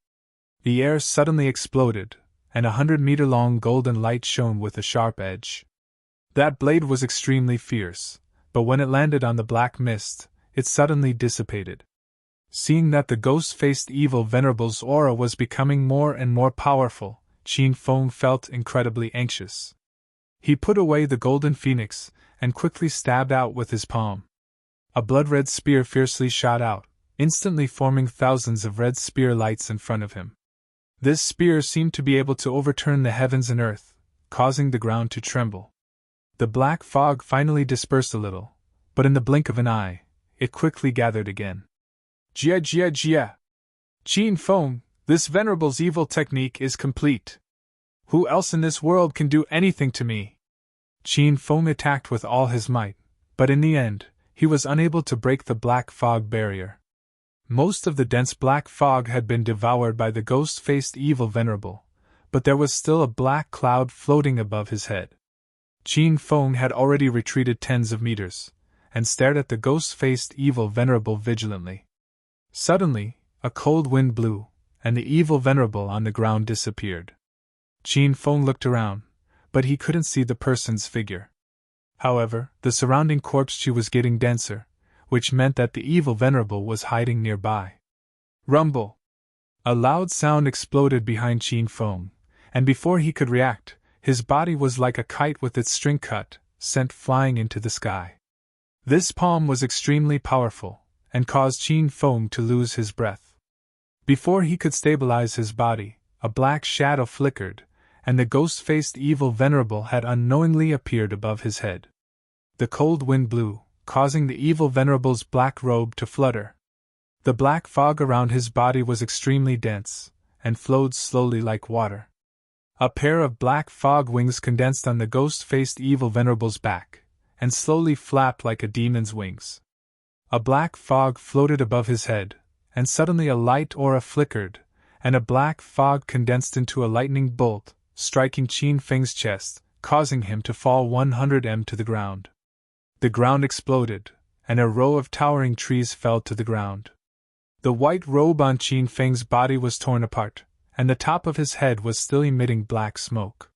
The air suddenly exploded, and 100-meter-long golden light shone with a sharp edge. That blade was extremely fierce, but when it landed on the black mist, it suddenly dissipated. Seeing that the ghost-faced evil venerable's aura was becoming more and more powerful, Qin Feng felt incredibly anxious. He put away the golden phoenix, and quickly stabbed out with his palm. A blood-red spear fiercely shot out, instantly forming thousands of red spear lights in front of him. This spear seemed to be able to overturn the heavens and earth, causing the ground to tremble. The black fog finally dispersed a little, but in the blink of an eye, it quickly gathered again. Jia jia jia! Qin Feng, this venerable's evil technique is complete. Who else in this world can do anything to me? Qin Feng attacked with all his might, but in the end, he was unable to break the black fog barrier. Most of the dense black fog had been devoured by the ghost-faced evil venerable, but there was still a black cloud floating above his head. Qin Feng had already retreated tens of meters, and stared at the ghost-faced evil venerable vigilantly. Suddenly, a cold wind blew, and the evil venerable on the ground disappeared. Qin Feng looked around, but he couldn't see the person's figure. However, the surrounding corpse chi was getting denser, which meant that the evil venerable was hiding nearby. Rumble! A loud sound exploded behind Qin Feng, and before he could react, his body was like a kite with its string cut, sent flying into the sky. This palm was extremely powerful, and caused Qin Feng to lose his breath. Before he could stabilize his body, a black shadow flickered, and the ghost-faced evil venerable had unknowingly appeared above his head. The cold wind blew, causing the evil venerable's black robe to flutter. The black fog around his body was extremely dense, and flowed slowly like water. A pair of black fog wings condensed on the ghost-faced evil venerable's back, and slowly flapped like a demon's wings. A black fog floated above his head, and suddenly a light aura flickered, and a black fog condensed into a lightning bolt, striking Qin Feng's chest, causing him to fall 100 m to the ground. The ground exploded, and a row of towering trees fell to the ground. The white robe on Qin Feng's body was torn apart, and the top of his head was still emitting black smoke.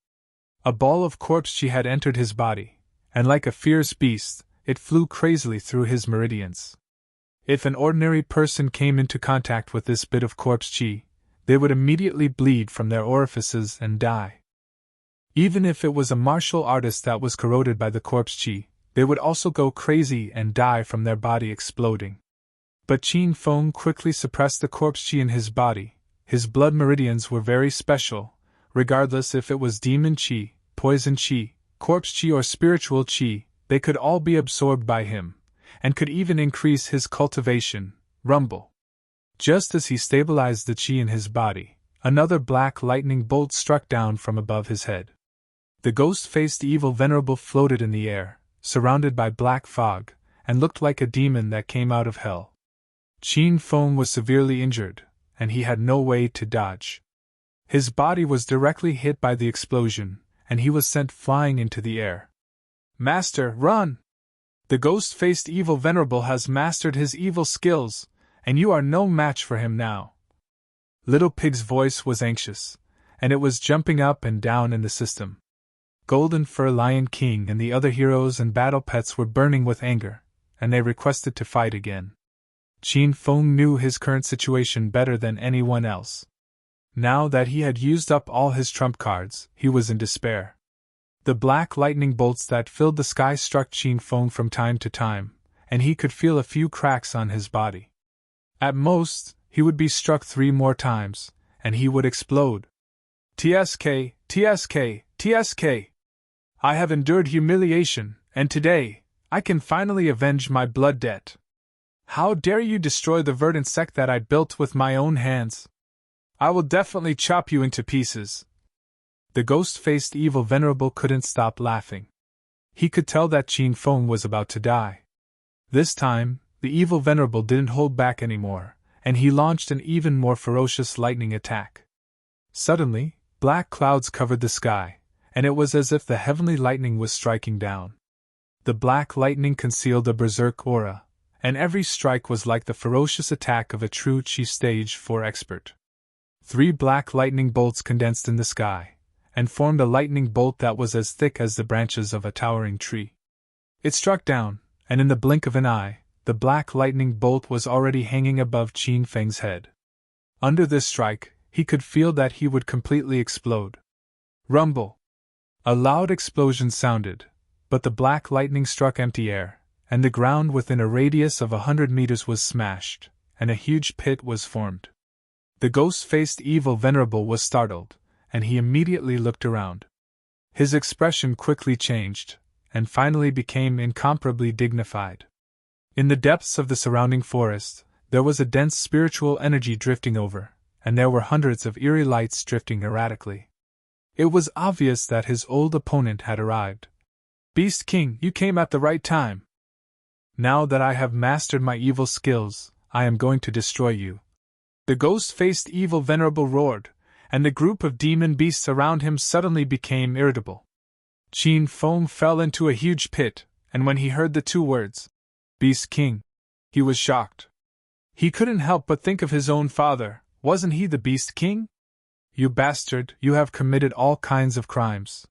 A ball of corpse chi had entered his body, and like a fierce beast, it flew crazily through his meridians. If an ordinary person came into contact with this bit of corpse chi, they would immediately bleed from their orifices and die. Even if it was a martial artist that was corroded by the corpse chi, they would also go crazy and die from their body exploding. But Qin Feng quickly suppressed the corpse chi in his body. His blood meridians were very special, regardless if it was demon chi, poison chi, corpse chi or spiritual chi, they could all be absorbed by him, and could even increase his cultivation. Rumble! Just as he stabilized the chi in his body, another black lightning bolt struck down from above his head. The ghost-faced evil venerable floated in the air, surrounded by black fog, and looked like a demon that came out of hell. Qin Feng was severely injured, and he had no way to dodge. His body was directly hit by the explosion, and he was sent flying into the air. Master, run! The ghost-faced evil venerable has mastered his evil skills, and you are no match for him now. Little Pig's voice was anxious, and it was jumping up and down in the system. Golden Fur Lion King and the other heroes and battle pets were burning with anger, and they requested to fight again. Qin Feng knew his current situation better than anyone else. Now that he had used up all his trump cards, he was in despair. The black lightning bolts that filled the sky struck Qin Feng from time to time, and he could feel a few cracks on his body. At most, he would be struck 3 more times, and he would explode. TSK, TSK, TSK. I have endured humiliation, and today, I can finally avenge my blood debt. How dare you destroy the verdant sect that I built with my own hands? I will definitely chop you into pieces. The ghost-faced evil venerable couldn't stop laughing. He could tell that Qin Feng was about to die. This time, the evil venerable didn't hold back anymore, and he launched an even more ferocious lightning attack. Suddenly, black clouds covered the sky, and it was as if the heavenly lightning was striking down. The black lightning concealed a berserk aura, and every strike was like the ferocious attack of a true Qi Stage 4 expert. 3 black lightning bolts condensed in the sky, and formed a lightning bolt that was as thick as the branches of a towering tree. It struck down, and in the blink of an eye, the black lightning bolt was already hanging above Qin Feng's head. Under this strike, he could feel that he would completely explode. Rumble! A loud explosion sounded, but the black lightning struck empty air, and the ground within a radius of 100 meters was smashed, and a huge pit was formed. The ghost-faced evil venerable was startled, and he immediately looked around. His expression quickly changed, and finally became incomparably dignified. In the depths of the surrounding forest, there was a dense spiritual energy drifting over, and there were hundreds of eerie lights drifting erratically. It was obvious that his old opponent had arrived. Beast King, you came at the right time. Now that I have mastered my evil skills, I am going to destroy you. The ghost-faced evil venerable roared, and the group of demon beasts around him suddenly became irritable. Qin Feng fell into a huge pit, and when he heard the 2 words, Beast King, he was shocked. He couldn't help but think of his own father. Wasn't he the Beast King? You bastard, you have committed all kinds of crimes.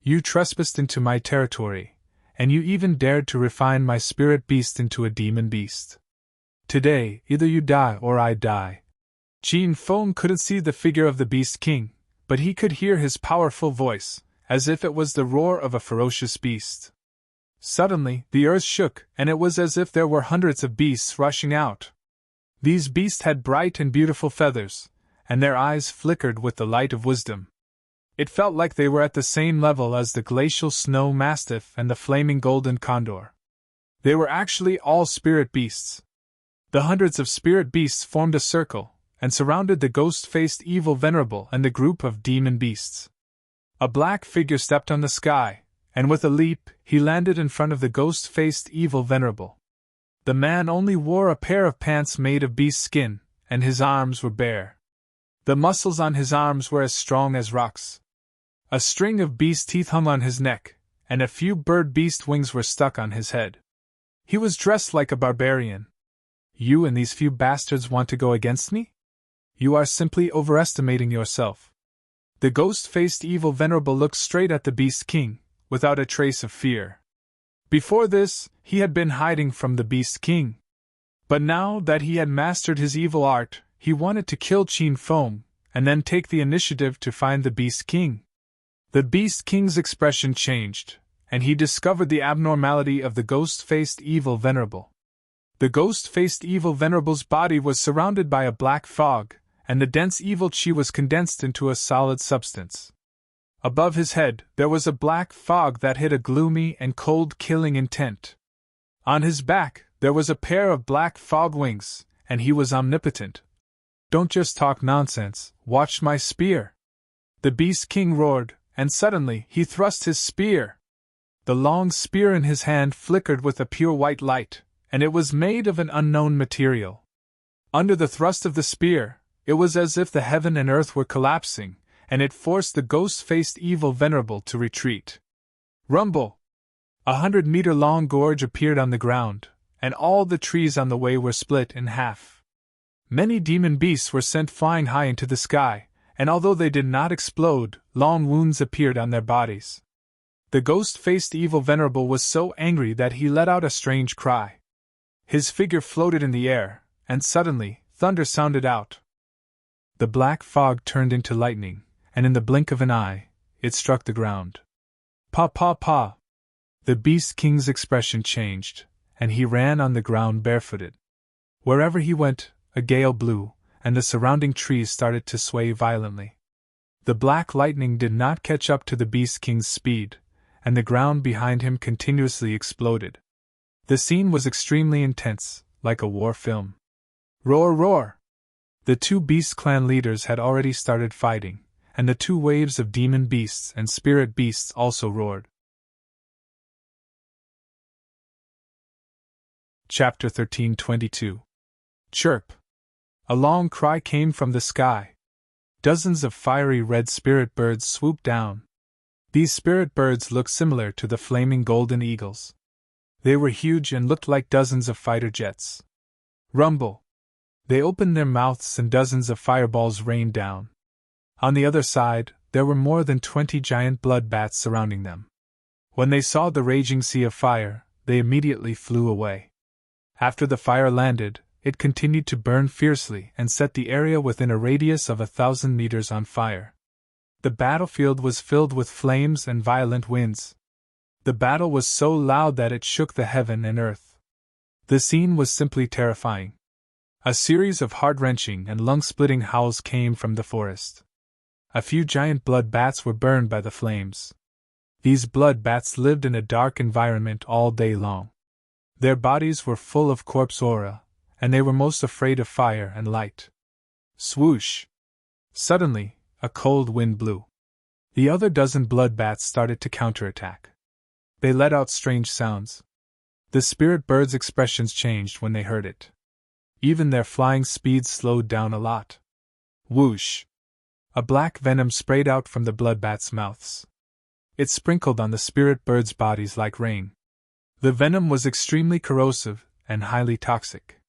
You trespassed into my territory, and you even dared to refine my spirit beast into a demon beast. Today, either you die or I die. Qin Feng couldn't see the figure of the Beast King, but he could hear his powerful voice, as if it was the roar of a ferocious beast. Suddenly, the earth shook, and it was as if there were hundreds of beasts rushing out. These beasts had bright and beautiful feathers, and their eyes flickered with the light of wisdom. It felt like they were at the same level as the glacial snow mastiff and the flaming golden condor. They were actually all spirit beasts. The hundreds of spirit beasts formed a circle, and surrounded the ghost-faced evil venerable and the group of demon beasts. A black figure stepped on the sky, and with a leap, he landed in front of the ghost-faced evil venerable. The man only wore a pair of pants made of beast skin, and his arms were bare. The muscles on his arms were as strong as rocks. A string of beast teeth hung on his neck, and a few bird beast wings were stuck on his head. He was dressed like a barbarian. You and these few bastards want to go against me? You are simply overestimating yourself. The ghost-faced evil venerable looked straight at the Beast King, without a trace of fear. Before this, he had been hiding from the Beast King. But now that he had mastered his evil art, he wanted to kill Qin Feng, and then take the initiative to find the Beast King. The Beast King's expression changed, and he discovered the abnormality of the ghost-faced evil venerable. The ghost-faced evil venerable's body was surrounded by a black fog, and the dense evil chi was condensed into a solid substance. Above his head, there was a black fog that hid a gloomy and cold killing intent. On his back, there was a pair of black fog wings, and he was omnipotent. Don't just talk nonsense, watch my spear! The Beast King roared, and suddenly he thrust his spear. The long spear in his hand flickered with a pure white light, and it was made of an unknown material. Under the thrust of the spear, it was as if the heaven and earth were collapsing, and it forced the ghost-faced evil venerable to retreat. Rumble! 100-meter-long gorge appeared on the ground, and all the trees on the way were split in half. Many demon beasts were sent flying high into the sky, and although they did not explode, long wounds appeared on their bodies. The ghost-faced evil venerable was so angry that he let out a strange cry. His figure floated in the air, and suddenly, thunder sounded out. The black fog turned into lightning, and in the blink of an eye, it struck the ground. "Pa pa pa!" The Beast King's expression changed, and he ran on the ground barefooted. Wherever he went, a gale blew, and the surrounding trees started to sway violently. The black lightning did not catch up to the Beast King's speed, and the ground behind him continuously exploded. The scene was extremely intense, like a war film. Roar, roar! The two Beast Clan leaders had already started fighting, and the two waves of demon beasts and spirit beasts also roared. Chapter 13:22. Chirp! A long cry came from the sky. Dozens of fiery red spirit birds swooped down. These spirit birds looked similar to the flaming golden eagles. They were huge and looked like dozens of fighter jets. Rumble! They opened their mouths and dozens of fireballs rained down. On the other side, there were more than 20 giant blood bats surrounding them. When they saw the raging sea of fire, they immediately flew away. After the fire landed, it continued to burn fiercely and set the area within a radius of 1,000 meters on fire. The battlefield was filled with flames and violent winds. The battle was so loud that it shook the heaven and earth. The scene was simply terrifying. A series of heart-wrenching and lung-splitting howls came from the forest. A few giant blood bats were burned by the flames. These blood bats lived in a dark environment all day long. Their bodies were full of corpse aura, and they were most afraid of fire and light. Swoosh! Suddenly, a cold wind blew. The other dozen blood bats started to counterattack. They let out strange sounds. The spirit birds' expressions changed when they heard it. Even their flying speed slowed down a lot. Whoosh! A black venom sprayed out from the blood bats' mouths. It sprinkled on the spirit birds' bodies like rain. The venom was extremely corrosive and highly toxic.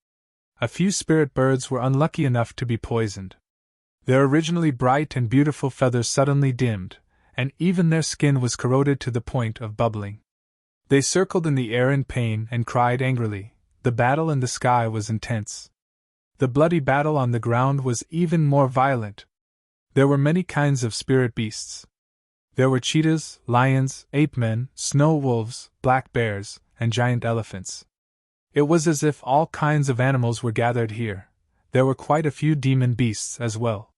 A few spirit birds were unlucky enough to be poisoned. Their originally bright and beautiful feathers suddenly dimmed, and even their skin was corroded to the point of bubbling. They circled in the air in pain and cried angrily. The battle in the sky was intense. The bloody battle on the ground was even more violent. There were many kinds of spirit beasts. There were cheetahs, lions, ape-men, snow wolves, black bears, and giant elephants. It was as if all kinds of animals were gathered here. There were quite a few demon beasts as well.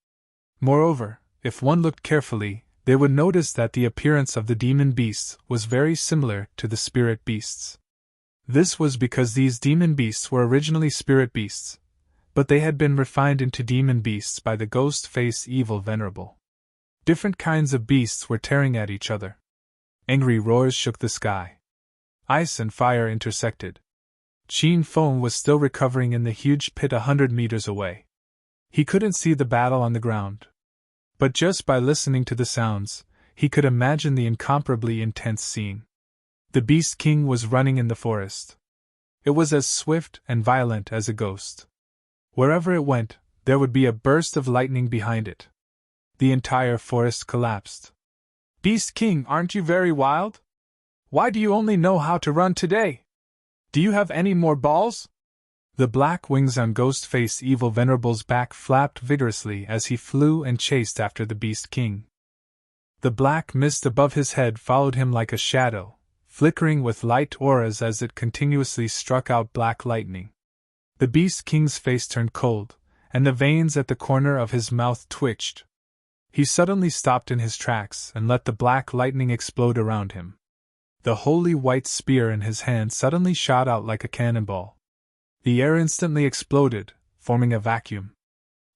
Moreover, if one looked carefully, they would notice that the appearance of the demon beasts was very similar to the spirit beasts. This was because these demon beasts were originally spirit beasts, but they had been refined into demon beasts by the ghost face evil venerable. Different kinds of beasts were tearing at each other. Angry roars shook the sky. Ice and fire intersected. Chien Feng was still recovering in the huge pit 100 meters away. He couldn't see the battle on the ground. But just by listening to the sounds, he could imagine the incomparably intense scene. The Beast King was running in the forest. It was as swift and violent as a ghost. Wherever it went, there would be a burst of lightning behind it. The entire forest collapsed. "Beast King, aren't you very wild? Why do you only know how to run today? Do you have any more balls?" The black wings on Ghostface Evil Venerable's back flapped vigorously as he flew and chased after the Beast King. The black mist above his head followed him like a shadow, flickering with light auras as it continuously struck out black lightning. The Beast King's face turned cold, and the veins at the corner of his mouth twitched. He suddenly stopped in his tracks and let the black lightning explode around him. The holy white spear in his hand suddenly shot out like a cannonball. The air instantly exploded, forming a vacuum.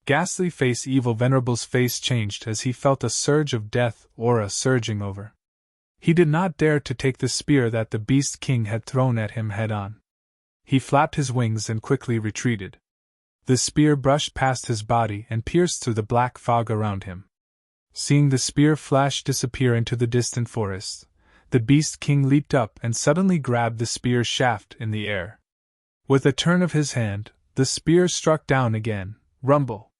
Ghastly Face Evil Venerable's face changed as he felt a surge of death aura surging over. He did not dare to take the spear that the Beast King had thrown at him head-on. He flapped his wings and quickly retreated. The spear brushed past his body and pierced through the black fog around him. Seeing the spear flash disappear into the distant forest, the Beast King leaped up and suddenly grabbed the spear shaft in the air. With a turn of his hand, the spear struck down again. Rumble!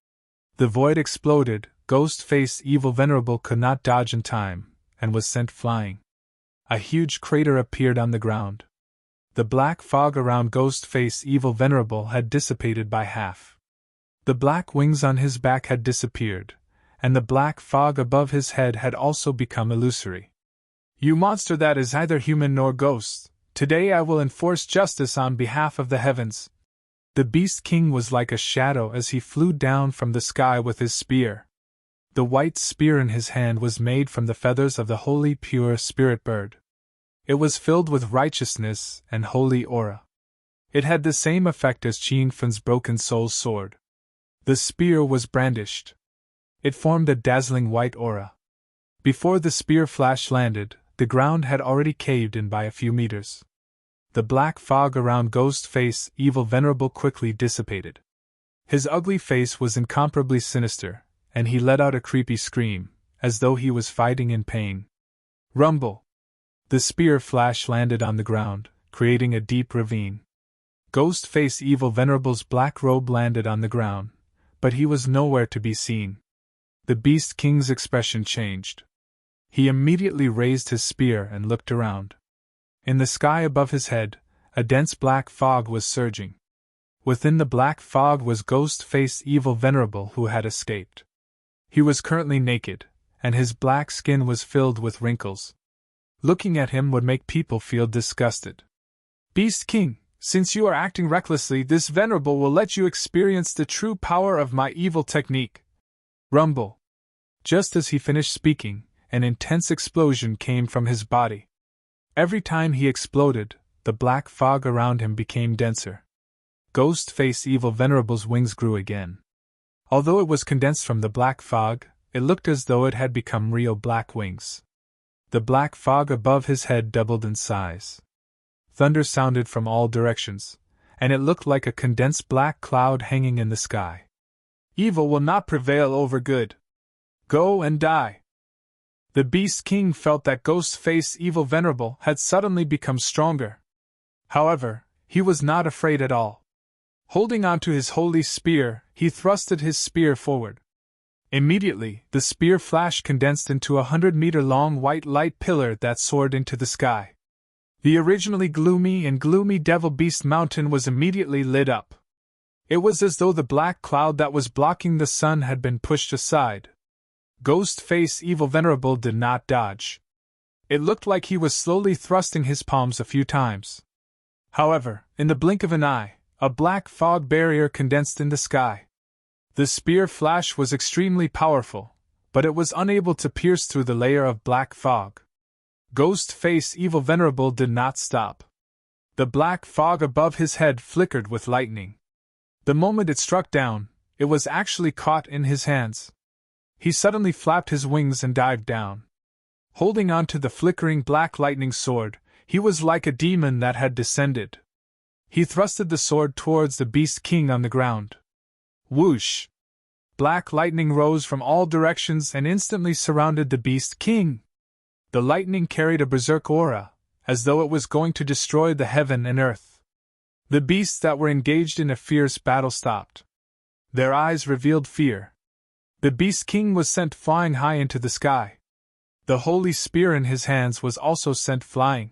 The void exploded. Ghost-Face Evil Venerable could not dodge in time, and was sent flying. A huge crater appeared on the ground. The black fog around Ghost-Face Evil Venerable had dissipated by half. The black wings on his back had disappeared, and the black fog above his head had also become illusory. You monster that is neither human nor ghost, today I will enforce justice on behalf of the heavens. The Beast King was like a shadow as he flew down from the sky with his spear. The white spear in his hand was made from the feathers of the holy pure spirit bird. It was filled with righteousness and holy aura. It had the same effect as Qianfan's broken soul's sword. The spear was brandished. It formed a dazzling white aura. Before the spear flash landed, the ground had already caved in by a few meters. The black fog around Ghost-Face Evil Venerable quickly dissipated. His ugly face was incomparably sinister, and he let out a creepy scream, as though he was fighting in pain. Rumble! The spear flash landed on the ground, creating a deep ravine. Ghost-Face Evil Venerable's black robe landed on the ground, but he was nowhere to be seen. The Beast King's expression changed. He immediately raised his spear and looked around. In the sky above his head, a dense black fog was surging. Within the black fog was Ghost-Face Evil Venerable, who had escaped. He was currently naked, and his black skin was filled with wrinkles. Looking at him would make people feel disgusted. Beast King, since you are acting recklessly, this Venerable will let you experience the true power of my evil technique. Rumble! Just as he finished speaking, an intense explosion came from his body. Every time he exploded, the black fog around him became denser. Ghost-Face Evil Venerable's wings grew again. Although it was condensed from the black fog, it looked as though it had become real black wings. The black fog above his head doubled in size. Thunder sounded from all directions, and it looked like a condensed black cloud hanging in the sky. Evil will not prevail over good. Go and die. The Beast King felt that Ghost-Face Evil Venerable had suddenly become stronger. However, he was not afraid at all. Holding onto his holy spear, he thrusted his spear forward. Immediately, the spear flash condensed into a 100-meter-long white light pillar that soared into the sky. The originally gloomy Devil Beast Mountain was immediately lit up. It was as though the black cloud that was blocking the sun had been pushed aside. Ghost-Face Evil Venerable did not dodge. It looked like he was slowly thrusting his palms a few times. However, in the blink of an eye, a black fog barrier condensed in the sky. The spear flash was extremely powerful, but it was unable to pierce through the layer of black fog. Ghost-Face Evil Venerable did not stop. The black fog above his head flickered with lightning. The moment it struck down, it was actually caught in his hands. He suddenly flapped his wings and dived down. Holding on to the flickering black lightning sword, he was like a demon that had descended. He thrusted the sword towards the Beast King on the ground. Whoosh! Black lightning rose from all directions and instantly surrounded the Beast King. The lightning carried a berserk aura, as though it was going to destroy the heaven and earth. The beasts that were engaged in a fierce battle stopped. Their eyes revealed fear. The Beast King was sent flying high into the sky. The holy spear in his hands was also sent flying.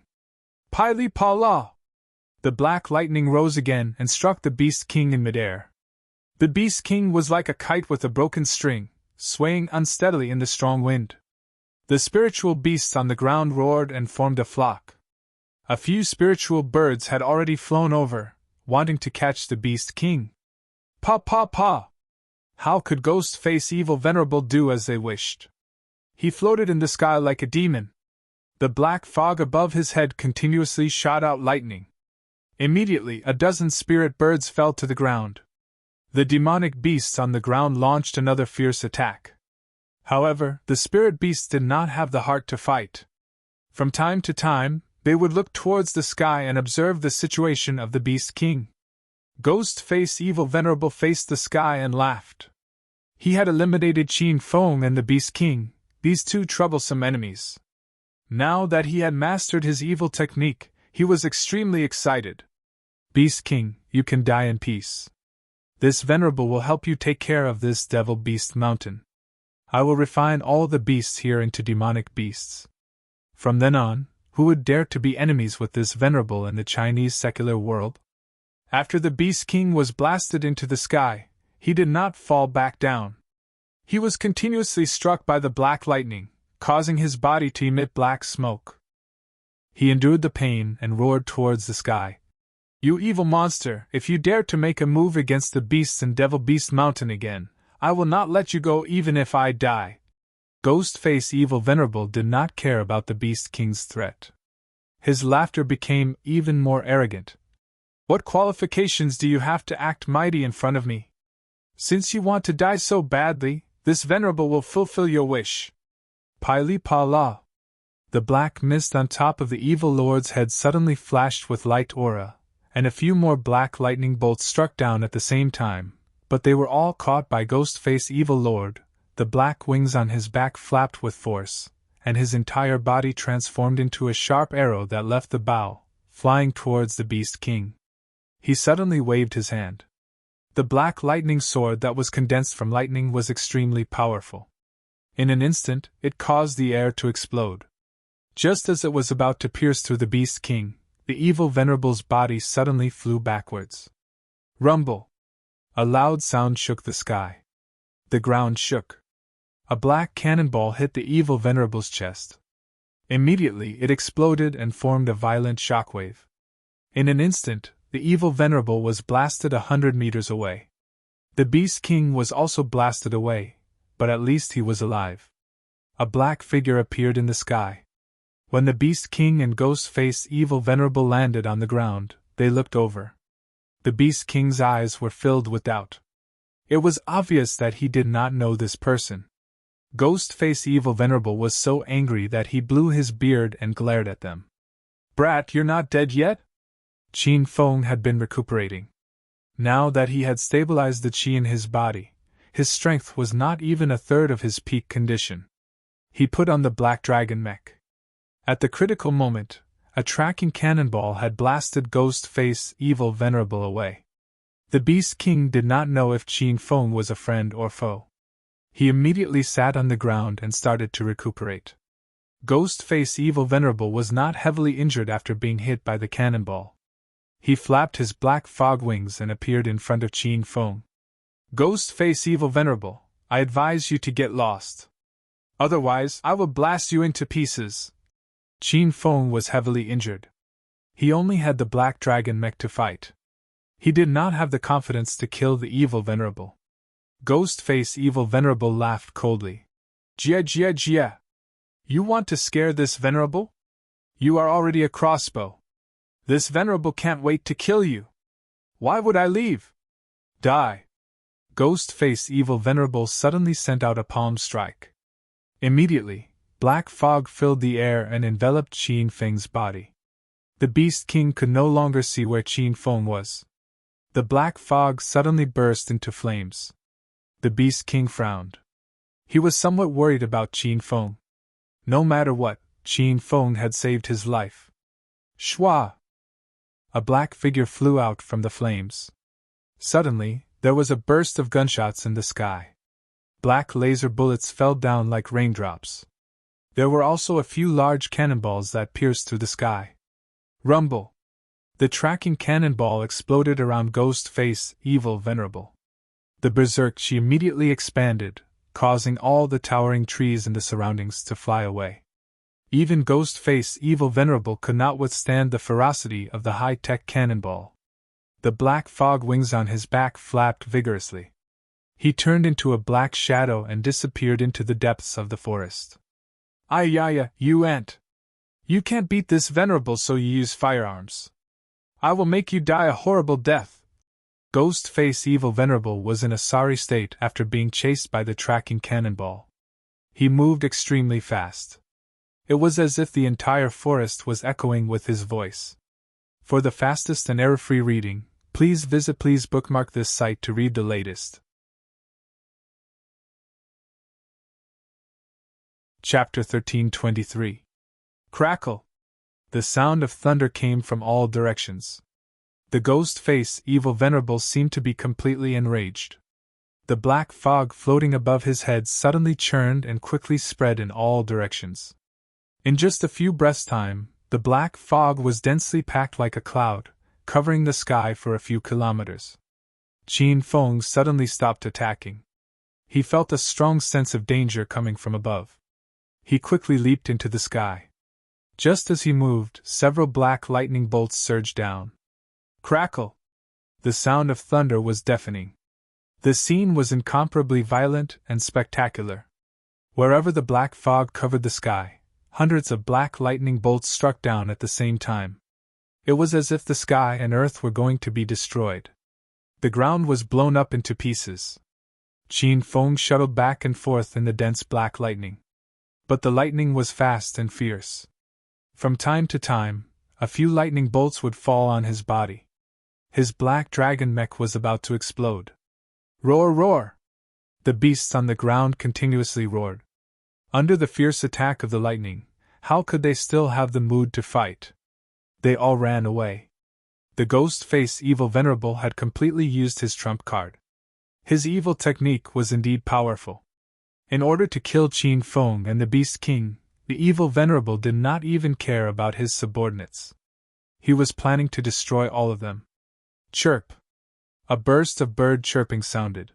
Pili Pala! The black lightning rose again and struck the Beast King in midair. The Beast King was like a kite with a broken string, swaying unsteadily in the strong wind. The spiritual beasts on the ground roared and formed a flock. A few spiritual birds had already flown over, wanting to catch the Beast King. Pa pa pa! How could Ghost-Face Evil Venerable do as they wished? He floated in the sky like a demon. The black fog above his head continuously shot out lightning. Immediately, a dozen spirit birds fell to the ground. The demonic beasts on the ground launched another fierce attack. However, the spirit beasts did not have the heart to fight. From time to time, they would look towards the sky and observe the situation of the Beast King. Ghost-Face Evil Venerable faced the sky and laughed. He had eliminated Qianfeng and the Beast King, these two troublesome enemies. Now that he had mastered his evil technique, he was extremely excited. Beast King, you can die in peace. This Venerable will help you take care of this Devil Beast Mountain. I will refine all the beasts here into demonic beasts. From then on, who would dare to be enemies with this Venerable in the Chinese secular world? After the Beast King was blasted into the sky, he did not fall back down. He was continuously struck by the black lightning, causing his body to emit black smoke. He endured the pain and roared towards the sky. "You evil monster, if you dare to make a move against the beasts in Devil Beast Mountain again, I will not let you go even if I die." Ghostface Evil Venerable did not care about the Beast King's threat. His laughter became even more arrogant. "What qualifications do you have to act mighty in front of me? Since you want to die so badly, this Venerable will fulfill your wish." Pili-pa-la. The black mist on top of the evil lord's head suddenly flashed with light aura, and a few more black lightning bolts struck down at the same time, but they were all caught by Ghostface Evil Lord. The black wings on his back flapped with force, and his entire body transformed into a sharp arrow that left the bow, flying towards the Beast King. He suddenly waved his hand. The black lightning sword that was condensed from lightning was extremely powerful. In an instant, it caused the air to explode. Just as it was about to pierce through the Beast King, the evil Venerable's body suddenly flew backwards. Rumble! A loud sound shook the sky. The ground shook. A black cannonball hit the evil Venerable's chest. Immediately it exploded and formed a violent shockwave. In an instant, the evil Venerable was blasted 100 meters away. The Beast King was also blasted away, but at least he was alive. A black figure appeared in the sky. When the Beast King and Ghostface Evil Venerable landed on the ground, they looked over. The Beast King's eyes were filled with doubt. It was obvious that he did not know this person. Ghostface Evil Venerable was so angry that he blew his beard and glared at them. "Brat, you're not dead yet?" Qin Feng had been recuperating. Now that he had stabilized the qi in his body, his strength was not even a third of his peak condition. He put on the black dragon mech. At the critical moment, a tracking cannonball had blasted Ghostface Evil Venerable away. The Beast King did not know if Qin Feng was a friend or foe. He immediately sat on the ground and started to recuperate. Ghostface Evil Venerable was not heavily injured after being hit by the cannonball. He flapped his black fog wings and appeared in front of Qin Feng. "Ghostface Evil Venerable, I advise you to get lost. Otherwise, I will blast you into pieces." Qin Feng was heavily injured. He only had the black dragon mech to fight. He did not have the confidence to kill the Evil Venerable. Ghostface Evil Venerable laughed coldly. "Jia jia jia! You want to scare this Venerable? You are already a crossbow. This Venerable can't wait to kill you. Why would I leave? Die!" Ghostface Evil Venerable suddenly sent out a palm strike. Immediately, black fog filled the air and enveloped Qin Feng's body. The Beast King could no longer see where Qin Feng was. The black fog suddenly burst into flames. The Beast King frowned. He was somewhat worried about Qin Feng. No matter what, Qin Feng had saved his life. Shwa! A black figure flew out from the flames. Suddenly, there was a burst of gunshots in the sky. Black laser bullets fell down like raindrops. There were also a few large cannonballs that pierced through the sky. Rumble! The tracking cannonball exploded around Ghostface Evil Venerable. The berserk qi immediately expanded, causing all the towering trees in the surroundings to fly away. Even Ghostface Evil Venerable could not withstand the ferocity of the high-tech cannonball. The black fog wings on his back flapped vigorously. He turned into a black shadow and disappeared into the depths of the forest. "Ayaya, you ant! You can't beat this Venerable, so you use firearms. I will make you die a horrible death." Ghostface Evil Venerable was in a sorry state after being chased by the tracking cannonball. He moved extremely fast. It was as if the entire forest was echoing with his voice. For the fastest and error-free reading, please bookmark this site to read the latest. Chapter 1323. Crackle! The sound of thunder came from all directions. The Ghostface Evil Venerable seemed to be completely enraged. The black fog floating above his head suddenly churned and quickly spread in all directions. In just a few breaths' time, the black fog was densely packed like a cloud, covering the sky for a few kilometers. Qin Feng suddenly stopped attacking. He felt a strong sense of danger coming from above. He quickly leaped into the sky. Just as he moved, several black lightning bolts surged down. Crackle! The sound of thunder was deafening. The scene was incomparably violent and spectacular. Wherever the black fog covered the sky, hundreds of black lightning bolts struck down at the same time. It was as if the sky and earth were going to be destroyed. The ground was blown up into pieces. Qin Feng shuttled back and forth in the dense black lightning. But the lightning was fast and fierce. From time to time, a few lightning bolts would fall on his body. His black dragon mech was about to explode. Roar, roar! The beasts on the ground continuously roared. Under the fierce attack of the lightning, how could they still have the mood to fight? They all ran away. The ghost-face evil venerable had completely used his trump card. His evil technique was indeed powerful. In order to kill Qin Feng and the Beast King, the evil venerable did not even care about his subordinates. He was planning to destroy all of them. Chirp! A burst of bird chirping sounded.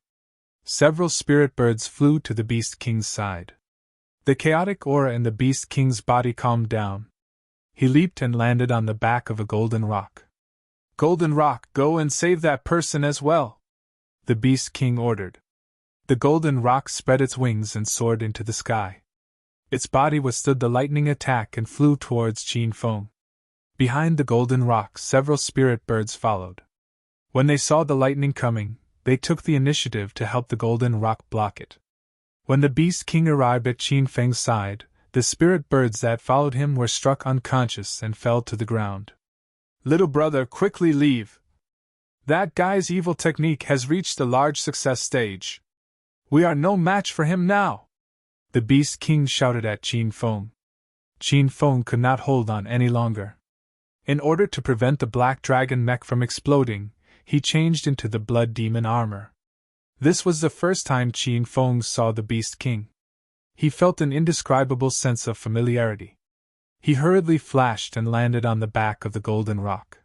Several spirit birds flew to the Beast King's side. The chaotic aura in the Beast King's body calmed down. He leaped and landed on the back of a golden rock. Golden rock, go and save that person as well! The Beast King ordered. The golden rock spread its wings and soared into the sky. Its body withstood the lightning attack and flew towards Qin Feng. Behind the golden rock, several spirit birds followed. When they saw the lightning coming, they took the initiative to help the golden rock block it. When the Beast King arrived at Qin Feng's side, the spirit birds that followed him were struck unconscious and fell to the ground. Little brother, quickly leave! That guy's evil technique has reached a large success stage. We are no match for him now! The Beast King shouted at Qin Feng. Qin Feng could not hold on any longer. In order to prevent the black dragon mech from exploding, he changed into the blood demon armor. This was the first time Qin Feng saw the Beast King. He felt an indescribable sense of familiarity. He hurriedly flashed and landed on the back of the golden rock.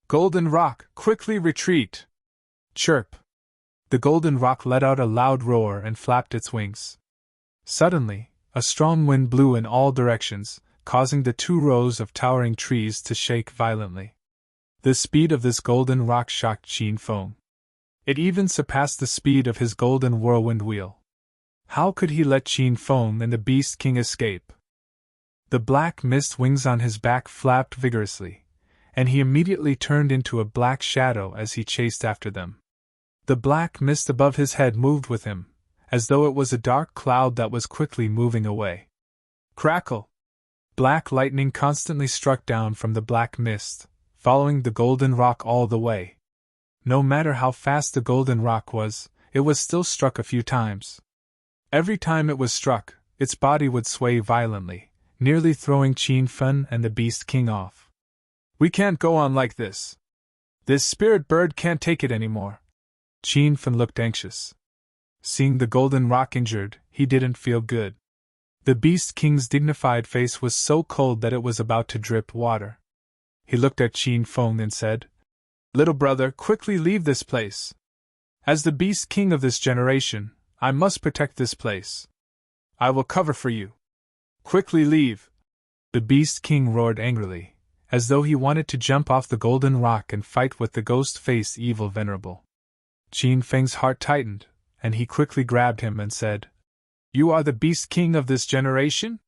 Golden rock, quickly retreat! Chirp! The golden rock let out a loud roar and flapped its wings. Suddenly, a strong wind blew in all directions, causing the 2 rows of towering trees to shake violently. The speed of this golden rock shocked Qin Feng. It even surpassed the speed of his golden whirlwind wheel. How could he let Qin Feng and the Beast King escape? The black mist wings on his back flapped vigorously, and he immediately turned into a black shadow as he chased after them. The black mist above his head moved with him, as though it was a dark cloud that was quickly moving away. Crackle! Black lightning constantly struck down from the black mist, following the golden rock all the way. No matter how fast the golden rock was, it was still struck a few times. Every time it was struck, its body would sway violently, nearly throwing Qin Feng and the Beast King off. We can't go on like this. This spirit bird can't take it anymore. Qin Feng looked anxious. Seeing the golden rock injured, he didn't feel good. The Beast King's dignified face was so cold that it was about to drip water. He looked at Qin Feng and said, Little brother, quickly leave this place. As the Beast King of this generation, I must protect this place. I will cover for you. Quickly leave! The Beast King roared angrily, as though he wanted to jump off the golden rock and fight with the ghost-faced evil venerable. Qin Feng's heart tightened, and he quickly grabbed him and said, You are the Beast King of this generation?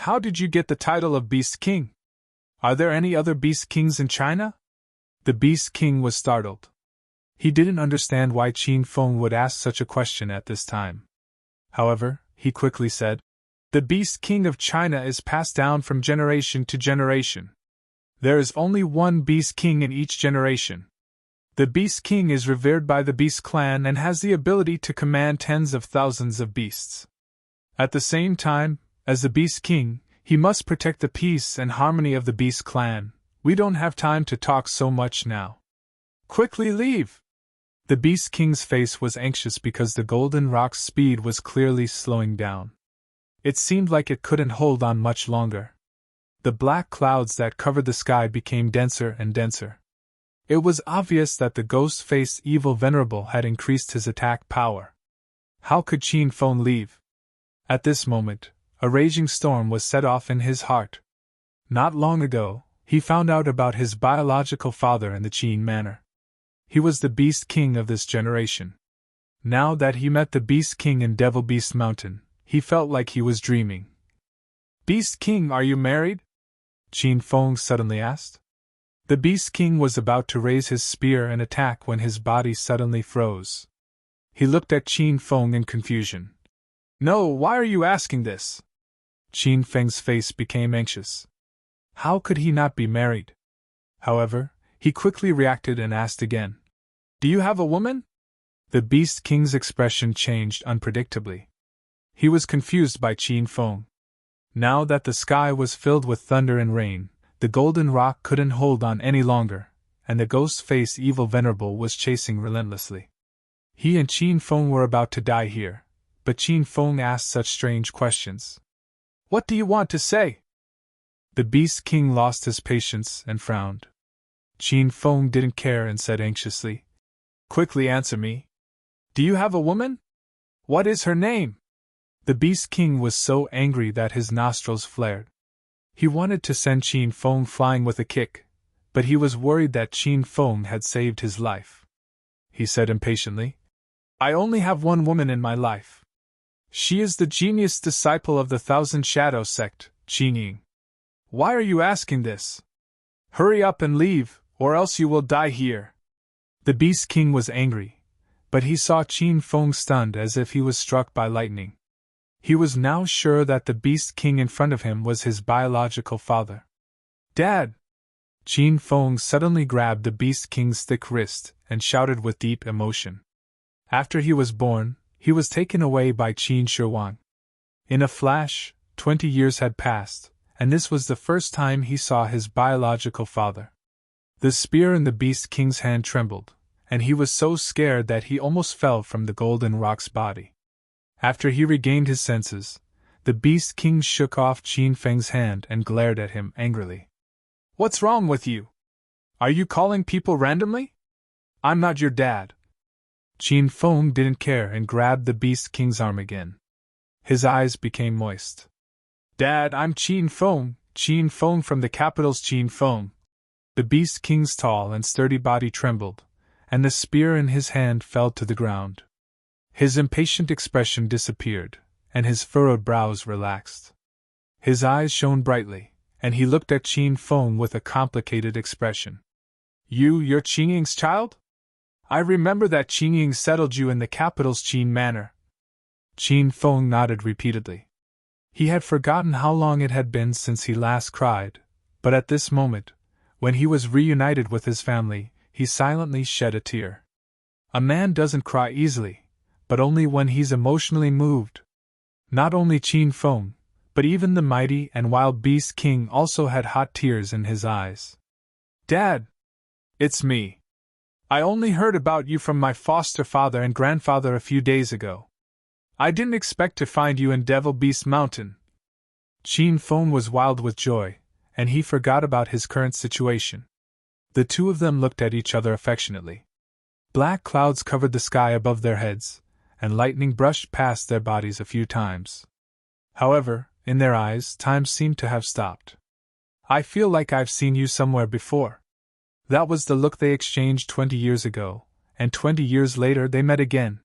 How did you get the title of Beast King? Are there any other Beast Kings in China? The Beast King was startled. He didn't understand why Qin Feng would ask such a question at this time. However, he quickly said, The Beast King of China is passed down from generation to generation. There is only one Beast King in each generation. The Beast King is revered by the Beast clan and has the ability to command tens of thousands of beasts. At the same time, as the Beast King, he must protect the peace and harmony of the Beast clan. We don't have time to talk so much now. Quickly leave! The Beast King's face was anxious because the golden rock's speed was clearly slowing down. It seemed like it couldn't hold on much longer. The black clouds that covered the sky became denser and denser. It was obvious that the ghost-faced evil venerable had increased his attack power. How could Qin Feng leave? At this moment, a raging storm was set off in his heart. Not long ago, he found out about his biological father in the Qin manor. He was the Beast King of this generation. Now that he met the Beast King in Devil Beast Mountain, he felt like he was dreaming. "Beast King, are you married?" Qin Feng suddenly asked. The Beast King was about to raise his spear and attack when his body suddenly froze. He looked at Qin Feng in confusion. "No, why are you asking this?" Qin Feng's face became anxious. How could he not be married? However, he quickly reacted and asked again. "Do you have a woman?" The Beast King's expression changed unpredictably. He was confused by Qin Feng. Now that the sky was filled with thunder and rain, the golden rock couldn't hold on any longer, and the ghost-faced evil venerable was chasing relentlessly. He and Qin Feng were about to die here, but Qin Feng asked such strange questions. "What do you want to say?" The Beast King lost his patience and frowned. Qin Feng didn't care and said anxiously, "Quickly answer me. Do you have a woman? What is her name?" The Beast King was so angry that his nostrils flared. He wanted to send Qin Feng flying with a kick, but he was worried that Qin Feng had saved his life. He said impatiently, "I only have one woman in my life. She is the genius disciple of the Thousand Shadow sect, Qin Ying. Why are you asking this? Hurry up and leave, or else you will die here." The Beast King was angry, but he saw Qin Feng stunned as if he was struck by lightning. He was now sure that the Beast King in front of him was his biological father. "Dad!" Qin Feng suddenly grabbed the Beast King's thick wrist and shouted with deep emotion. After he was born, he was taken away by Qin Shihuang. In a flash, 20 years had passed, and this was the first time he saw his biological father. The spear in the Beast King's hand trembled, and he was so scared that he almost fell from the golden rock's body. After he regained his senses, the Beast King shook off Qin Feng's hand and glared at him angrily. "What's wrong with you? Are you calling people randomly? I'm not your dad." Qin Feng didn't care and grabbed the Beast King's arm again. His eyes became moist. "Dad, I'm Qin Feng from the capital's Qin Feng." The Beast King's tall and sturdy body trembled, and the spear in his hand fell to the ground. His impatient expression disappeared, and his furrowed brows relaxed. His eyes shone brightly, and he looked at Qin Feng with a complicated expression. You're Qin Ying's child? I remember that Qin Ying settled you in the capital's Qin manor." Qin Feng nodded repeatedly. He had forgotten how long it had been since he last cried, but at this moment, when he was reunited with his family, he silently shed a tear. A man doesn't cry easily, but only when he's emotionally moved. Not only Qin Feng, but even the mighty and wild Beast King also had hot tears in his eyes. "Dad! It's me. I only heard about you from my foster father and grandfather a few days ago. I didn't expect to find you in Devil Beast Mountain." Qin Feng was wild with joy, and he forgot about his current situation. The two of them looked at each other affectionately. Black clouds covered the sky above their heads, and lightning brushed past their bodies a few times. However, in their eyes, time seemed to have stopped. "I feel like I've seen you somewhere before." That was the look they exchanged 20 years ago, and 20 years later they met again.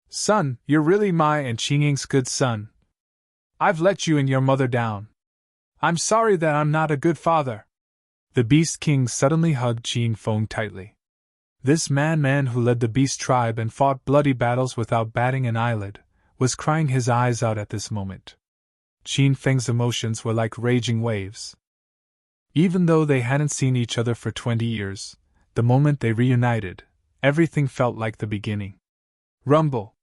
"Son, you're really my and Qin Ying's good son. I've let you and your mother down. I'm sorry that I'm not a good father." The Beast King suddenly hugged Qin Feng tightly. This man who led the Beast tribe and fought bloody battles without batting an eyelid, was crying his eyes out at this moment. Qin Feng's emotions were like raging waves. Even though they hadn't seen each other for 20 years, the moment they reunited, everything felt like the beginning. Rumble!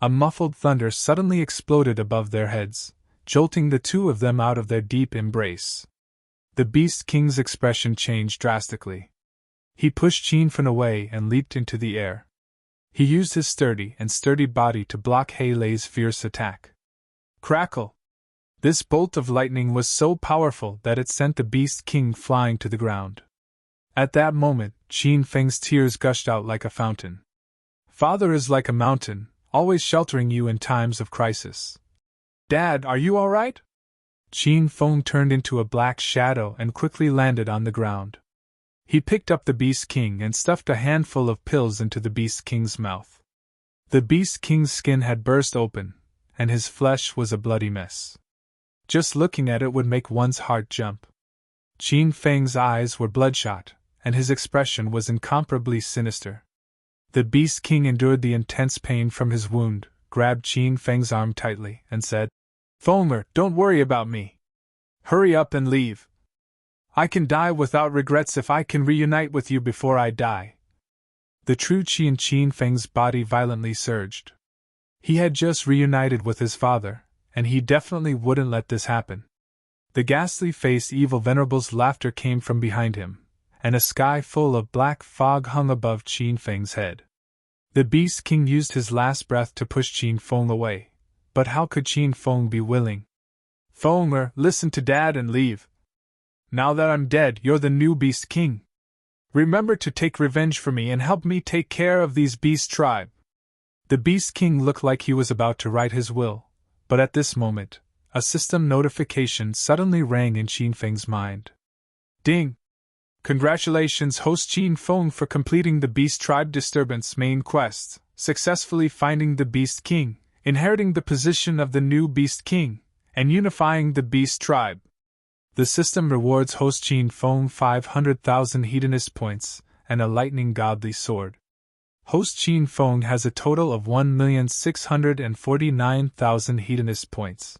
A muffled thunder suddenly exploded above their heads, jolting the two of them out of their deep embrace. The Beast King's expression changed drastically. He pushed Qin Feng away and leaped into the air. He used his sturdy body to block He Lei's fierce attack. Crackle! This bolt of lightning was so powerful that it sent the Beast King flying to the ground. At that moment, Qin Feng's tears gushed out like a fountain. Father is like a mountain, always sheltering you in times of crisis. Dad, are you all right? Qin Feng turned into a black shadow and quickly landed on the ground. He picked up the Beast King and stuffed a handful of pills into the Beast King's mouth. The Beast King's skin had burst open, and his flesh was a bloody mess. Just looking at it would make one's heart jump. Qin Feng's eyes were bloodshot, and his expression was incomparably sinister. The Beast King endured the intense pain from his wound, grabbed Qin Feng's arm tightly, and said, Fenger, don't worry about me. Hurry up and leave. I can die without regrets if I can reunite with you before I die. The true qi in Qin Feng's body violently surged. He had just reunited with his father, and he definitely wouldn't let this happen. The ghastly-faced evil venerable's laughter came from behind him, and a sky full of black fog hung above Qin Feng's head. The Beast King used his last breath to push Qin Feng away, but how could Qin Feng be willing? Fenger, listen to Dad and leave. Now that I'm dead, you're the new Beast King. Remember to take revenge for me and help me take care of these beast tribe. The Beast King looked like he was about to write his will, but at this moment, a system notification suddenly rang in Qin Feng's mind. Ding! Congratulations, host Qin Feng, for completing the Beast Tribe Disturbance main quest, successfully finding the Beast King, inheriting the position of the new Beast King, and unifying the Beast Tribe. The system rewards host Qin Feng 500,000 hedonist points and a lightning godly sword. Host Qin Feng has a total of 1,649,000 hedonist points.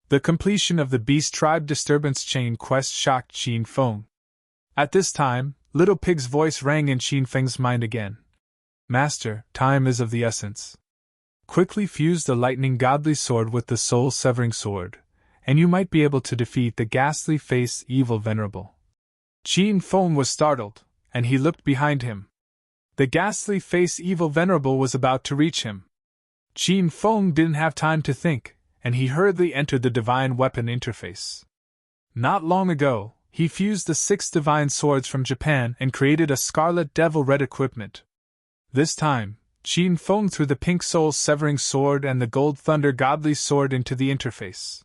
The completion of the Beast Tribe Disturbance chain quest shocked Qin Feng. At this time, Little Pig's voice rang in Qin Feng's mind again. Master, time is of the essence. Quickly fuse the lightning godly sword with the soul-severing sword, and you might be able to defeat the ghastly-faced evil venerable. Qin Feng was startled, and he looked behind him. The ghastly-faced evil venerable was about to reach him. Qin Feng didn't have time to think, and he hurriedly entered the divine weapon interface. Not long ago, he fused the 6 divine swords from Japan and created a Scarlet Devil Red equipment. This time, Qin Feng threw the pink soul-severing sword and the gold thunder godly sword into the interface.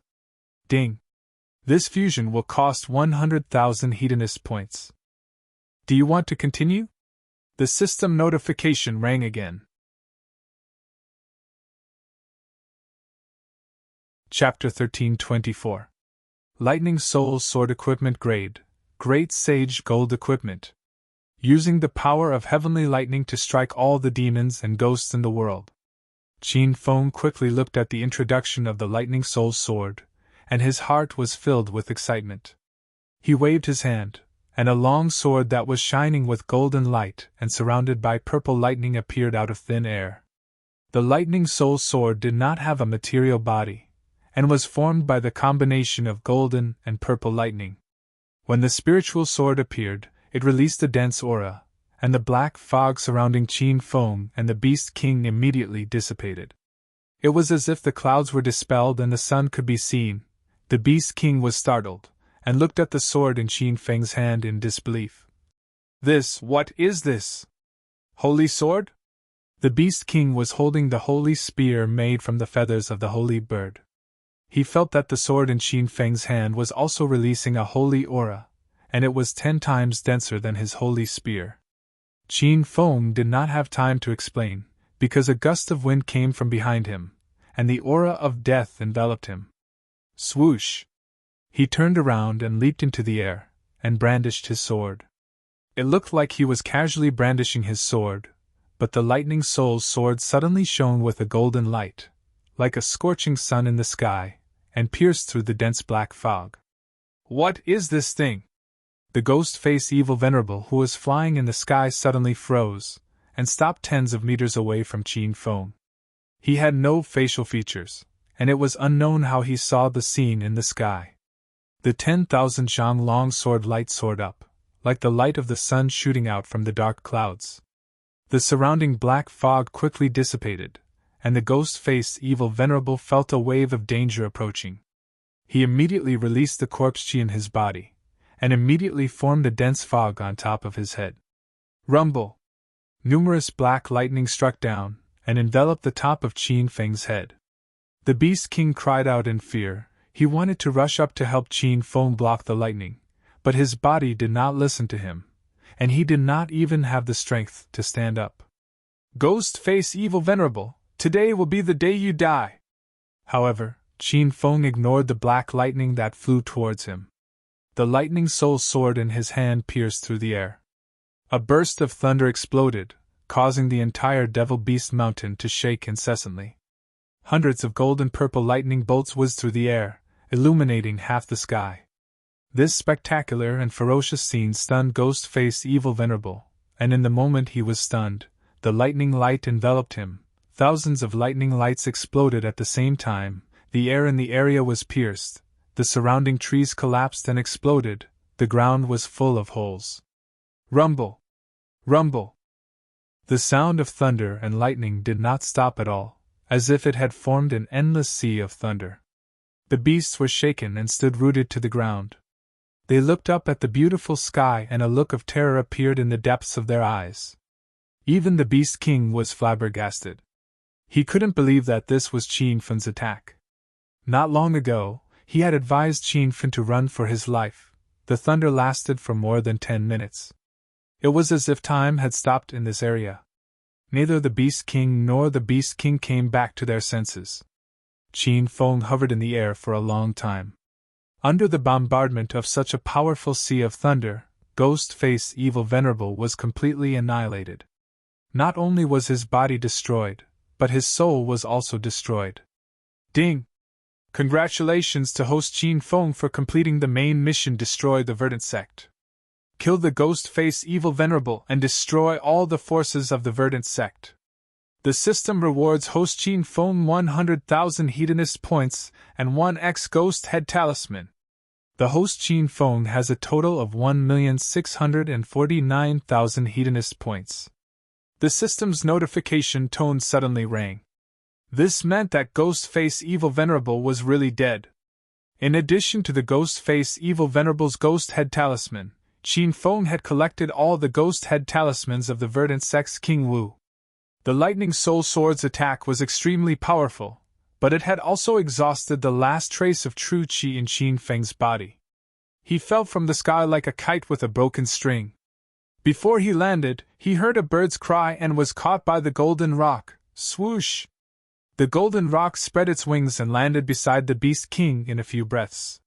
Ding! This fusion will cost 100,000 hedonist points. Do you want to continue? The system notification rang again. Chapter 1324. Lightning Soul Sword Equipment Grade, Great Sage Gold Equipment. Using the power of heavenly lightning to strike all the demons and ghosts in the world. Qin Feng quickly looked at the introduction of the Lightning Soul Sword, and his heart was filled with excitement. He waved his hand, and a long sword that was shining with golden light and surrounded by purple lightning appeared out of thin air. The Lightning Soul Sword did not have a material body, and was formed by the combination of golden and purple lightning. When the spiritual sword appeared, it released a dense aura, and the black fog surrounding Qin Feng and the Beast King immediately dissipated. It was as if the clouds were dispelled and the sun could be seen. The Beast King was startled, and looked at the sword in Qin Feng's hand in disbelief. What is this? Holy sword? The Beast King was holding the holy spear made from the feathers of the holy bird. He felt that the sword in Qin Feng's hand was also releasing a holy aura, and it was 10 times denser than his holy spear. Qin Feng did not have time to explain, because a gust of wind came from behind him, and the aura of death enveloped him. Swoosh! He turned around and leaped into the air, and brandished his sword. It looked like he was casually brandishing his sword, but the Lightning Soul's sword suddenly shone with a golden light, like a scorching sun in the sky, and pierced through the dense black fog. What is this thing? The ghost-faced evil venerable who was flying in the sky suddenly froze, and stopped tens of meters away from Qin Feng. He had no facial features, and it was unknown how he saw the scene in the sky. The 10,000 zhang long sword light soared up, like the light of the sun shooting out from the dark clouds. The surrounding black fog quickly dissipated, and the ghost-faced evil venerable felt a wave of danger approaching. He immediately released the corpse chi in his body, and immediately formed a dense fog on top of his head. Rumble! Numerous black lightning struck down, and enveloped the top of Qin Feng's head. The Beast King cried out in fear. He wanted to rush up to help Qin Feng block the lightning, but his body did not listen to him, and he did not even have the strength to stand up. Ghost Face Evil Venerable, today will be the day you die! However, Qin Feng ignored the black lightning that flew towards him. The lightning soul sword in his hand pierced through the air. A burst of thunder exploded, causing the entire Devil Beast Mountain to shake incessantly. Hundreds of golden purple lightning bolts whizzed through the air, illuminating half the sky. This spectacular and ferocious scene stunned Ghost-Face Evil Venerable, and in the moment he was stunned, the lightning light enveloped him. Thousands of lightning lights exploded at the same time, the air in the area was pierced, the surrounding trees collapsed and exploded, the ground was full of holes. Rumble! Rumble! The sound of thunder and lightning did not stop at all, as if it had formed an endless sea of thunder. The beasts were shaken and stood rooted to the ground. They looked up at the beautiful sky and a look of terror appeared in the depths of their eyes. Even the Beast King was flabbergasted. He couldn't believe that this was Qin Feng's attack. Not long ago, he had advised Qin Feng to run for his life. The thunder lasted for more than 10 minutes. It was as if time had stopped in this area. Neither the Beast King nor the Beast King came back to their senses. Qin Feng hovered in the air for a long time. Under the bombardment of such a powerful sea of thunder, Ghost-Face Evil Venerable was completely annihilated. Not only was his body destroyed, but his soul was also destroyed. Ding! Congratulations to host Qin Feng for completing the main mission: destroy the Verdant Sect. Kill the Ghost-Face Evil Venerable and destroy all the forces of the Verdant Sect. The system rewards host Qin Feng 100,000 hedonist points and 1x Ghost Head Talisman. The host Qin Feng has a total of 1,649,000 hedonist points. The system's notification tone suddenly rang. This meant that Ghost-Face Evil Venerable was really dead. In addition to the Ghost-Face Evil Venerable's Ghost Head Talisman, Qin Feng had collected all the Ghost Head Talismans of the Verdant Sect's King Wu. The Lightning Soul Sword's attack was extremely powerful, but it had also exhausted the last trace of true qi in Qin Feng's body. He fell from the sky like a kite with a broken string. Before he landed, he heard a bird's cry and was caught by the golden rock. Swoosh! The golden rock spread its wings and landed beside the Beast King in a few breaths.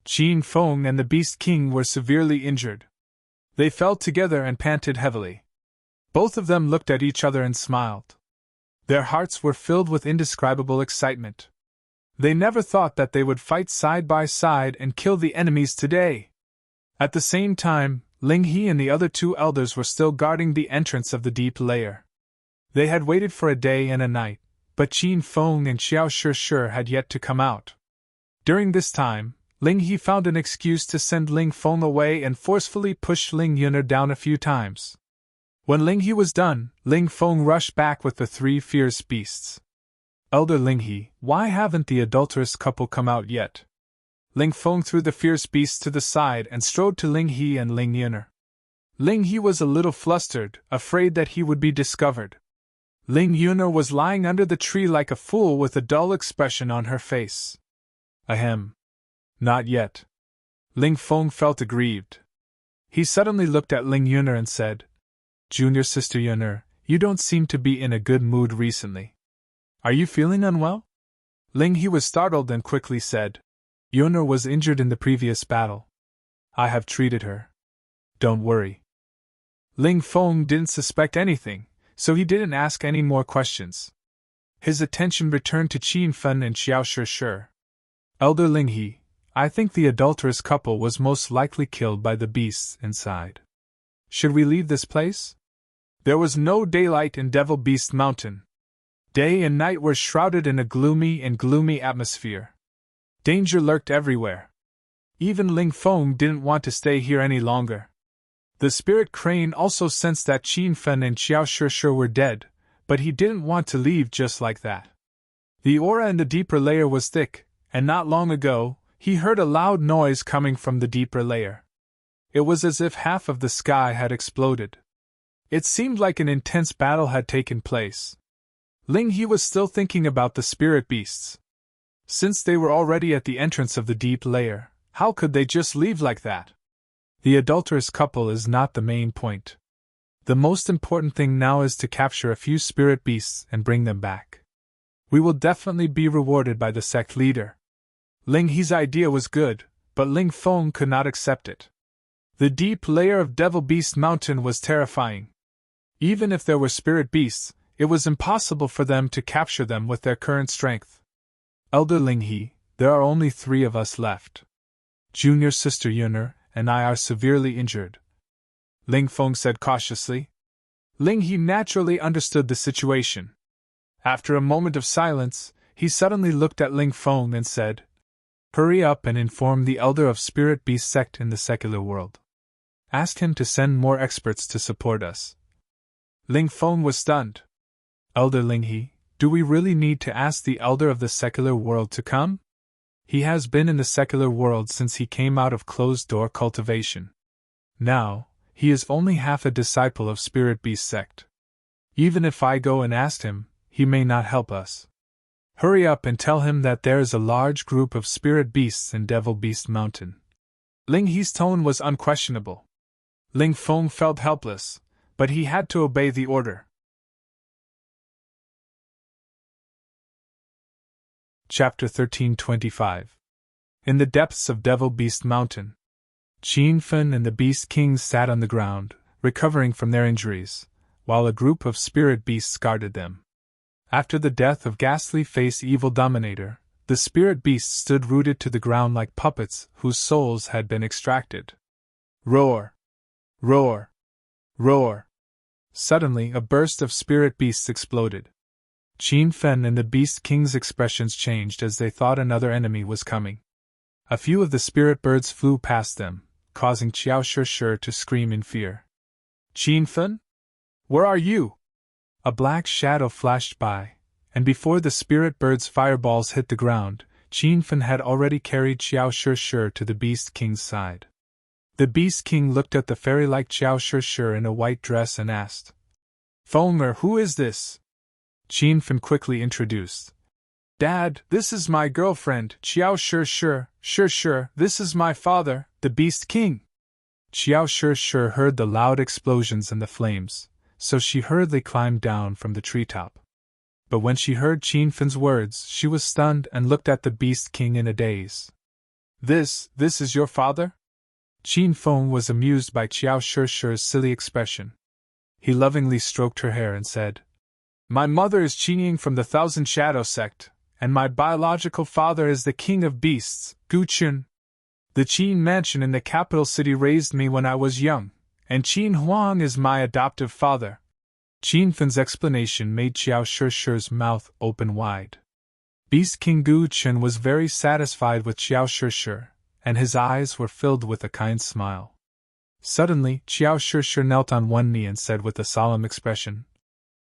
Qin Feng and the Beast King were severely injured. They fell together and panted heavily. Both of them looked at each other and smiled. Their hearts were filled with indescribable excitement. They never thought that they would fight side by side and kill the enemies today. At the same time, Ling He and the other two elders were still guarding the entrance of the deep lair. They had waited for a day and a night, but Qin Feng and Xiao Shi had yet to come out. During this time, Ling He found an excuse to send Ling Feng away and forcefully pushed Ling Yuner down a few times. When Ling He was done, Ling Feng rushed back with the 3 fierce beasts. Elder Ling He, why haven't the adulterous couple come out yet? Ling Feng threw the fierce beasts to the side and strode to Ling He and Ling Yuner. Ling He was a little flustered, afraid that he would be discovered. Ling Yuner was lying under the tree like a fool with a dull expression on her face. Ahem. Not yet. Ling Feng felt aggrieved. He suddenly looked at Ling Yuner and said, Junior Sister Yuner, you don't seem to be in a good mood recently. Are you feeling unwell? Ling He was startled and quickly said, Yuner was injured in the previous battle. I have treated her. Don't worry. Ling Feng didn't suspect anything, so he didn't ask any more questions. His attention returned to Qin Feng and Xiao Shi. Elder Ling He, I think the adulterous couple was most likely killed by the beasts inside. Should we leave this place? There was no daylight in Devil Beast Mountain. Day and night were shrouded in a gloomy atmosphere. Danger lurked everywhere. Even Ling Feng didn't want to stay here any longer. The spirit crane also sensed that Qin Feng and Xiao Shi were dead, but he didn't want to leave just like that. The aura in the deeper layer was thick, and not long ago, he heard a loud noise coming from the deeper layer. It was as if half of the sky had exploded. It seemed like an intense battle had taken place. Ling He was still thinking about the spirit beasts. Since they were already at the entrance of the deep layer, how could they just leave like that? The adulterous couple is not the main point. The most important thing now is to capture a few spirit beasts and bring them back. We will definitely be rewarded by the sect leader. Ling He's idea was good, but Ling Feng could not accept it. The deep layer of Devil Beast Mountain was terrifying. Even if there were spirit beasts, it was impossible for them to capture them with their current strength. Elder Ling He, there are only 3 of us left. Junior Sister Yuner and I are severely injured, Ling Feng said cautiously. Ling He naturally understood the situation. After a moment of silence, he suddenly looked at Ling Feng and said, "Hurry up and inform the elder of Spirit Beast sect in the secular world. Ask him to send more experts to support us." Ling Feng was stunned. "Elder Ling He, do we really need to ask the elder of the secular world to come? He has been in the secular world since he came out of closed-door cultivation. Now, he is only half a disciple of Spirit Beast sect. Even if I go and ask him, he may not help us. Hurry up and tell him that there is a large group of spirit beasts in Devil Beast Mountain." Ling He's tone was unquestionable. Ling Feng felt helpless, but he had to obey the order. Chapter 1325. In the depths of Devil Beast Mountain, Qin Fen and the Beast Kings sat on the ground, recovering from their injuries, while a group of spirit beasts guarded them. After the death of Ghastly Face Evil Dominator, the spirit beasts stood rooted to the ground like puppets whose souls had been extracted. Roar! Roar! Roar! Suddenly, a burst of spirit beasts exploded. Qin Fen and the Beast King's expressions changed as they thought another enemy was coming. A few of the spirit birds flew past them, causing Qiao Shi to scream in fear. "Qin Fen? Where are you?" A black shadow flashed by, and before the spirit bird's fireballs hit the ground, Qin Fen had already carried Qiao Shi to the Beast King's side. The Beast King looked at the fairy-like Qiao Shi in a white dress and asked, "Feng'er, who is this?" Qin Fen quickly introduced. "Dad, this is my girlfriend, Qiao Shi. This is my father, the Beast King." Qiao Shi heard the loud explosions and the flames, so she hurriedly climbed down from the treetop. But when she heard Qin Fen's words, she was stunned and looked at the Beast King in a daze. This is your father?" Qin Feng was amused by Qiao Shi's silly expression. He lovingly stroked her hair and said, "My mother is Qin from the Thousand Shadow sect, and my biological father is the King of Beasts, Gu Qin. The Qin mansion in the capital city raised me when I was young, and Qin Huang is my adoptive father." Qin Fen's explanation made Qiao Shi's mouth open wide. Beast King Gu Qin was very satisfied with Qiao Shi, and his eyes were filled with a kind smile. Suddenly, Qiao Shi knelt on one knee and said with a solemn expression,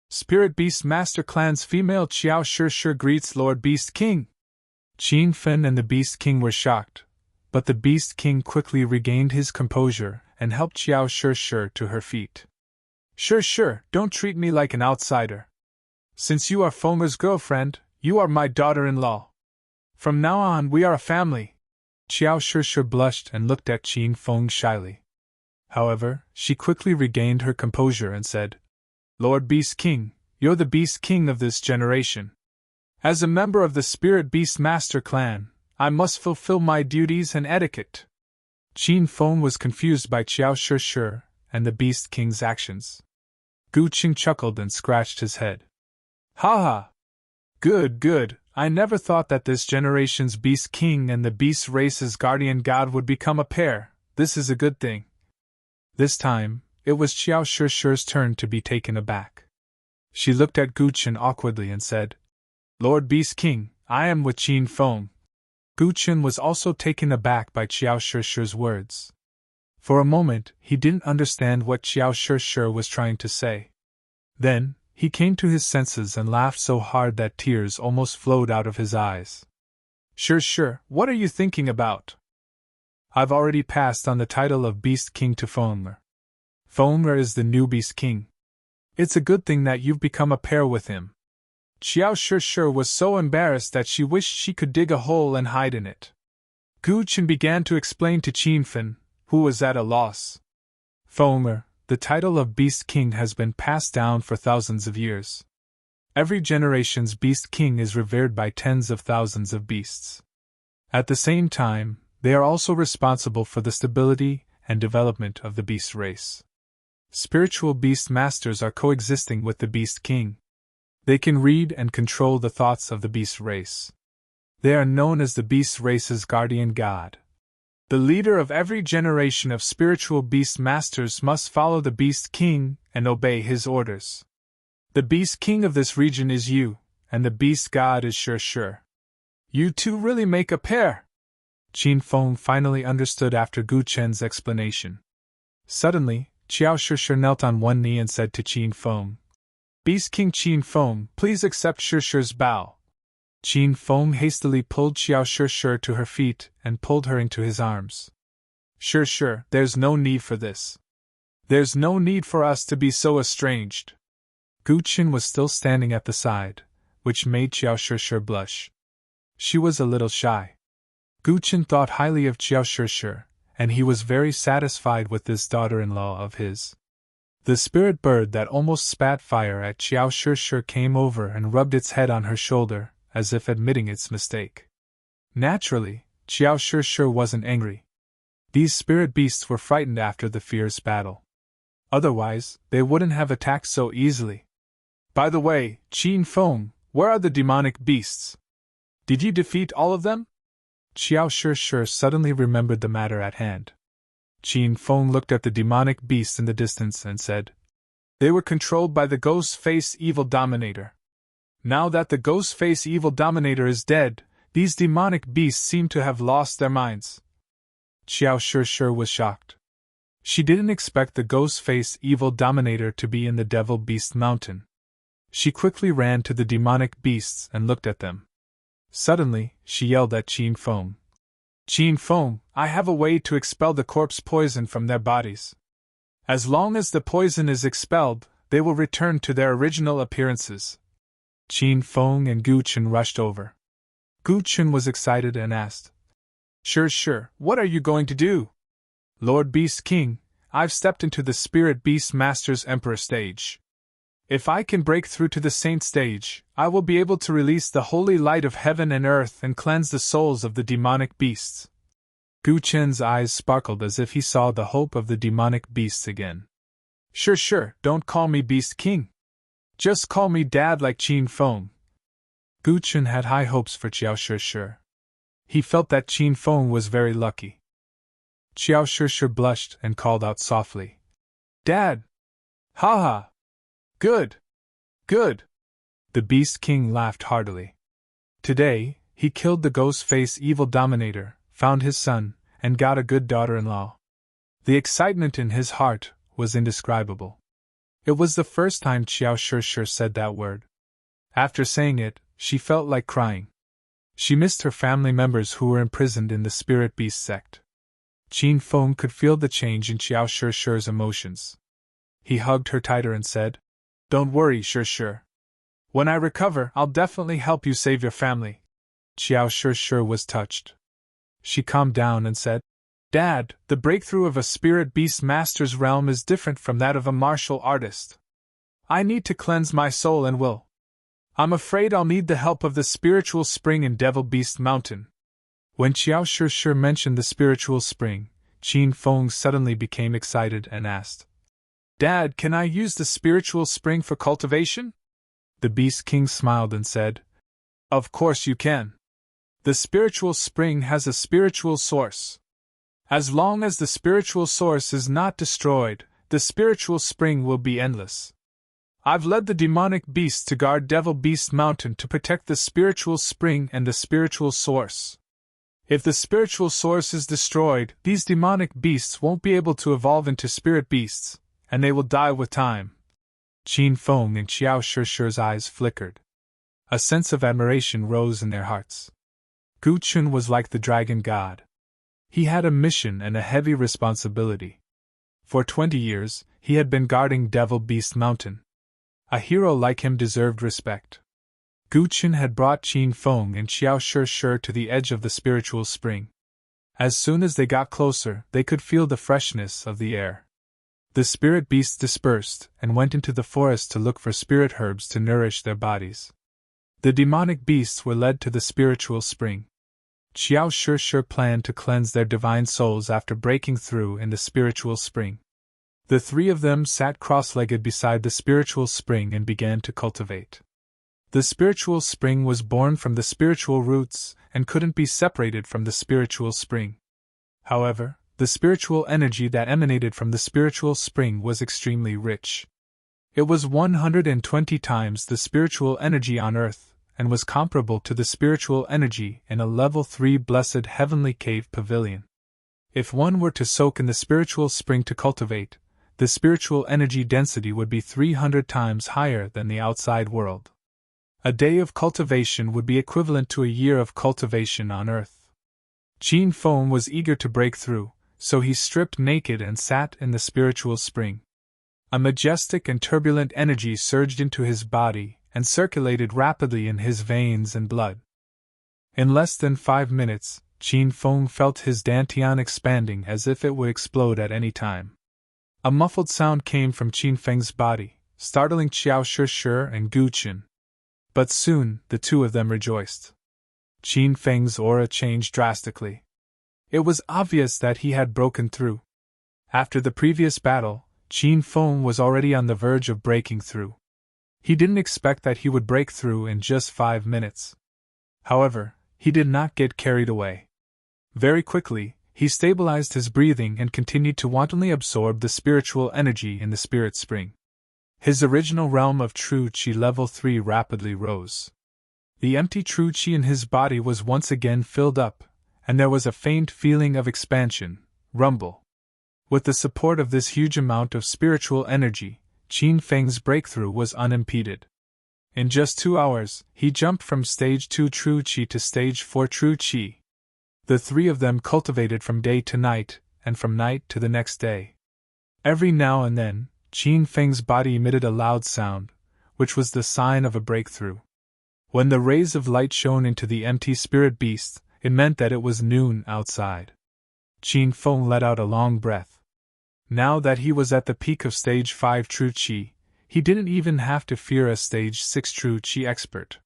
"Spirit Beast Master Clan's female Qiao Shi greets Lord Beast King." Qin Fen and the Beast King were shocked, but the Beast King quickly regained his composure and helped Qiao Shi to her feet. Shi, don't treat me like an outsider. Since you are Feng'er's girlfriend, you are my daughter-in-law. From now on we are a family." Qiao Shi blushed and looked at Qin Feng shyly. However, she quickly regained her composure and said, "Lord Beast King, you're the Beast King of this generation. As a member of the Spirit Beast Master Clan, I must fulfill my duties and etiquette." Qin Feng was confused by Qiao Shi and the Beast King's actions. Gu Qin chuckled and scratched his head. "Ha ha! Good. I never thought that this generation's Beast King and the Beast race's guardian god would become a pair. This is a good thing." This time, it was Qiao Shi's turn to be taken aback. She looked at Gu Qin awkwardly and said, "Lord Beast King, I am with Qin Feng." Gu Qin was also taken aback by Qiao Shi's words. For a moment, he didn't understand what Qiao Shi was trying to say. Then, he came to his senses and laughed so hard that tears almost flowed out of his eyes. Shi, what are you thinking about?" I've already passed on the title of Beast King to Fomler. Fomler is the new Beast King. It's a good thing that you've become a pair with him." Xiao Shishir was so embarrassed that she wished she could dig a hole and hide in it. Gu Chen began to explain to Qin Fin, who was at a loss. "Fomler, the title of Beast King has been passed down for thousands of years. Every generation's Beast King is revered by tens of thousands of beasts. At the same time, they are also responsible for the stability and development of the beast race. Spiritual beast masters are coexisting with the Beast King. They can read and control the thoughts of the beast race. They are known as the beast race's guardian god. The leader of every generation of spiritual beast masters must follow the Beast King and obey his orders. The Beast King of this region is you, and the beast god is Shishir. You two really make a pair." Qin Feng finally understood after Gu Chen's explanation. Suddenly, Xiao Shishir knelt on one knee and said to Qin Feng, "Beast King Qin Feng, please accept Shishir's bow." Qin Feng hastily pulled Xiao Shishir to her feet and pulled her into his arms. "Shishir, there's no need for this. There's no need for us to be so estranged." Gu Chen was still standing at the side, which made Xiao Shishir blush. She was a little shy. Gu Chen thought highly of Xiao Shishir, and he was very satisfied with this daughter-in-law of his. The spirit bird that almost spat fire at Xiao Shishir came over and rubbed its head on her shoulder, as if admitting its mistake. Naturally, Xiao Shishir wasn't angry. These spirit beasts were frightened after the fierce battle. Otherwise, they wouldn't have attacked so easily. "By the way, Qin Feng, where are the demonic beasts? Did you defeat all of them?" Xiao Shishir suddenly remembered the matter at hand. Qin Feng looked at the demonic beasts in the distance and said, "They were controlled by the Ghost-Face Evil Dominator. Now that the Ghost-Face Evil Dominator is dead, these demonic beasts seem to have lost their minds." Xiao Shishir was shocked. She didn't expect the Ghost-Face Evil Dominator to be in the Devil Beast Mountain. She quickly ran to the demonic beasts and looked at them. Suddenly, she yelled at Qin Feng. "Qin Feng, I have a way to expel the corpse poison from their bodies. As long as the poison is expelled, they will return to their original appearances." Qin Feng and Gu Chen rushed over. Gu Chen was excited and asked, Sure, what are you going to do?" "Lord Beast King, I've stepped into the Spirit Beast Master's Emperor stage. If I can break through to the Saint stage, I will be able to release the holy light of heaven and earth and cleanse the souls of the demonic beasts." Gu Chen's eyes sparkled as if he saw the hope of the demonic beasts again. Sure, don't call me Beast King. Just call me Dad like Qin Feng." Gu Chen had high hopes for Xiao Shishir. He felt that Qin Feng was very lucky. Xiao Shishir blushed and called out softly, "Dad! Ha! Good! The Beast King laughed heartily. Today, he killed the Ghost-Face Evil Dominator, found his son, and got a good daughter-in-law. The excitement in his heart was indescribable. It was the first time Xiao Shishir said that word. After saying it, she felt like crying. She missed her family members who were imprisoned in the Spirit Beast sect. Qin Feng could feel the change in Xiao Shishir's emotions. He hugged her tighter and said, "Don't worry, Shishir. When I recover, I'll definitely help you save your family." Xiao Shishir was touched. She calmed down and said, "Dad, the breakthrough of a Spirit Beast Master's realm is different from that of a martial artist. I need to cleanse my soul and will. I'm afraid I'll need the help of the spiritual spring in Devil Beast Mountain." When Xiao Shishir mentioned the spiritual spring, Qin Feng suddenly became excited and asked, "Dad, can I use the spiritual spring for cultivation?" The Beast King smiled and said, "Of course you can. The spiritual spring has a spiritual source. As long as the spiritual source is not destroyed, the spiritual spring will be endless. I've led the demonic beasts to guard Devil Beast Mountain to protect the spiritual spring and the spiritual source. If the spiritual source is destroyed, these demonic beasts won't be able to evolve into spirit beasts, and they will die with time." Qin Feng and Xiao Shishir's eyes flickered. A sense of admiration rose in their hearts. Gu Chen was like the dragon god. He had a mission and a heavy responsibility. For 20 years, he had been guarding Devil Beast Mountain. A hero like him deserved respect. Gu Qin had brought Qin Feng and Xiao Shi to the edge of the spiritual spring. As soon as they got closer, they could feel the freshness of the air. The spirit beasts dispersed and went into the forest to look for spirit herbs to nourish their bodies. The demonic beasts were led to the spiritual spring. Xiao Shi planned to cleanse their divine souls after breaking through in the spiritual spring. The three of them sat cross-legged beside the spiritual spring and began to cultivate. The spiritual spring was born from the spiritual roots and couldn't be separated from the spiritual spring. However, the spiritual energy that emanated from the spiritual spring was extremely rich. It was 120 times the spiritual energy on earth, and was comparable to the spiritual energy in a level 3 blessed heavenly cave pavilion. If one were to soak in the spiritual spring to cultivate, the spiritual energy density would be 300 times higher than the outside world. A day of cultivation would be equivalent to a year of cultivation on earth. Qin Feng was eager to break through, so he stripped naked and sat in the spiritual spring. A majestic and turbulent energy surged into his body and circulated rapidly in his veins and blood. In less than 5 minutes, Qin Feng felt his dantian expanding as if it would explode at any time. A muffled sound came from Qin Feng's body, startling Xiao Shi and Gu Qin. But soon, the two of them rejoiced. Qin Feng's aura changed drastically. It was obvious that he had broken through. After the previous battle, Qin Feng was already on the verge of breaking through. He didn't expect that he would break through in just 5 minutes. However, he did not get carried away. Very quickly, he stabilized his breathing and continued to wantonly absorb the spiritual energy in the spirit spring. His original realm of true Qi level 3 rapidly rose. The empty true Qi in his body was once again filled up, and there was a faint feeling of expansion, rumble. With the support of this huge amount of spiritual energy, Qin Feng's breakthrough was unimpeded. In just 2 hours, he jumped from stage 2 true Qi to stage 4 true Qi. The three of them cultivated from day to night, and from night to the next day. Every now and then, Qin Feng's body emitted a loud sound, which was the sign of a breakthrough. When the rays of light shone into the empty spirit beast, it meant that it was noon outside. Qin Feng let out a long breath. Now that he was at the peak of stage 5 true Qi, he didn't even have to fear a stage 6 true Qi expert.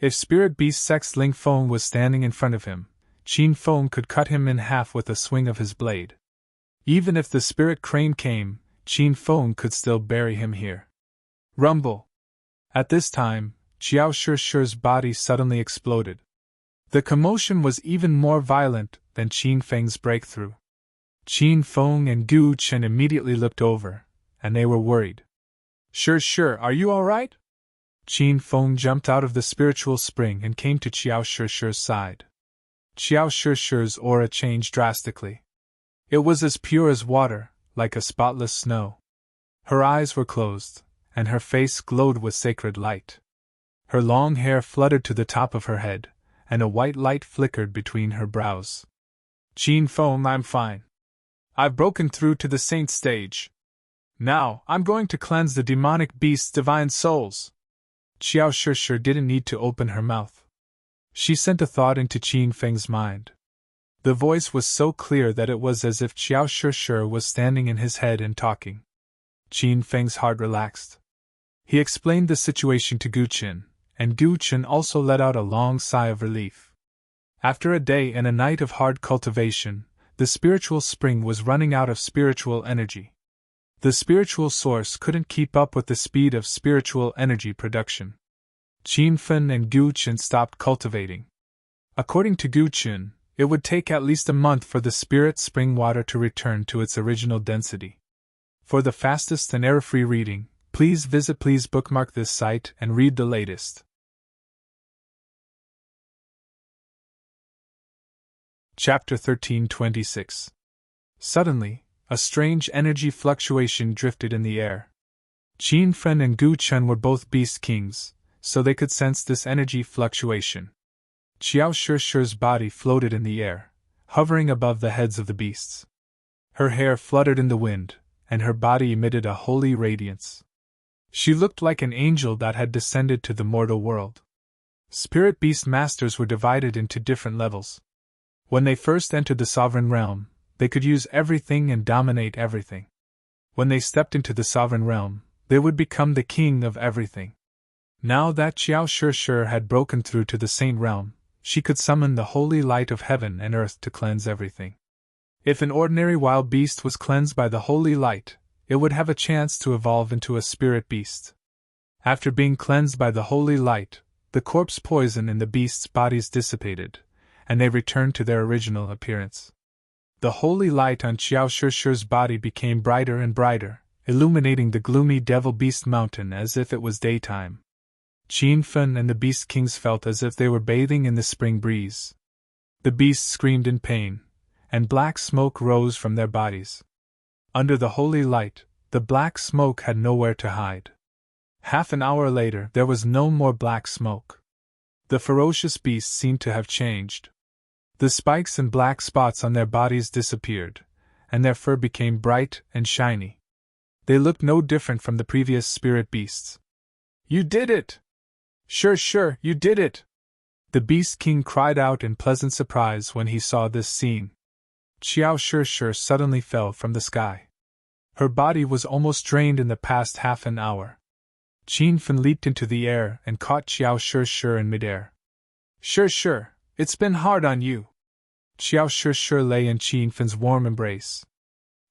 If spirit beast Sex Ling Feng was standing in front of him, Qin Feng could cut him in half with a swing of his blade. Even if the spirit crane came, Qin Feng could still bury him here. Rumble! At this time, Xiao Shi's body suddenly exploded. The commotion was even more violent than Qin Feng's breakthrough. Qin Feng and Gu Qin immediately looked over, and they were worried. Shi, are you all right? Qin Feng jumped out of the spiritual spring and came to Xiao Shi's side. Xiao Shi's aura changed drastically. It was as pure as water, like a spotless snow. Her eyes were closed, and her face glowed with sacred light. Her long hair fluttered to the top of her head, and a white light flickered between her brows. Qin Feng, I'm fine. I've broken through to the saint stage. Now, I'm going to cleanse the demonic beast's divine souls. Xiao Shi didn't need to open her mouth. She sent a thought into Qin Feng's mind. The voice was so clear that it was as if Xiao Shi was standing in his head and talking. Qin Feng's heart relaxed. He explained the situation to Gu Qin, and Gu Qin also let out a long sigh of relief. After a day and a night of hard cultivation, the spiritual spring was running out of spiritual energy. The spiritual source couldn't keep up with the speed of spiritual energy production. Qin Feng and Gu Qin stopped cultivating. According to Gu Qin, it would take at least a month for the spirit spring water to return to its original density. For the fastest and error-free reading, please bookmark this site and read the latest. Chapter 1326. Suddenly, a strange energy fluctuation drifted in the air. Qin Feng and Gu Qin were both beast kings, so they could sense this energy fluctuation. Xiao Shi's body floated in the air, hovering above the heads of the beasts. Her hair fluttered in the wind, and her body emitted a holy radiance. She looked like an angel that had descended to the mortal world. Spirit beast masters were divided into different levels. When they first entered the sovereign realm, they could use everything and dominate everything. When they stepped into the sovereign realm, they would become the king of everything. Now that Xiao Shishir had broken through to the saint realm, she could summon the holy light of heaven and earth to cleanse everything. If an ordinary wild beast was cleansed by the holy light, it would have a chance to evolve into a spirit beast. After being cleansed by the holy light, the corpse poison in the beasts' bodies dissipated, and they returned to their original appearance. The holy light on Xiao Shishir's body became brighter and brighter, illuminating the gloomy devil-beast mountain as if it was daytime. Qin Fen and the Beast Kings felt as if they were bathing in the spring breeze. The beasts screamed in pain, and black smoke rose from their bodies. Under the holy light, the black smoke had nowhere to hide. Half an hour later, there was no more black smoke. The ferocious beasts seemed to have changed. The spikes and black spots on their bodies disappeared, and their fur became bright and shiny. They looked no different from the previous spirit beasts. "You did it! Sure, you did it!" The Beast King cried out in pleasant surprise when he saw this scene. Xiao Shishir suddenly fell from the sky. Her body was almost drained in the past half an hour. Qin Fen leaped into the air and caught Xiao Shishir in midair. Sure, it's been hard on you." Xiao Shishir lay in Qin Fen's warm embrace.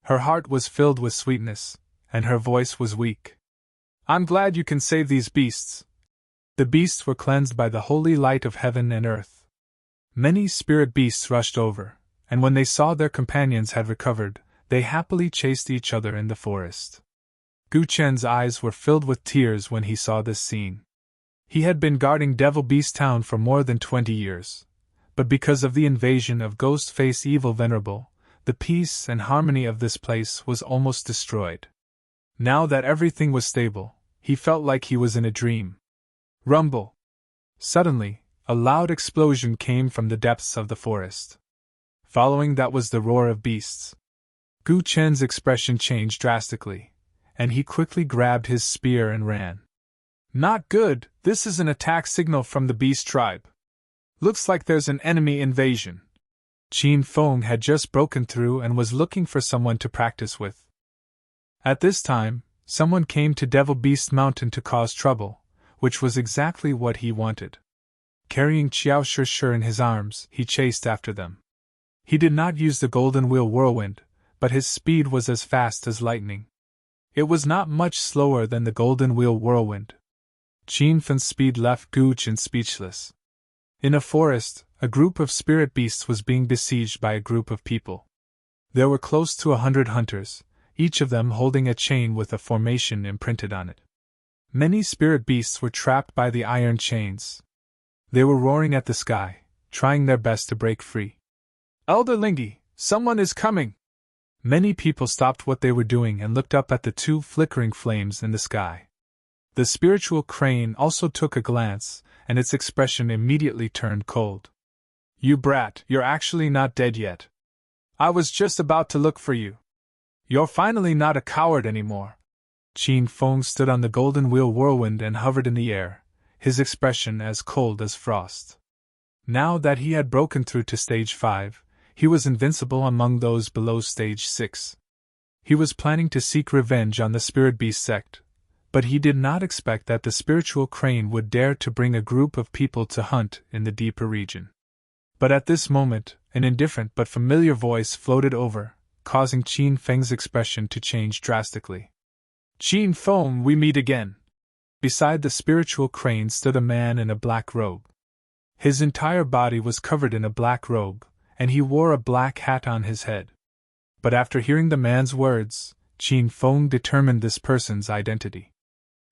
Her heart was filled with sweetness, and her voice was weak. "I'm glad you can save these beasts." The beasts were cleansed by the holy light of heaven and earth. Many spirit beasts rushed over, and when they saw their companions had recovered, they happily chased each other in the forest. Gu Chen's eyes were filled with tears when he saw this scene. He had been guarding Devil Beast Town for more than 20 years, but because of the invasion of Ghost-Face Evil Venerable, the peace and harmony of this place was almost destroyed. Now that everything was stable, he felt like he was in a dream. Rumble! Suddenly, a loud explosion came from the depths of the forest. Following that was the roar of beasts. Gu Chen's expression changed drastically, and he quickly grabbed his spear and ran. "Not good, this is an attack signal from the beast tribe. Looks like there's an enemy invasion." Qin Feng had just broken through and was looking for someone to practice with. At this time, someone came to Devil Beast Mountain to cause trouble, which was exactly what he wanted. Carrying Xiao Shishir in his arms, he chased after them. He did not use the Golden Wheel Whirlwind, but his speed was as fast as lightning. It was not much slower than the Golden Wheel Whirlwind. Qin Fen's speed left Gu Chen speechless. In a forest, a group of spirit beasts was being besieged by a group of people. There were close to 100 hunters, each of them holding a chain with a formation imprinted on it. Many spirit beasts were trapped by the iron chains. They were roaring at the sky, trying their best to break free. "Elder Lingi, someone is coming!" Many people stopped what they were doing and looked up at the two flickering flames in the sky. The spiritual crane also took a glance, and its expression immediately turned cold. "You brat, you're actually not dead yet. I was just about to look for you. You're finally not a coward anymore." Qin Feng stood on the Golden Wheel Whirlwind and hovered in the air, his expression as cold as frost. Now that he had broken through to Stage 5, he was invincible among those below Stage 6. He was planning to seek revenge on the Spirit Beast sect, but he did not expect that the spiritual crane would dare to bring a group of people to hunt in the deeper region. But at this moment, an indifferent but familiar voice floated over, causing Qin Feng's expression to change drastically. "Qin Feng, we meet again." Beside the spiritual crane stood a man in a black robe. His entire body was covered in a black robe, and he wore a black hat on his head. But after hearing the man's words, Qin Feng determined this person's identity.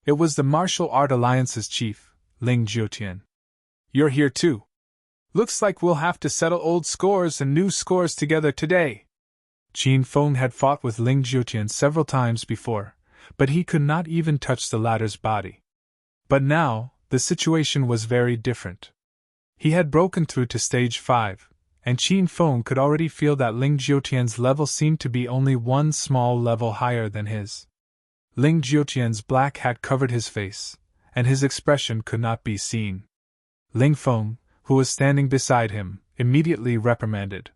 It was the Martial Art Alliance's chief, Ling Jiutian. "You're here too. Looks like we'll have to settle old scores and new scores together today." Qin Feng had fought with Ling Jiutian several times before, but he could not even touch the latter's body. But now, the situation was very different. He had broken through to Stage 5, and Qin Feng could already feel that Ling Jiutian's level seemed to be only one small level higher than his. Ling Jiutian's black hat covered his face, and his expression could not be seen. Ling Feng, who was standing beside him, immediately reprimanded.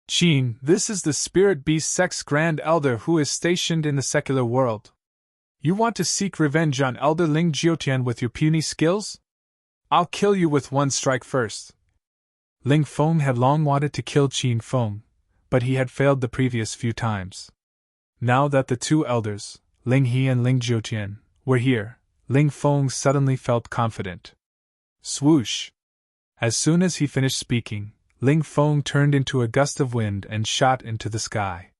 Qin, this is the spirit beast sex grand elder who is stationed in the secular world. You want to seek revenge on Elder Ling Jiutian with your puny skills? I'll kill you with one strike first. Ling Feng had long wanted to kill Qin Feng, but he had failed the previous few times. Now that the two elders, Ling He and Ling Jiutian, were here, Ling Feng suddenly felt confident. Swoosh! As soon as he finished speaking, Ling Feng turned into a gust of wind and shot into the sky.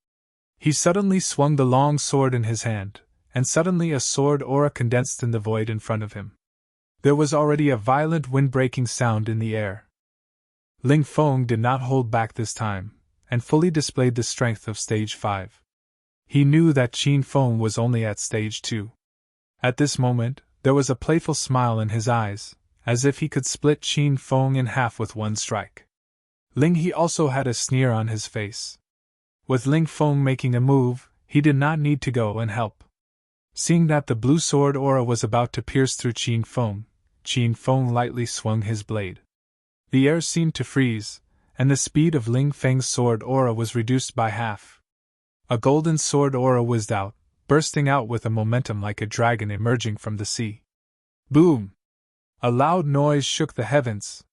He suddenly swung the long sword in his hand, and suddenly a sword aura condensed in the void in front of him. There was already a violent wind-breaking sound in the air. Ling Feng did not hold back this time, and fully displayed the strength of Stage 5. He knew that Qin Feng was only at Stage 2. At this moment, there was a playful smile in his eyes, as if he could split Qin Feng in half with one strike. Ling He also had a sneer on his face. With Ling Feng making a move, he did not need to go and help. Seeing that the blue sword aura was about to pierce through Qin Feng lightly swung his blade. The air seemed to freeze, and the speed of Ling Feng's sword aura was reduced by half. A golden sword aura whizzed out, bursting out with a momentum like a dragon emerging from the sea. Boom! A loud noise shook the heavens.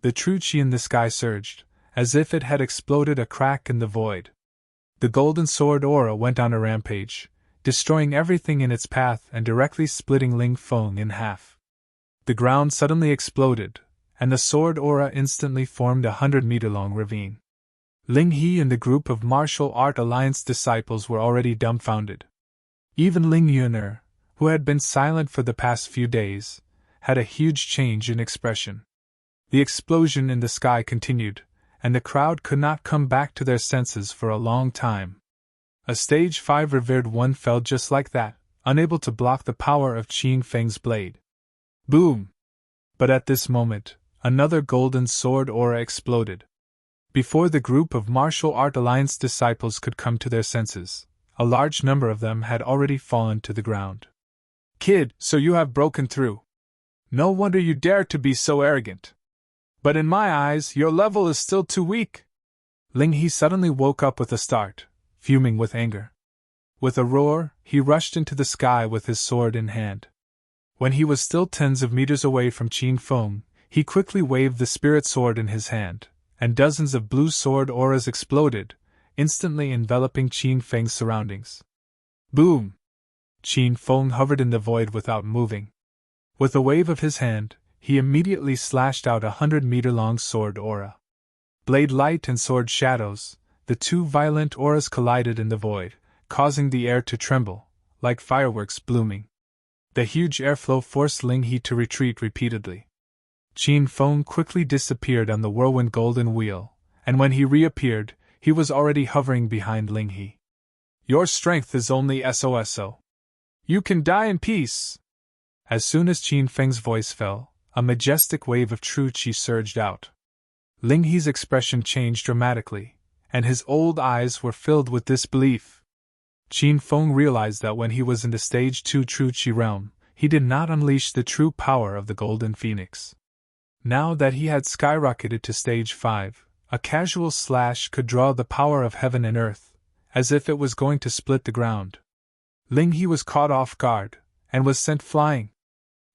The true qi in the sky surged, as if it had exploded a crack in the void. The golden sword aura went on a rampage, destroying everything in its path and directly splitting Ling Feng in half. The ground suddenly exploded, and the sword aura instantly formed a 100-meter-long ravine. Ling He and the group of Martial Art Alliance disciples were already dumbfounded. Even Ling Yuner, who had been silent for the past few days, had a huge change in expression. The explosion in the sky continued, and the crowd could not come back to their senses for a long time. A Stage 5 revered one fell just like that, unable to block the power of Qin Feng's blade. Boom! But at this moment, another golden sword aura exploded. Before the group of Martial Art Alliance disciples could come to their senses, a large number of them had already fallen to the ground. Kid, so you have broken through. No wonder you dare to be so arrogant. But in my eyes, your level is still too weak. Ling He suddenly woke up with a start, fuming with anger. With a roar, he rushed into the sky with his sword in hand. When he was still tens of meters away from Qin Feng, he quickly waved the spirit sword in his hand, and dozens of blue sword auras exploded, instantly enveloping Qin Feng's surroundings. Boom! Qin Feng hovered in the void without moving. With a wave of his hand, he immediately slashed out a 100-meter-long sword aura. Blade light and sword shadows, the two violent auras collided in the void, causing the air to tremble, like fireworks blooming. The huge airflow forced Ling He to retreat repeatedly. Qin Feng quickly disappeared on the whirlwind golden wheel, and when he reappeared, he was already hovering behind Ling He. Your strength is only SOSO. You can die in peace. As soon as Qin Feng's voice fell, a majestic wave of true qi surged out. Ling He's expression changed dramatically, and his old eyes were filled with disbelief. Qin Feng realized that when he was in the Stage 2 true qi realm, he did not unleash the true power of the Golden Phoenix. Now that he had skyrocketed to Stage 5, a casual slash could draw the power of heaven and earth, as if it was going to split the ground. Ling He was caught off guard, and was sent flying.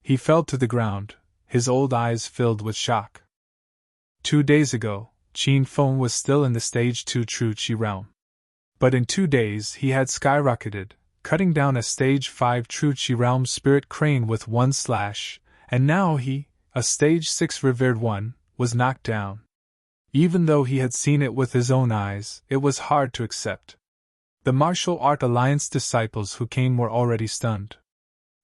He fell to the ground, his old eyes filled with shock. 2 days ago, Qin Feng was still in the Stage 2 true qi realm. But in 2 days he had skyrocketed, cutting down a Stage 5 true qi realm spirit crane with one slash, and now he, a Stage 6 revered one, was knocked down. Even though he had seen it with his own eyes, it was hard to accept. The Martial Art Alliance disciples who came were already stunned.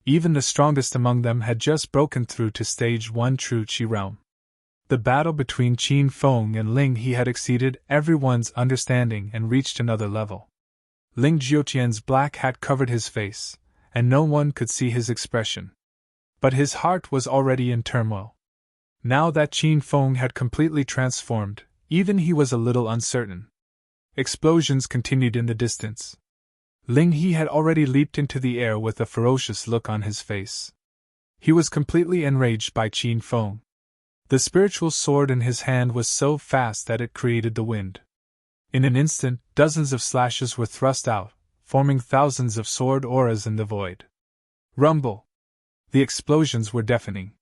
Even the strongest among them had just broken through to Stage 1 true qi realm. The battle between Qin Feng and Ling He had exceeded everyone's understanding and reached another level. Ling Jiutian's black hat covered his face, and no one could see his expression. But his heart was already in turmoil. Now that Qin Feng had completely transformed, Even he was a little uncertain. Explosions continued in the distance. Ling He had already leaped into the air with a ferocious look on his face. He was completely enraged by Qin Feng. The spiritual sword in his hand was so fast that it created the wind. In an instant, dozens of slashes were thrust out, forming thousands of sword auras in the void. Rumble! The explosions were deafening.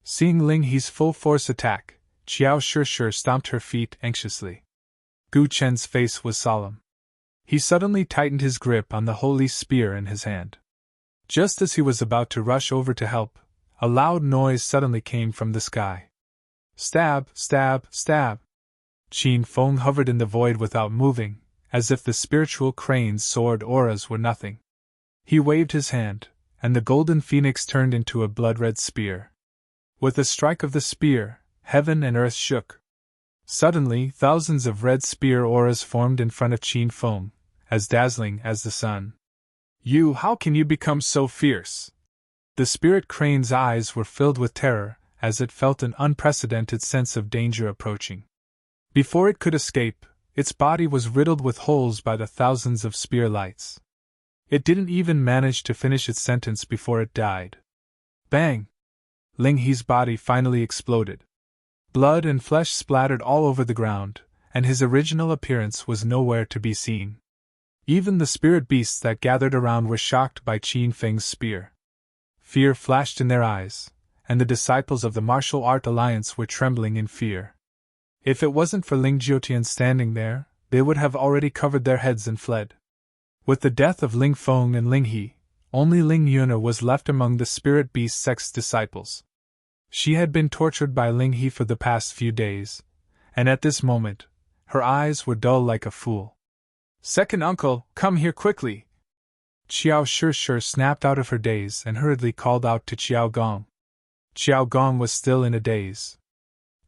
Seeing Ling He's full force attack, Qiao Shishir stomped her feet anxiously. Gu Chen's face was solemn. He suddenly tightened his grip on the holy spear in his hand. Just as he was about to rush over to help, a loud noise suddenly came from the sky. Stab, stab, stab! Qin Feng hovered in the void without moving, as if the spiritual crane's sword auras were nothing. He waved his hand, and the golden phoenix turned into a blood-red spear. With a strike of the spear, heaven and earth shook. Suddenly, thousands of red spear auras formed in front of Qin Feng, as dazzling as the sun. How can you become so fierce? The spirit crane's eyes were filled with terror, as it felt an unprecedented sense of danger approaching. Before it could escape, its body was riddled with holes by the thousands of spear lights. It didn't even manage to finish its sentence before it died. Bang! Ling He's body finally exploded. Blood and flesh splattered all over the ground, and his original appearance was nowhere to be seen. Even the spirit beasts that gathered around were shocked by Qin Feng's spear. Fear flashed in their eyes, and the disciples of the martial art alliance were trembling in fear. If it wasn't for Ling Jiotian standing there, they would have already covered their heads and fled. With the death of Ling Feng and Ling He, only Ling Yuna was left among the spirit beast sect's disciples. She had been tortured by Ling He for the past few days, and at this moment, her eyes were dull like a fool. Second uncle, come here quickly! Qiao Shishir snapped out of her daze and hurriedly called out to Qiao Gong. Qiao Gong was still in a daze.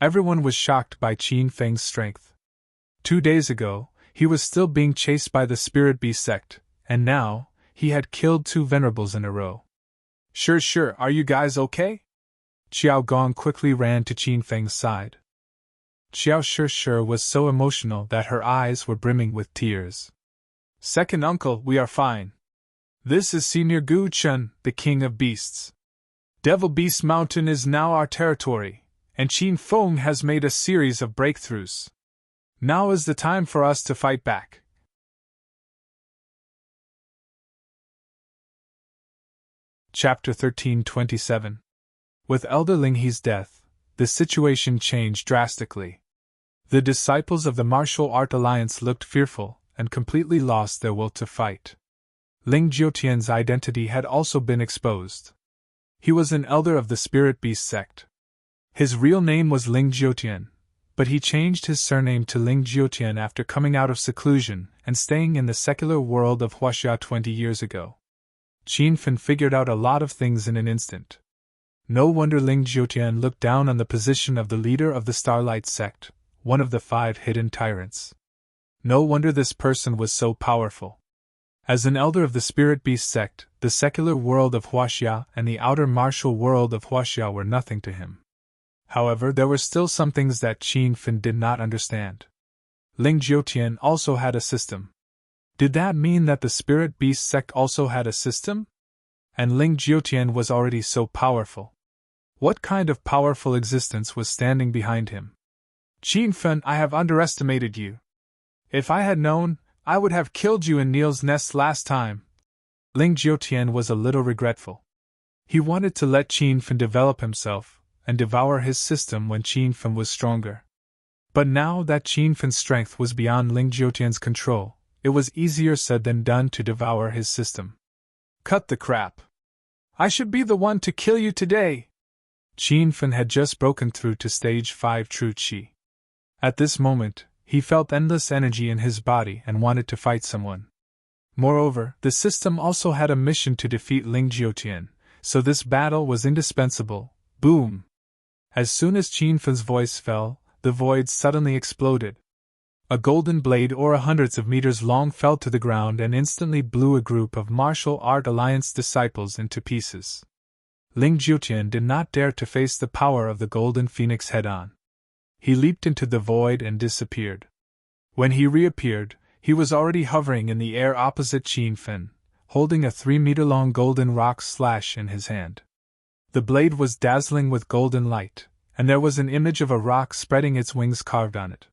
Everyone was shocked by Qin Feng's strength. 2 days ago, he was still being chased by the spirit beast sect, and now, he had killed 2 venerables in a row. Sure, are you guys okay? Qiao Gong quickly ran to Qin Feng's side. Qiao Shishir was so emotional that her eyes were brimming with tears. Second uncle, we are fine. This is Senior Gu Chen, the king of beasts. Devil Beast Mountain is now our territory, and Qin Feng has made a series of breakthroughs. Now is the time for us to fight back. Chapter 13:27. With Elder Ling He's death, the situation changed drastically. The disciples of the Martial Art Alliance looked fearful and completely lost their will to fight. Ling Jiotian's identity had also been exposed. He was an elder of the Spirit Beast sect. His real name was Ling Jiotian, but he changed his surname to Ling Jiotian after coming out of seclusion and staying in the secular world of Huaxia 20 years ago. Qin Fen figured out a lot of things in an instant. No wonder Ling Jiotian looked down on the position of the leader of the Starlight sect, one of the 5 hidden tyrants. No wonder this person was so powerful. As an elder of the Spirit Beast sect, the secular world of Huaxia and the outer martial world of Huaxia were nothing to him. However, there were still some things that Qin Fen did not understand. Ling Jiotian also had a system. Did that mean that the Spirit Beast sect also had a system? And Ling Jiotian was already so powerful. What kind of powerful existence was standing behind him? Qin Fen, I have underestimated you. If I had known, I would have killed you in Neil's nest last time. Ling Jiotian was a little regretful. He wanted to let Qin Fen develop himself and devour his system when Qin Fen was stronger. But now that Qin Fen's strength was beyond Ling Jiotian's control, it was easier said than done to devour his system. Cut the crap. I should be the one to kill you today. Qin Fen had just broken through to stage 5 true Qi. At this moment, he felt endless energy in his body and wanted to fight someone. Moreover, the system also had a mission to defeat Ling Jiotian, so this battle was indispensable. Boom! As soon as Qin Fen's voice fell, the void suddenly exploded. A golden blade aura hundreds of meters long fell to the ground and instantly blew a group of Martial Art Alliance disciples into pieces. Ling Jiotian did not dare to face the power of the Golden Phoenix head-on. He leaped into the void and disappeared. When he reappeared, he was already hovering in the air opposite Qin Fen, holding a 3-meter-long golden rock slash in his hand. The blade was dazzling with golden light, and there was an image of a rock spreading its wings carved on it.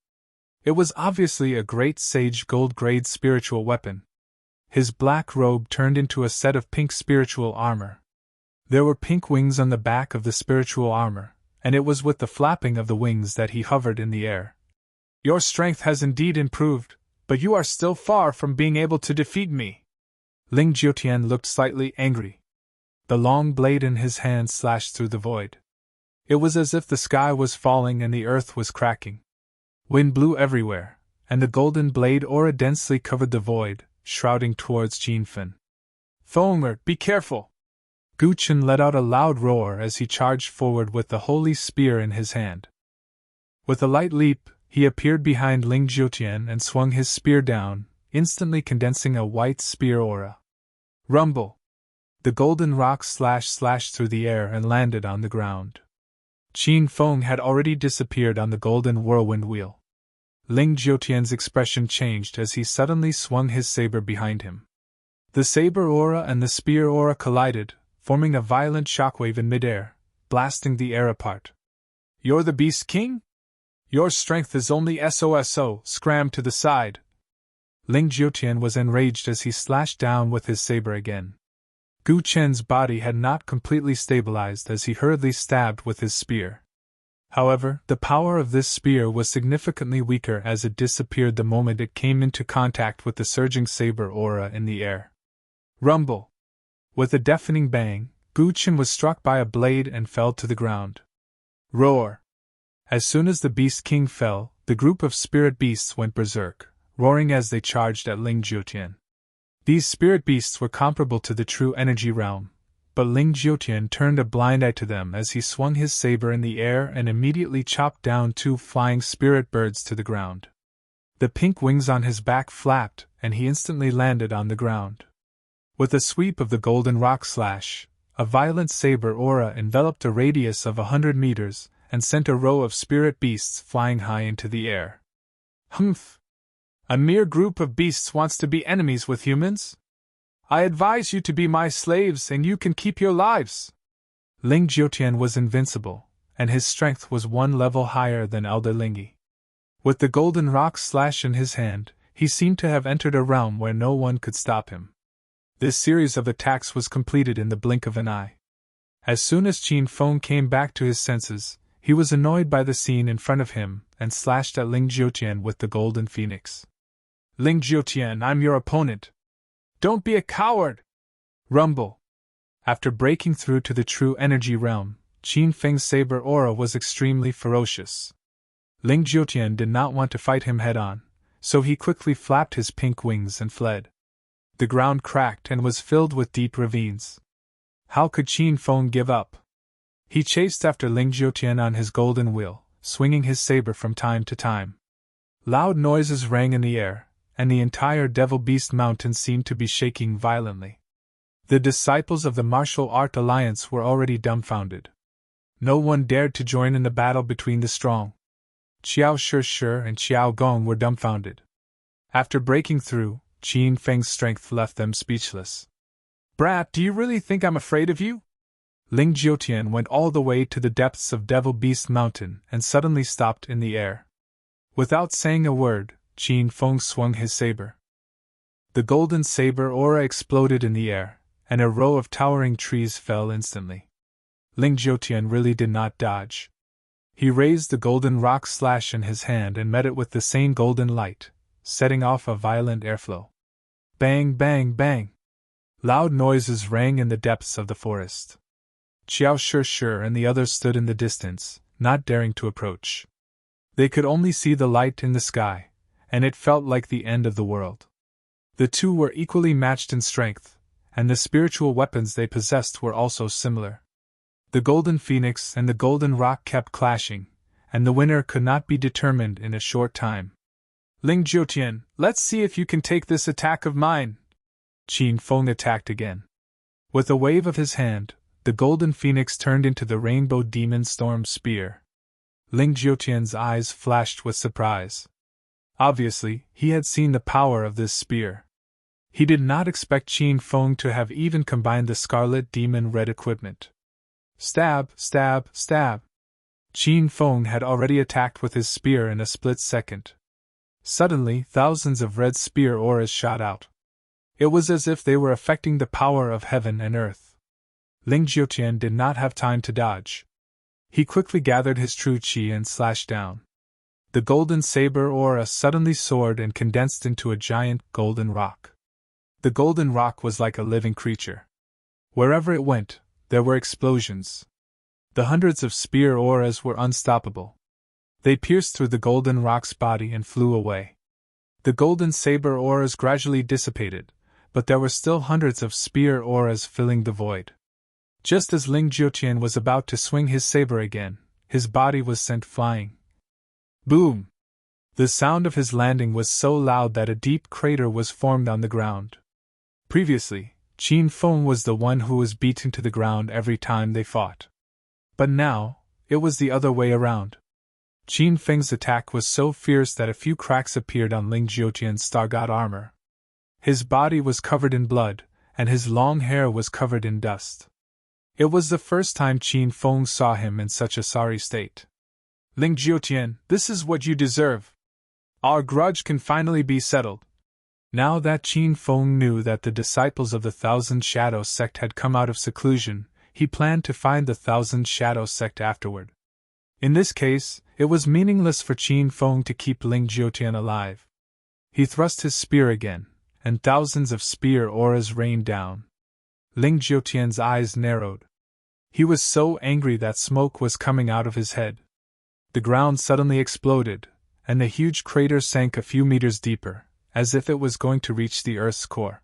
It was obviously a great sage gold-grade spiritual weapon. His black robe turned into a set of pink spiritual armor. There were pink wings on the back of the spiritual armor, and it was with the flapping of the wings that he hovered in the air. Your strength has indeed improved, but you are still far from being able to defeat me. Ling Jiutian looked slightly angry. The long blade in his hand slashed through the void. It was as if the sky was falling and the earth was cracking. Wind blew everywhere, and the golden blade aura densely covered the void, shrouding towards Qin Fen. Thomer, be careful! Gu Chen let out a loud roar as he charged forward with the holy spear in his hand. With a light leap, he appeared behind Ling Jiutian and swung his spear down, instantly condensing a white spear aura. Rumble! The golden rock slashed through the air and landed on the ground. Qin Feng had already disappeared on the golden whirlwind wheel. Ling Jiutian's expression changed as he suddenly swung his saber behind him. The saber aura and the spear aura collided, forming a violent shockwave in midair, blasting the air apart. You're the Beast King? Your strength is only SOSO, scram to the side. Ling Jiutian was enraged as he slashed down with his saber again. Gu Chen's body had not completely stabilized as he hurriedly stabbed with his spear. However, the power of this spear was significantly weaker as it disappeared the moment it came into contact with the surging saber aura in the air. Rumble! With a deafening bang, Gu Chen was struck by a blade and fell to the ground. Roar! As soon as the Beast King fell, the group of spirit beasts went berserk, roaring as they charged at Ling Jiutian. These spirit beasts were comparable to the true energy realm, but Ling Jiutian turned a blind eye to them as he swung his saber in the air and immediately chopped down 2 flying spirit birds to the ground. The pink wings on his back flapped, and he instantly landed on the ground. With a sweep of the golden rock slash, a violent saber aura enveloped a radius of 100 meters and sent a row of spirit beasts flying high into the air. Humph! A mere group of beasts wants to be enemies with humans? I advise you to be my slaves and you can keep your lives! Ling Jiutian was invincible, and his strength was 1 level higher than Elder Lingyi. With the golden rock slash in his hand, he seemed to have entered a realm where no one could stop him. This series of attacks was completed in the blink of an eye. As soon as Qin Feng came back to his senses, he was annoyed by the scene in front of him and slashed at Ling Jiutian with the golden phoenix. Ling Jiutian, I'm your opponent. Don't be a coward! Rumble! After breaking through to the true energy realm, Qin Feng's saber aura was extremely ferocious. Ling Jiutian did not want to fight him head-on, so he quickly flapped his pink wings and fled. The ground cracked and was filled with deep ravines. How could Qin Feng give up? He chased after Ling Jiutian on his golden wheel, swinging his saber from time to time. Loud noises rang in the air, and the entire Devil Beast Mountain seemed to be shaking violently. The disciples of the Martial Art Alliance were already dumbfounded. No one dared to join in the battle between the strong. Qiao Shi and Qiao Gong were dumbfounded. After breaking through, Qin Feng's strength left them speechless. Brat, do you really think I'm afraid of you? Ling Jiutian went all the way to the depths of Devil Beast Mountain and suddenly stopped in the air. Without saying a word, Qin Feng swung his saber. The golden saber aura exploded in the air, and a row of towering trees fell instantly. Ling Jiutian really did not dodge. He raised the golden rock slash in his hand and met it with the same golden light, setting off a violent airflow. Bang, bang, bang! Loud noises rang in the depths of the forest. Qiao Shi and the others stood in the distance, not daring to approach. They could only see the light in the sky, and it felt like the end of the world. The two were equally matched in strength, and the spiritual weapons they possessed were also similar. The golden phoenix and the golden rock kept clashing, and the winner could not be determined in a short time. Ling Jiutian, let's see if you can take this attack of mine! Qin Feng attacked again. With a wave of his hand, the golden phoenix turned into the rainbow demon storm spear. Ling Jiutian's eyes flashed with surprise. Obviously, he had seen the power of this spear. He did not expect Qin Feng to have even combined the Scarlet Demon Red equipment. Stab, stab, stab. Qin Feng had already attacked with his spear in a split second. Suddenly, thousands of red spear auras shot out. It was as if they were affecting the power of heaven and earth. Ling Jiutian did not have time to dodge. He quickly gathered his true qi and slashed down. The golden saber aura suddenly soared and condensed into a giant golden rock. The golden rock was like a living creature. Wherever it went, there were explosions. The hundreds of spear auras were unstoppable. They pierced through the golden rock's body and flew away. The golden saber auras gradually dissipated, but there were still hundreds of spear auras filling the void. Just as Ling Jiutian was about to swing his saber again, his body was sent flying. Boom! The sound of his landing was so loud that a deep crater was formed on the ground. Previously, Qin Feng was the one who was beaten to the ground every time they fought. But now, it was the other way around. Qin Feng's attack was so fierce that a few cracks appeared on Ling Jiutian's Star God armor. His body was covered in blood, and his long hair was covered in dust. It was the first time Qin Feng saw him in such a sorry state. Ling Jiutian, this is what you deserve. Our grudge can finally be settled. Now that Qin Feng knew that the disciples of the Thousand Shadows sect had come out of seclusion, he planned to find the Thousand Shadows sect afterward. In this case, it was meaningless for Qin Feng to keep Ling Jiutian alive. He thrust his spear again, and thousands of spear auras rained down. Ling Jiutian's eyes narrowed. He was so angry that smoke was coming out of his head. The ground suddenly exploded, and the huge crater sank a few meters deeper, as if it was going to reach the Earth's core.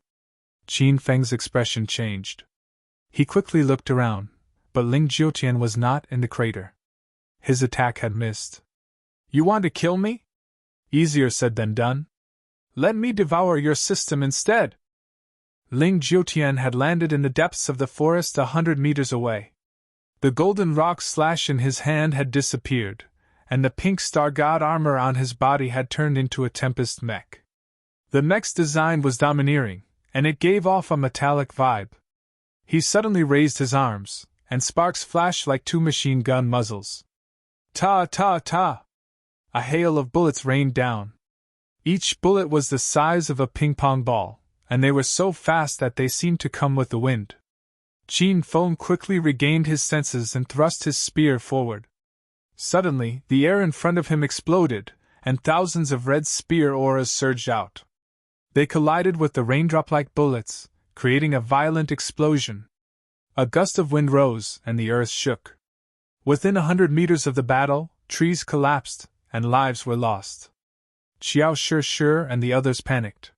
Qin Feng's expression changed. He quickly looked around, but Ling Jiutian was not in the crater. His attack had missed. You want to kill me? Easier said than done. Let me devour your system instead. Ling Jiutian had landed in the depths of the forest 100 meters away. The golden rock slash in his hand had disappeared, and the pink Star God armor on his body had turned into a Tempest mech. The mech's design was domineering, and it gave off a metallic vibe. He suddenly raised his arms, and sparks flashed like two machine gun muzzles. Ta ta ta! A hail of bullets rained down. Each bullet was the size of a ping-pong ball, and they were so fast that they seemed to come with the wind. Qin Feng quickly regained his senses and thrust his spear forward. Suddenly, the air in front of him exploded, and thousands of red spear auras surged out. They collided with the raindrop-like bullets, creating a violent explosion. A gust of wind rose, and the earth shook. Within 100 meters of the battle, trees collapsed, and lives were lost. Xiao Shi and the others panicked.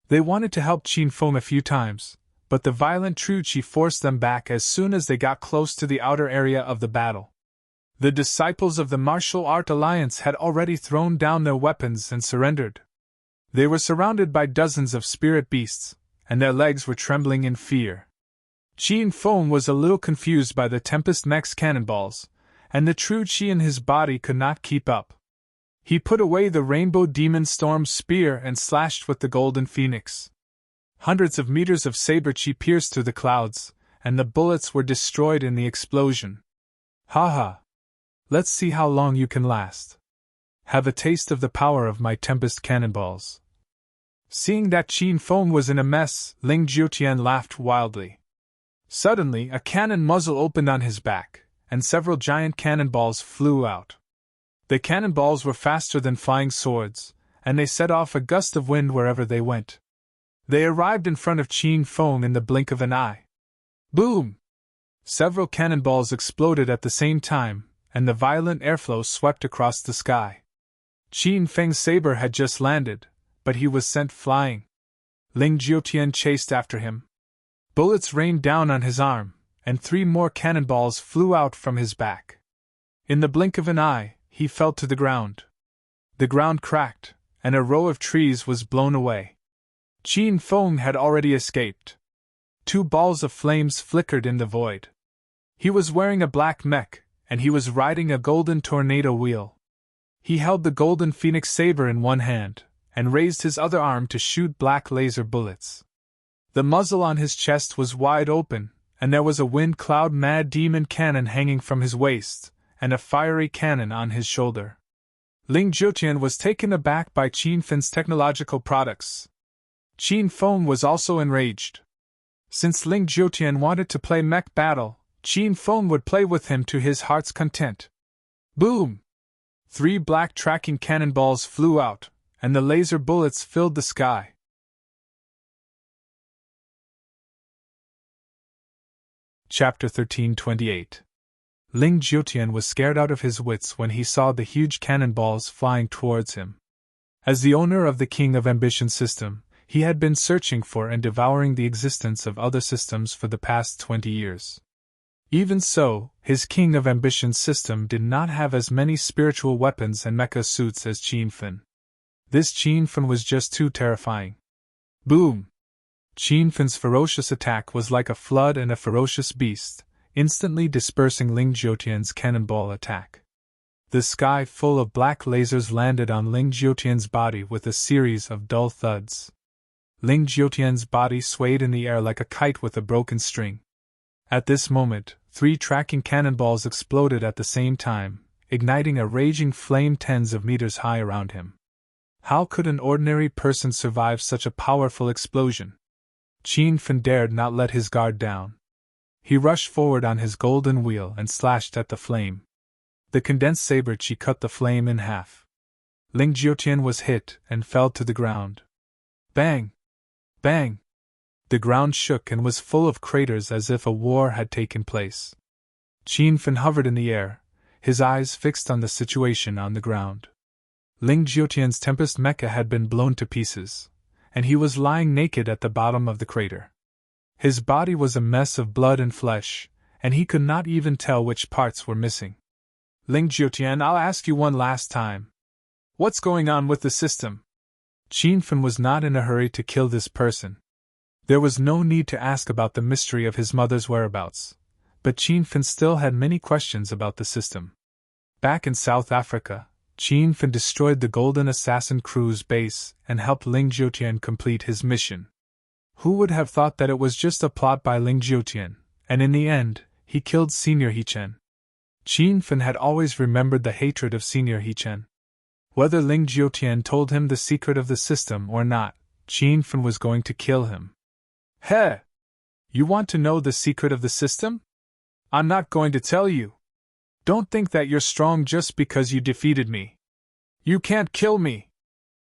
They wanted to help Qin Feng a few times, but the violent true qi forced them back as soon as they got close to the outer area of the battle. The disciples of the Martial Art Alliance had already thrown down their weapons and surrendered. They were surrounded by dozens of spirit beasts, and their legs were trembling in fear. Qin Feng was a little confused by the Tempest mech's cannonballs, and the true qi in his body could not keep up. He put away the Rainbow Demon Storm spear and slashed with the Golden Phoenix. Hundreds of meters of saber qi pierced through the clouds, and the bullets were destroyed in the explosion. Ha ha! Let's see how long you can last. Have a taste of the power of my Tempest cannonballs. Seeing that Qin Feng was in a mess, Ling Jiutian laughed wildly. Suddenly, a cannon muzzle opened on his back, and several giant cannonballs flew out. The cannonballs were faster than flying swords, and they set off a gust of wind wherever they went. They arrived in front of Qin Feng in the blink of an eye. Boom! Several cannonballs exploded at the same time, and the violent airflow swept across the sky. Qin Feng's saber had just landed, but he was sent flying. Ling Jiutian chased after him. Bullets rained down on his arm, and 3 more cannonballs flew out from his back. In the blink of an eye, he fell to the ground. The ground cracked, and a row of trees was blown away. Qin Feng had already escaped. 2 balls of flames flickered in the void. He was wearing a black mech, and he was riding a golden tornado wheel. He held the golden phoenix saber in one hand, and raised his other arm to shoot black laser bullets. The muzzle on his chest was wide open, and there was a wind cloud mad demon cannon hanging from his waist, and a fiery cannon on his shoulder. Ling Jiutian was taken aback by Qin Feng's technological products. Qin Feng was also enraged. Since Ling Jiutian wanted to play mech battle, Qin Feng would play with him to his heart's content. Boom! 3 black tracking cannonballs flew out, and the laser bullets filled the sky. Chapter 1328. Ling Jiutian was scared out of his wits when he saw the huge cannonballs flying towards him. As the owner of the King of Ambition system, he had been searching for and devouring the existence of other systems for the past 20 years. Even so, his King of Ambition system did not have as many spiritual weapons and mecha suits as Qin Feng. This Qin Feng was just too terrifying. Boom! Qin Feng's ferocious attack was like a flood and a ferocious beast, instantly dispersing Ling Jiutian's cannonball attack. The sky full of black lasers landed on Ling Jiutian's body with a series of dull thuds. Ling Jiutian's body swayed in the air like a kite with a broken string. At this moment, 3 tracking cannonballs exploded at the same time, igniting a raging flame tens of meters high around him. How could an ordinary person survive such a powerful explosion? Qin Feng dared not let his guard down. He rushed forward on his golden wheel and slashed at the flame. The condensed saber chi cut the flame in half. Ling Jiutian was hit and fell to the ground. Bang! Bang! The ground shook and was full of craters as if a war had taken place. Qin Feng hovered in the air, his eyes fixed on the situation on the ground. Ling Jiutian's Tempest mecha had been blown to pieces, and he was lying naked at the bottom of the crater. His body was a mess of blood and flesh, and he could not even tell which parts were missing. Ling Jiutian, I'll ask you one last time. What's going on with the system? Qin Feng was not in a hurry to kill this person. There was no need to ask about the mystery of his mother's whereabouts, but Qin Feng still had many questions about the system. Back in South Africa, Qin Feng destroyed the Golden Assassin crew's base and helped Ling Jiutian complete his mission. Who would have thought that it was just a plot by Ling Jiutian, and in the end, he killed Senior He-Chen. Qin Feng had always remembered the hatred of Senior He-Chen. Whether Ling Jiutian told him the secret of the system or not, Qin Feng was going to kill him. Heh! You want to know the secret of the system? I'm not going to tell you. Don't think that you're strong just because you defeated me. You can't kill me!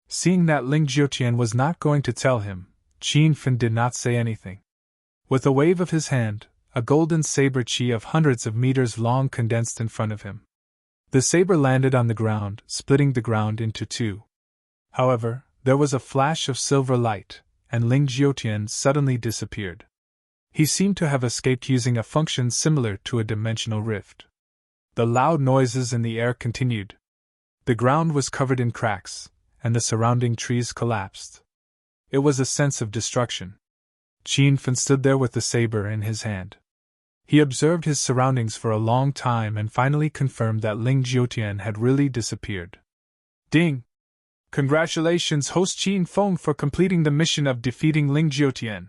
Seeing that Ling Jiutian was not going to tell him, Qin Feng did not say anything. With a wave of his hand, a golden saber chi of hundreds of meters long condensed in front of him. The saber landed on the ground, splitting the ground into 2. However, there was a flash of silver light, and Ling Jiutian suddenly disappeared. He seemed to have escaped using a function similar to a dimensional rift. The loud noises in the air continued. The ground was covered in cracks, and the surrounding trees collapsed. It was a sense of destruction. Qin Feng stood there with the saber in his hand. He observed his surroundings for a long time and finally confirmed that Ling Jiutian had really disappeared. Ding! Congratulations, host Qin Feng, for completing the mission of defeating Ling Jiutian.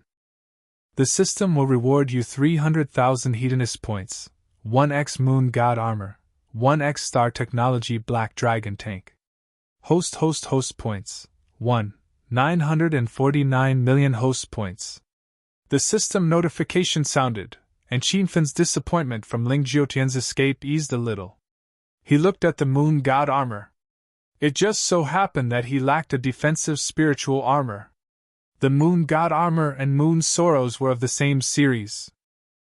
The system will reward you 300,000 hedonist points, 1x Moon God Armor, 1x Star Technology Black Dragon Tank. Host points, 1. 949 million host points. The system notification sounded, and Qin Feng's disappointment from Ling Jiutian's escape eased a little. He looked at the Moon God Armor. It just so happened that he lacked a defensive spiritual armor. The Moon God Armor and Moon Sorrows were of the same series.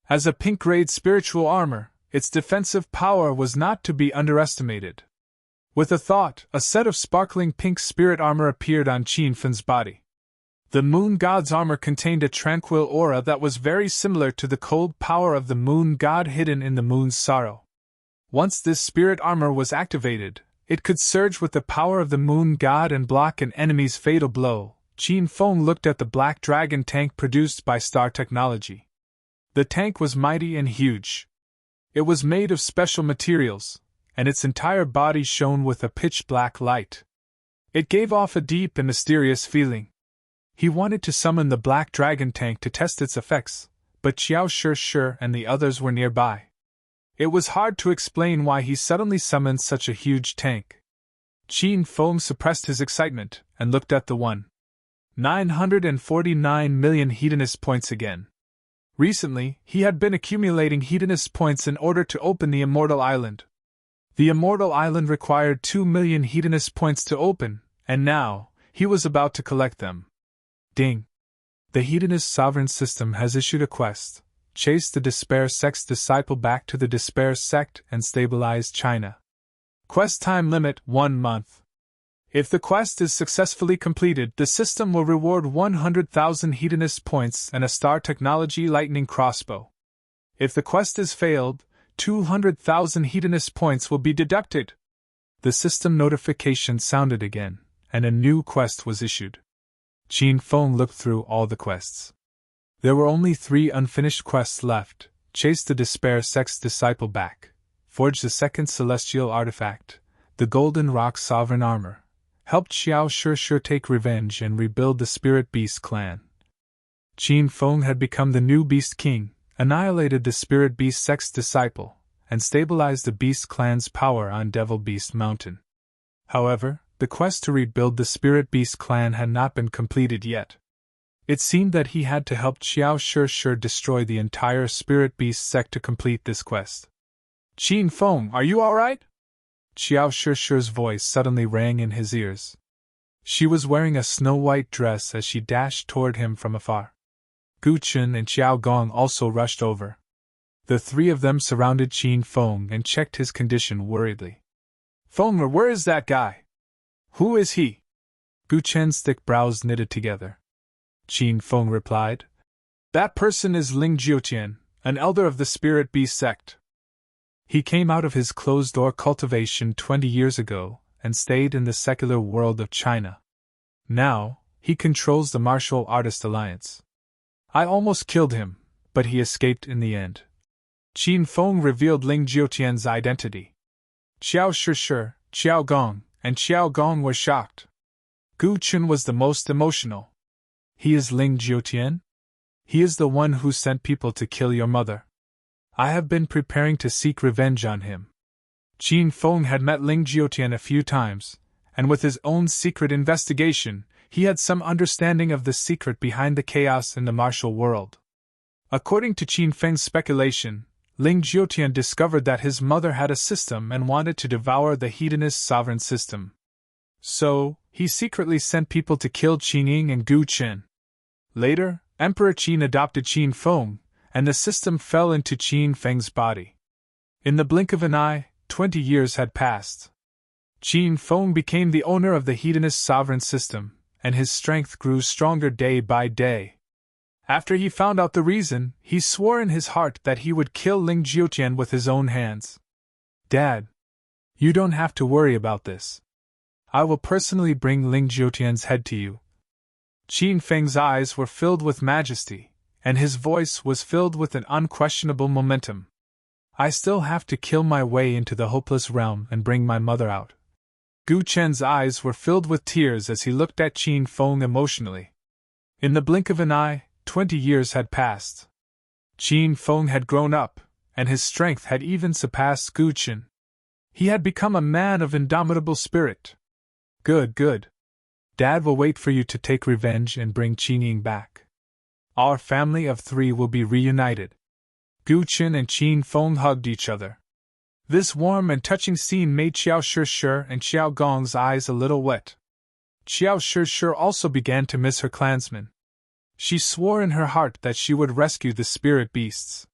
As a pink-grade spiritual armor, its defensive power was not to be underestimated. With a thought, a set of sparkling pink spirit armor appeared on Qin Feng's body. The Moon God's armor contained a tranquil aura that was very similar to the cold power of the Moon God hidden in the Moon's Sorrow. Once this spirit armor was activated, it could surge with the power of the Moon God and block an enemy's fatal blow. Qin Feng looked at the Black Dragon tank produced by Star Technology. The tank was mighty and huge. It was made of special materials, and its entire body shone with a pitch-black light. It gave off a deep and mysterious feeling. He wanted to summon the black dragon tank to test its effects, but Xiao Shi and the others were nearby. It was hard to explain why he suddenly summoned such a huge tank. Qin Feng suppressed his excitement and looked at the 949 million hedonist points again. Recently, he had been accumulating hedonist points in order to open the Immortal Island. The Immortal Island required 2 million hedonist points to open, and now, he was about to collect them. Ding! The hedonist sovereign system has issued a quest: chase the Despair Sect's disciple back to the Despair Sect and stabilize China. Quest time limit 1 month. If the quest is successfully completed, the system will reward 100,000 hedonist points and a Star Technology Lightning Crossbow. If the quest is failed, 200,000 hedonist points will be deducted. The system notification sounded again, and a new quest was issued. Qin Feng looked through all the quests. There were only 3 unfinished quests left: chase the Despair Sect's disciple back, forge the second celestial artifact, the Golden Rock Sovereign Armor, helped Xiao Shi take revenge and rebuild the Spirit Beast clan. Qin Feng had become the new Beast King, annihilated the Spirit Beast Sect's disciple, and stabilized the Beast clan's power on Devil Beast Mountain. However, the quest to rebuild the Spirit Beast clan had not been completed yet. It seemed that he had to help Xiao Shi destroy the entire Spirit Beast sect to complete this quest. Qin Feng, are you alright? Xiao Shi's voice suddenly rang in his ears. She was wearing a snow-white dress as she dashed toward him from afar. Gu Chen and Xiao Gong also rushed over. The 3 of them surrounded Qin Feng and checked his condition worriedly. Feng, where is that guy? Who is he? Gu Chen's thick brows knitted together. Qin Feng replied. That person is Ling Jiutian, an elder of the Spirit Beast sect. He came out of his closed-door cultivation 20 years ago and stayed in the secular world of China. Now, he controls the Martial Artist Alliance. I almost killed him, but he escaped in the end. Qin Feng revealed Ling Jiutian's identity. Xiao Shi, Xiao Gong, and Xiao Gong were shocked. Gu Chen was the most emotional. He is Ling Jiutian? He is the one who sent people to kill your mother. I have been preparing to seek revenge on him. Qin Feng had met Ling Jiutian a few times, and with his own secret investigation, he had some understanding of the secret behind the chaos in the martial world. According to Qin Feng's speculation, Ling Jiutian discovered that his mother had a system and wanted to devour the hedonist sovereign system. So, he secretly sent people to kill Qin Ying and Gu Chen. Later, Emperor Qin adopted Qin Feng, and the system fell into Qin Feng's body. In the blink of an eye, 20 years had passed. Qin Feng became the owner of the hedonist sovereign system, and his strength grew stronger day by day. After he found out the reason, he swore in his heart that he would kill Ling Jiutian with his own hands. Dad, you don't have to worry about this. I will personally bring Ling Jiutian's head to you. Qin Feng's eyes were filled with majesty, and his voice was filled with an unquestionable momentum. I still have to kill my way into the hopeless realm and bring my mother out. Gu Chen's eyes were filled with tears as he looked at Qin Feng emotionally. In the blink of an eye, 20 years had passed. Qin Feng had grown up, and his strength had even surpassed Gu Chen. He had become a man of indomitable spirit. Good. Dad will wait for you to take revenge and bring Qin Ying back. Our family of 3 will be reunited. Gu Chen and Qin Feng hugged each other. This warm and touching scene made Xiao Shi and Xiao Gong's eyes a little wet. Xiao Shi also began to miss her clansmen. She swore in her heart that she would rescue the spirit beasts.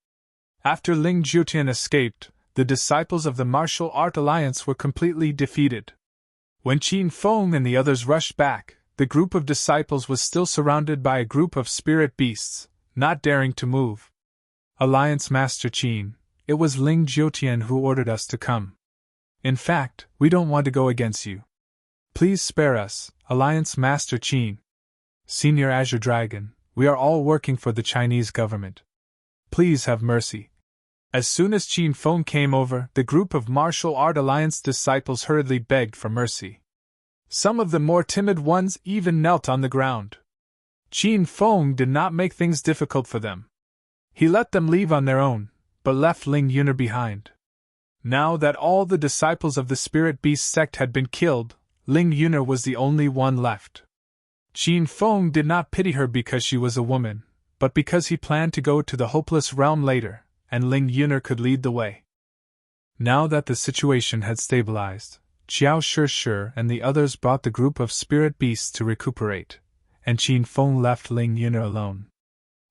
After Ling Jiutian escaped, the disciples of the Martial Art Alliance were completely defeated. When Qin Feng and the others rushed back, the group of disciples was still surrounded by a group of spirit beasts, not daring to move. Alliance Master Qin, it was Ling Jiutian who ordered us to come. In fact, we don't want to go against you. Please spare us, Alliance Master Qin. Senior Azure Dragon, we are all working for the Chinese government. Please have mercy. As soon as Qin Feng came over, the group of Martial Art Alliance disciples hurriedly begged for mercy. Some of the more timid ones even knelt on the ground. Qin Feng did not make things difficult for them. He let them leave on their own, but left Ling Yuner behind. Now that all the disciples of the Spirit Beast sect had been killed, Ling Yuner was the only one left. Qin Feng did not pity her because she was a woman, but because he planned to go to the hopeless realm later, and Ling Yuner could lead the way. Now that the situation had stabilized, Xiao Shishir and the others brought the group of spirit beasts to recuperate, and Qin Feng left Ling Yuner alone.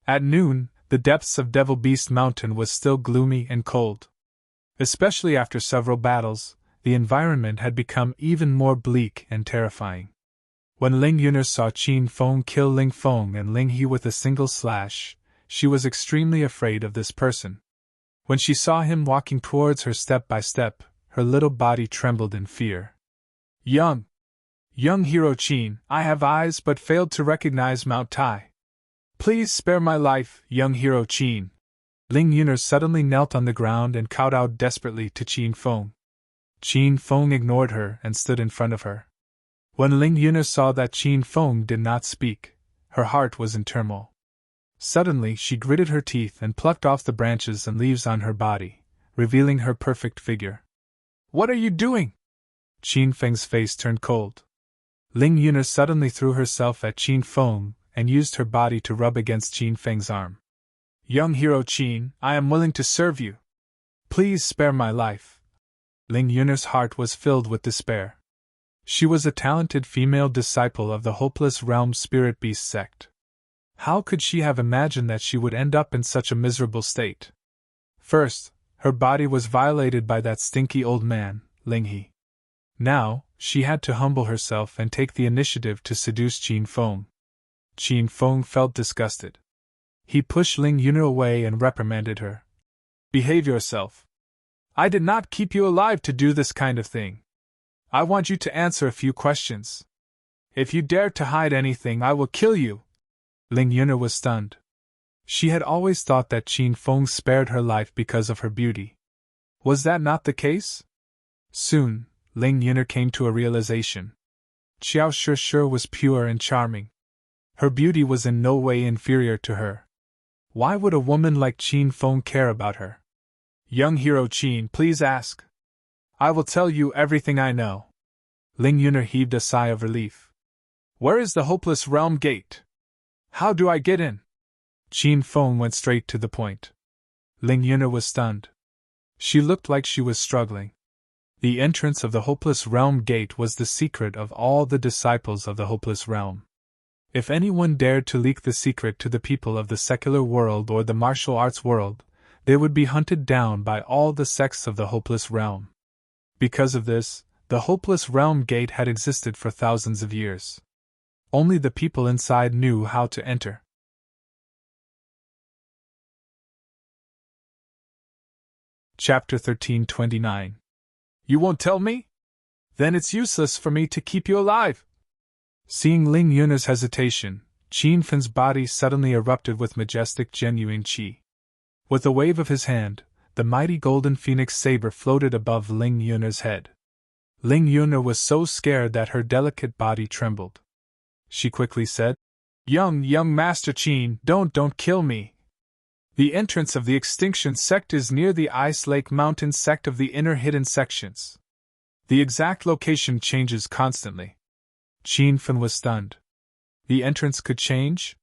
At noon, the depths of Devil Beast Mountain was still gloomy and cold. Especially after several battles, the environment had become even more bleak and terrifying. When Ling Yuner saw Qin Feng kill Ling Feng and Ling He with a single slash, she was extremely afraid of this person. When she saw him walking towards her step by step, her little body trembled in fear. Young hero Qin, I have eyes but failed to recognize Mount Tai. Please spare my life, young hero Qin. Ling Yuner suddenly knelt on the ground and called out desperately to Qin Feng. Qin Feng ignored her and stood in front of her. When Ling Yuner saw that Qin Feng did not speak, her heart was in turmoil. Suddenly she gritted her teeth and plucked off the branches and leaves on her body, revealing her perfect figure. What are you doing? Qin Feng's face turned cold. Ling Yuner suddenly threw herself at Qin Feng and used her body to rub against Qin Feng's arm. Young hero Qin, I am willing to serve you. Please spare my life. Ling Yuner's heart was filled with despair. She was a talented female disciple of the Hopeless Realm Spirit Beast sect. How could she have imagined that she would end up in such a miserable state? First, her body was violated by that stinky old man, Ling He. Now, she had to humble herself and take the initiative to seduce Qin Feng. Qin Feng felt disgusted. He pushed Ling Yuner away and reprimanded her. Behave yourself. I did not keep you alive to do this kind of thing. I want you to answer a few questions. If you dare to hide anything, I will kill you. Ling Yuner was stunned. She had always thought that Qin Feng spared her life because of her beauty. Was that not the case? Soon, Ling Yuner came to a realization. Xiao Shishir was pure and charming. Her beauty was in no way inferior to her. Why would a woman like Qin Feng care about her? Young hero Qin, please ask. I will tell you everything I know. Ling Yuner heaved a sigh of relief. Where is the Hopeless Realm Gate? How do I get in? Qin Feng went straight to the point. Ling Yuner was stunned. She looked like she was struggling. The entrance of the Hopeless Realm Gate was the secret of all the disciples of the Hopeless Realm. If anyone dared to leak the secret to the people of the secular world or the martial arts world, they would be hunted down by all the sects of the Hopeless Realm. Because of this, the Hopeless Realm Gate had existed for thousands of years. Only the people inside knew how to enter. Chapter 1329. You won't tell me? Then it's useless for me to keep you alive. Seeing Ling Yuner's hesitation, Qin Feng's body suddenly erupted with majestic genuine qi. With a wave of his hand, the mighty golden phoenix saber floated above Ling Yuner's head. Ling Yuner was so scared that her delicate body trembled. She quickly said, Young Master Qin, don't kill me. The entrance of the Extinction Sect is near the Ice Lake Mountain sect of the inner hidden sections. The exact location changes constantly. Qin Feng was stunned. The entrance could change?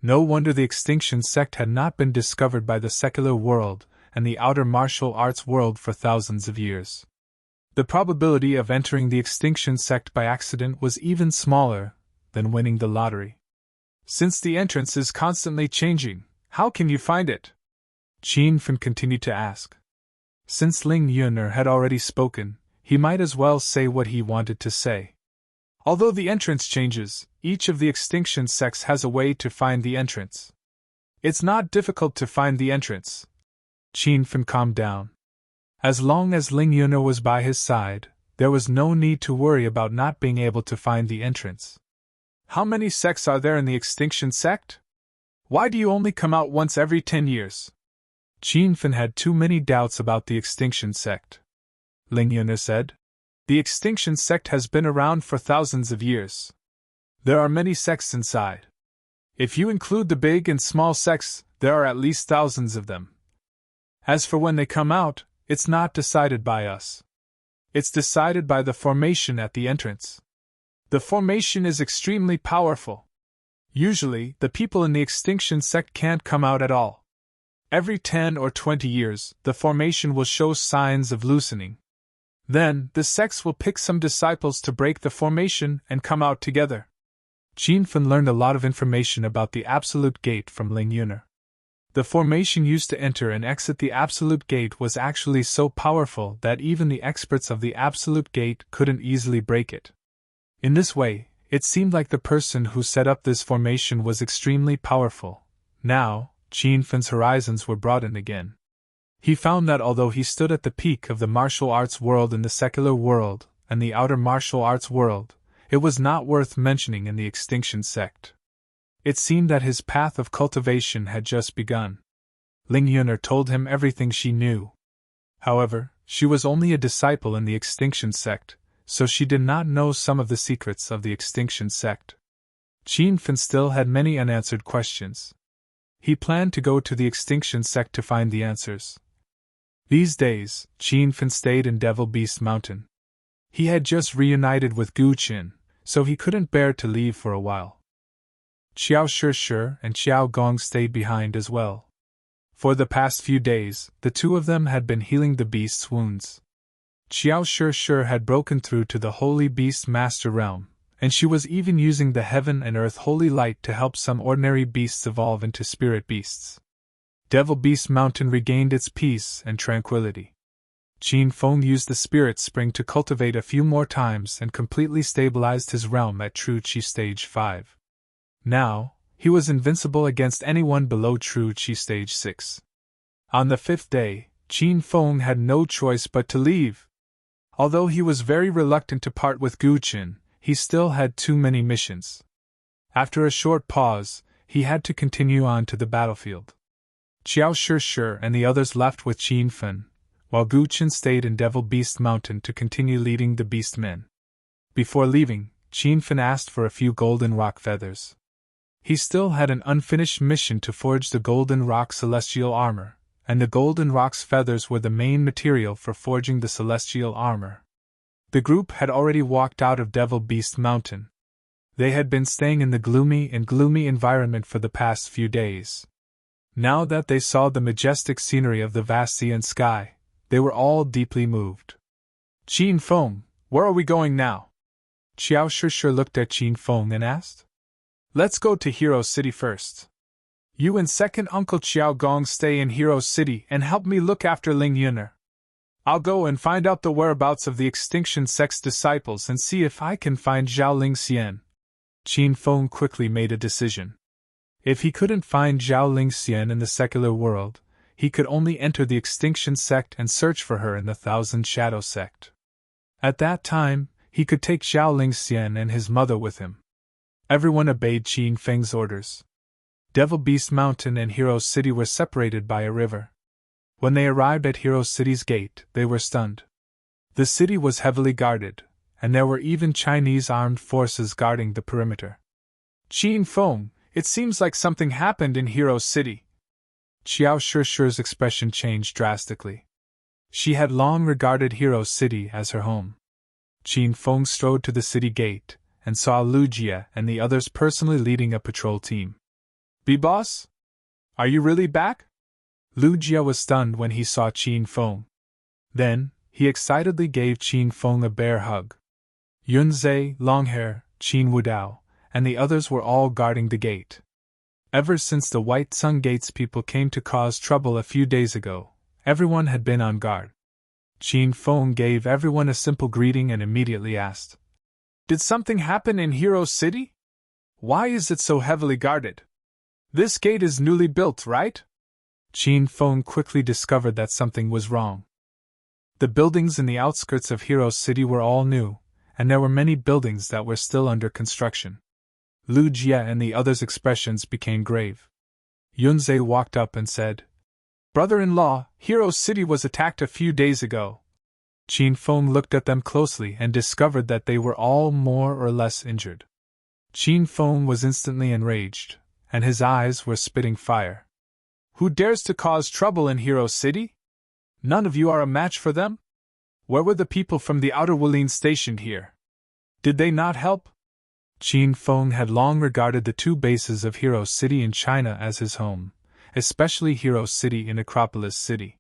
No wonder the Extinction Sect had not been discovered by the secular world and the outer martial arts world for thousands of years. The probability of entering the Extinction Sect by accident was even smaller than winning the lottery. Since the entrance is constantly changing, how can you find it? Qin Feng continued to ask. Since Ling Yuner had already spoken, he might as well say what he wanted to say. Although the entrance changes, each of the Extinction Sects has a way to find the entrance. It's not difficult to find the entrance. Qin Feng calmed down. As long as Ling Yuner was by his side, there was no need to worry about not being able to find the entrance. How many sects are there in the Extinction Sect? Why do you only come out once every 10 years? Qin Fan had too many doubts about the extinction sect. Ling Yun'er said. The extinction sect has been around for thousands of years. There are many sects inside. If you include the big and small sects, there are at least thousands of them. As for when they come out, it's not decided by us. It's decided by the formation at the entrance. The formation is extremely powerful. Usually, the people in the extinction sect can't come out at all. Every 10 or 20 years, the formation will show signs of loosening. Then, the sects will pick some disciples to break the formation and come out together. Qin Fan learned a lot of information about the Absolute Gate from Ling Yun'er. The formation used to enter and exit the Absolute Gate was actually so powerful that even the experts of the Absolute Gate couldn't easily break it. In this way, it seemed like the person who set up this formation was extremely powerful. Now, Qin Fan's horizons were broadened again. He found that although he stood at the peak of the martial arts world in the secular world and the outer martial arts world, it was not worth mentioning in the extinction sect. It seemed that his path of cultivation had just begun. Ling Yun'er told him everything she knew. However, she was only a disciple in the extinction sect, so she did not know some of the secrets of the extinction sect. Qin Fan still had many unanswered questions. He planned to go to the extinction sect to find the answers. These days, Qin Fan stayed in Devil Beast Mountain. He had just reunited with Gu Qin, so he couldn't bear to leave for a while. Xiao Shi and Xiao Gong stayed behind as well. For the past few days, the two of them had been healing the beast's wounds. Xiao Shi had broken through to the Holy Beast Master Realm, and she was even using the Heaven and Earth Holy Light to help some ordinary beasts evolve into spirit beasts. Devil Beast Mountain regained its peace and tranquility. Qin Feng used the Spirit Spring to cultivate a few more times and completely stabilized his realm at True Qi Stage 5. Now, he was invincible against anyone below True Qi Stage 6. On the 5th day, Qin Feng had no choice but to leave. Although he was very reluctant to part with Gu Qin, he still had too many missions. After a short pause, he had to continue on to the battlefield. Xiao Shi and the others left with Qin Fan, while Gu Qin stayed in Devil Beast Mountain to continue leading the beast men. Before leaving, Qin Fan asked for a few golden rock feathers. He still had an unfinished mission to forge the golden rock celestial armor, and the golden rock's feathers were the main material for forging the celestial armor. The group had already walked out of Devil Beast Mountain. They had been staying in the gloomy environment for the past few days. Now that they saw the majestic scenery of the vast sea and sky, they were all deeply moved. Qin Feng, where are we going now? Xiao Shi looked at Qin Feng and asked. Let's go to Hero City first. You and second Uncle Xiao Gong stay in Hero City and help me look after Ling Yun'er. I'll go and find out the whereabouts of the extinction sect's disciples and see if I can find Zhao Ling Xian. Qin Feng quickly made a decision. If he couldn't find Zhao Ling Xian in the secular world, he could only enter the extinction sect and search for her in the Thousand Shadow sect. At that time, he could take Zhao Ling Xian and his mother with him. Everyone obeyed Qin Feng's orders. Devil Beast Mountain and Hero City were separated by a river. When they arrived at Hero City's gate, they were stunned. The city was heavily guarded, and there were even Chinese armed forces guarding the perimeter. Qin Feng, it seems like something happened in Hero City. Xiao Shi's expression changed drastically. She had long regarded Hero City as her home. Qin Feng strode to the city gate and saw Lu Jia and the others personally leading a patrol team. B-Boss? Are you really back? Lu Jia was stunned when he saw Qin Feng. Then, he excitedly gave Qin Feng a bear hug. Yunzhe, Longhair, Qin Wudao, and the others were all guarding the gate. Ever since the White Sun Gate's people came to cause trouble a few days ago, everyone had been on guard. Qin Feng gave everyone a simple greeting and immediately asked, Did something happen in Hero City? Why is it so heavily guarded? This gate is newly built, right? Qin Feng quickly discovered that something was wrong. The buildings in the outskirts of Hero City were all new, and there were many buildings that were still under construction. Lu Jia and the others' expressions became grave. Yunzhe walked up and said, Brother-in-law, Hero City was attacked a few days ago. Qin Feng looked at them closely and discovered that they were all more or less injured. Qin Feng was instantly enraged, and his eyes were spitting fire. Who dares to cause trouble in Hero City? None of you are a match for them? Where were the people from the outer Wulin stationed here? Did they not help? Qin Feng had long regarded the two bases of Hero City in China as his home, especially Hero City in Acropolis City.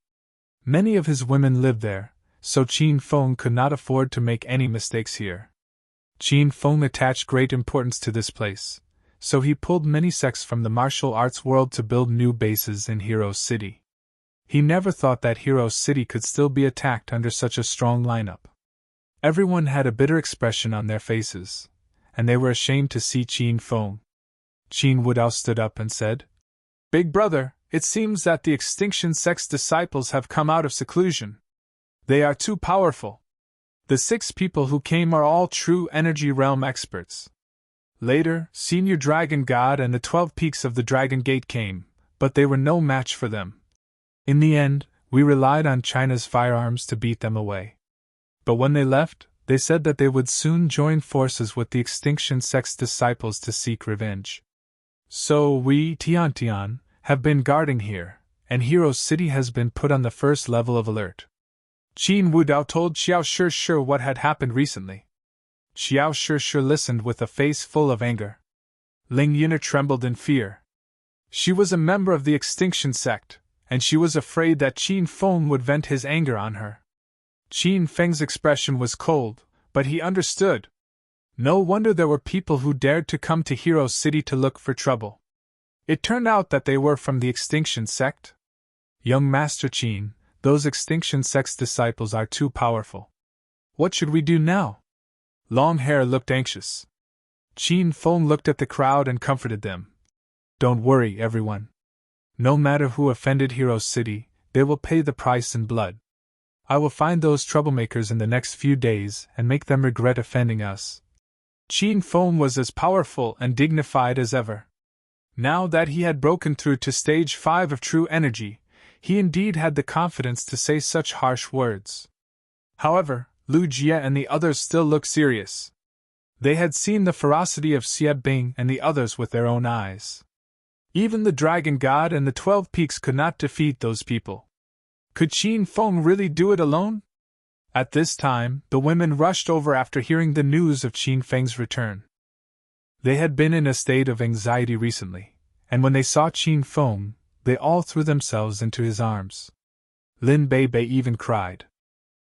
Many of his women lived there, so Qin Feng could not afford to make any mistakes here. Qin Feng attached great importance to this place, so he pulled many sects from the martial arts world to build new bases in Hero City. He never thought that Hero City could still be attacked under such a strong lineup. Everyone had a bitter expression on their faces, and they were ashamed to see Qin Feng. Qin Wudao stood up and said, "Big brother, it seems that the Extinction Sect's disciples have come out of seclusion. They are too powerful. The 6 people who came are all true energy realm experts. Later, Senior Dragon God and the 12 peaks of the Dragon Gate came, but they were no match for them. In the end, we relied on China's firearms to beat them away. But when they left, they said that they would soon join forces with the Extinction Sect's disciples to seek revenge. So we, Tian, have been guarding here, and Hero City has been put on the first level of alert." Qin Wudao told Xiao Shishir what had happened recently. Xiao Shishir listened with a face full of anger. Ling Yuna trembled in fear. She was a member of the Extinction Sect, and she was afraid that Qin Feng would vent his anger on her. Qin Feng's expression was cold, but he understood. No wonder there were people who dared to come to Hero City to look for trouble. It turned out that they were from the Extinction Sect. Young Master Qin, those Extinction Sect's disciples are too powerful. What should we do now? Long Hair looked anxious. Qin Feng looked at the crowd and comforted them. Don't worry, everyone. No matter who offended Hero City, they will pay the price in blood. I will find those troublemakers in the next few days and make them regret offending us. Qin Feng was as powerful and dignified as ever. Now that he had broken through to stage 5 of true energy, he indeed had the confidence to say such harsh words. However, Lu Jie and the others still looked serious. They had seen the ferocity of Xie Bing and the others with their own eyes. Even the Dragon God and the 12 Peaks could not defeat those people. Could Qin Feng really do it alone? At this time, the women rushed over after hearing the news of Qin Feng's return. They had been in a state of anxiety recently, and when they saw Qin Feng, they all threw themselves into his arms. Lin Beibei even cried.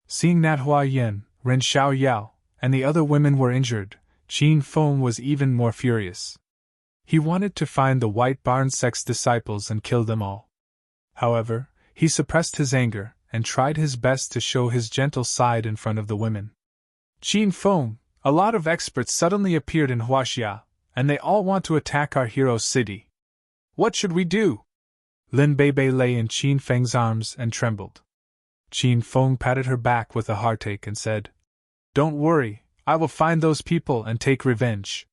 Seeing that Hua Yin, Ren Xiao Yao, and the other women were injured, Qin Feng was even more furious. He wanted to find the White Barn Sect's disciples and kill them all. However, he suppressed his anger and tried his best to show his gentle side in front of the women. Qin Feng, a lot of experts suddenly appeared in Huaxia, and they all want to attack our Hero City. What should we do? Lin Beibei lay in Qin Feng's arms and trembled. Qin Feng patted her back with a heartache and said, Don't worry, I will find those people and take revenge.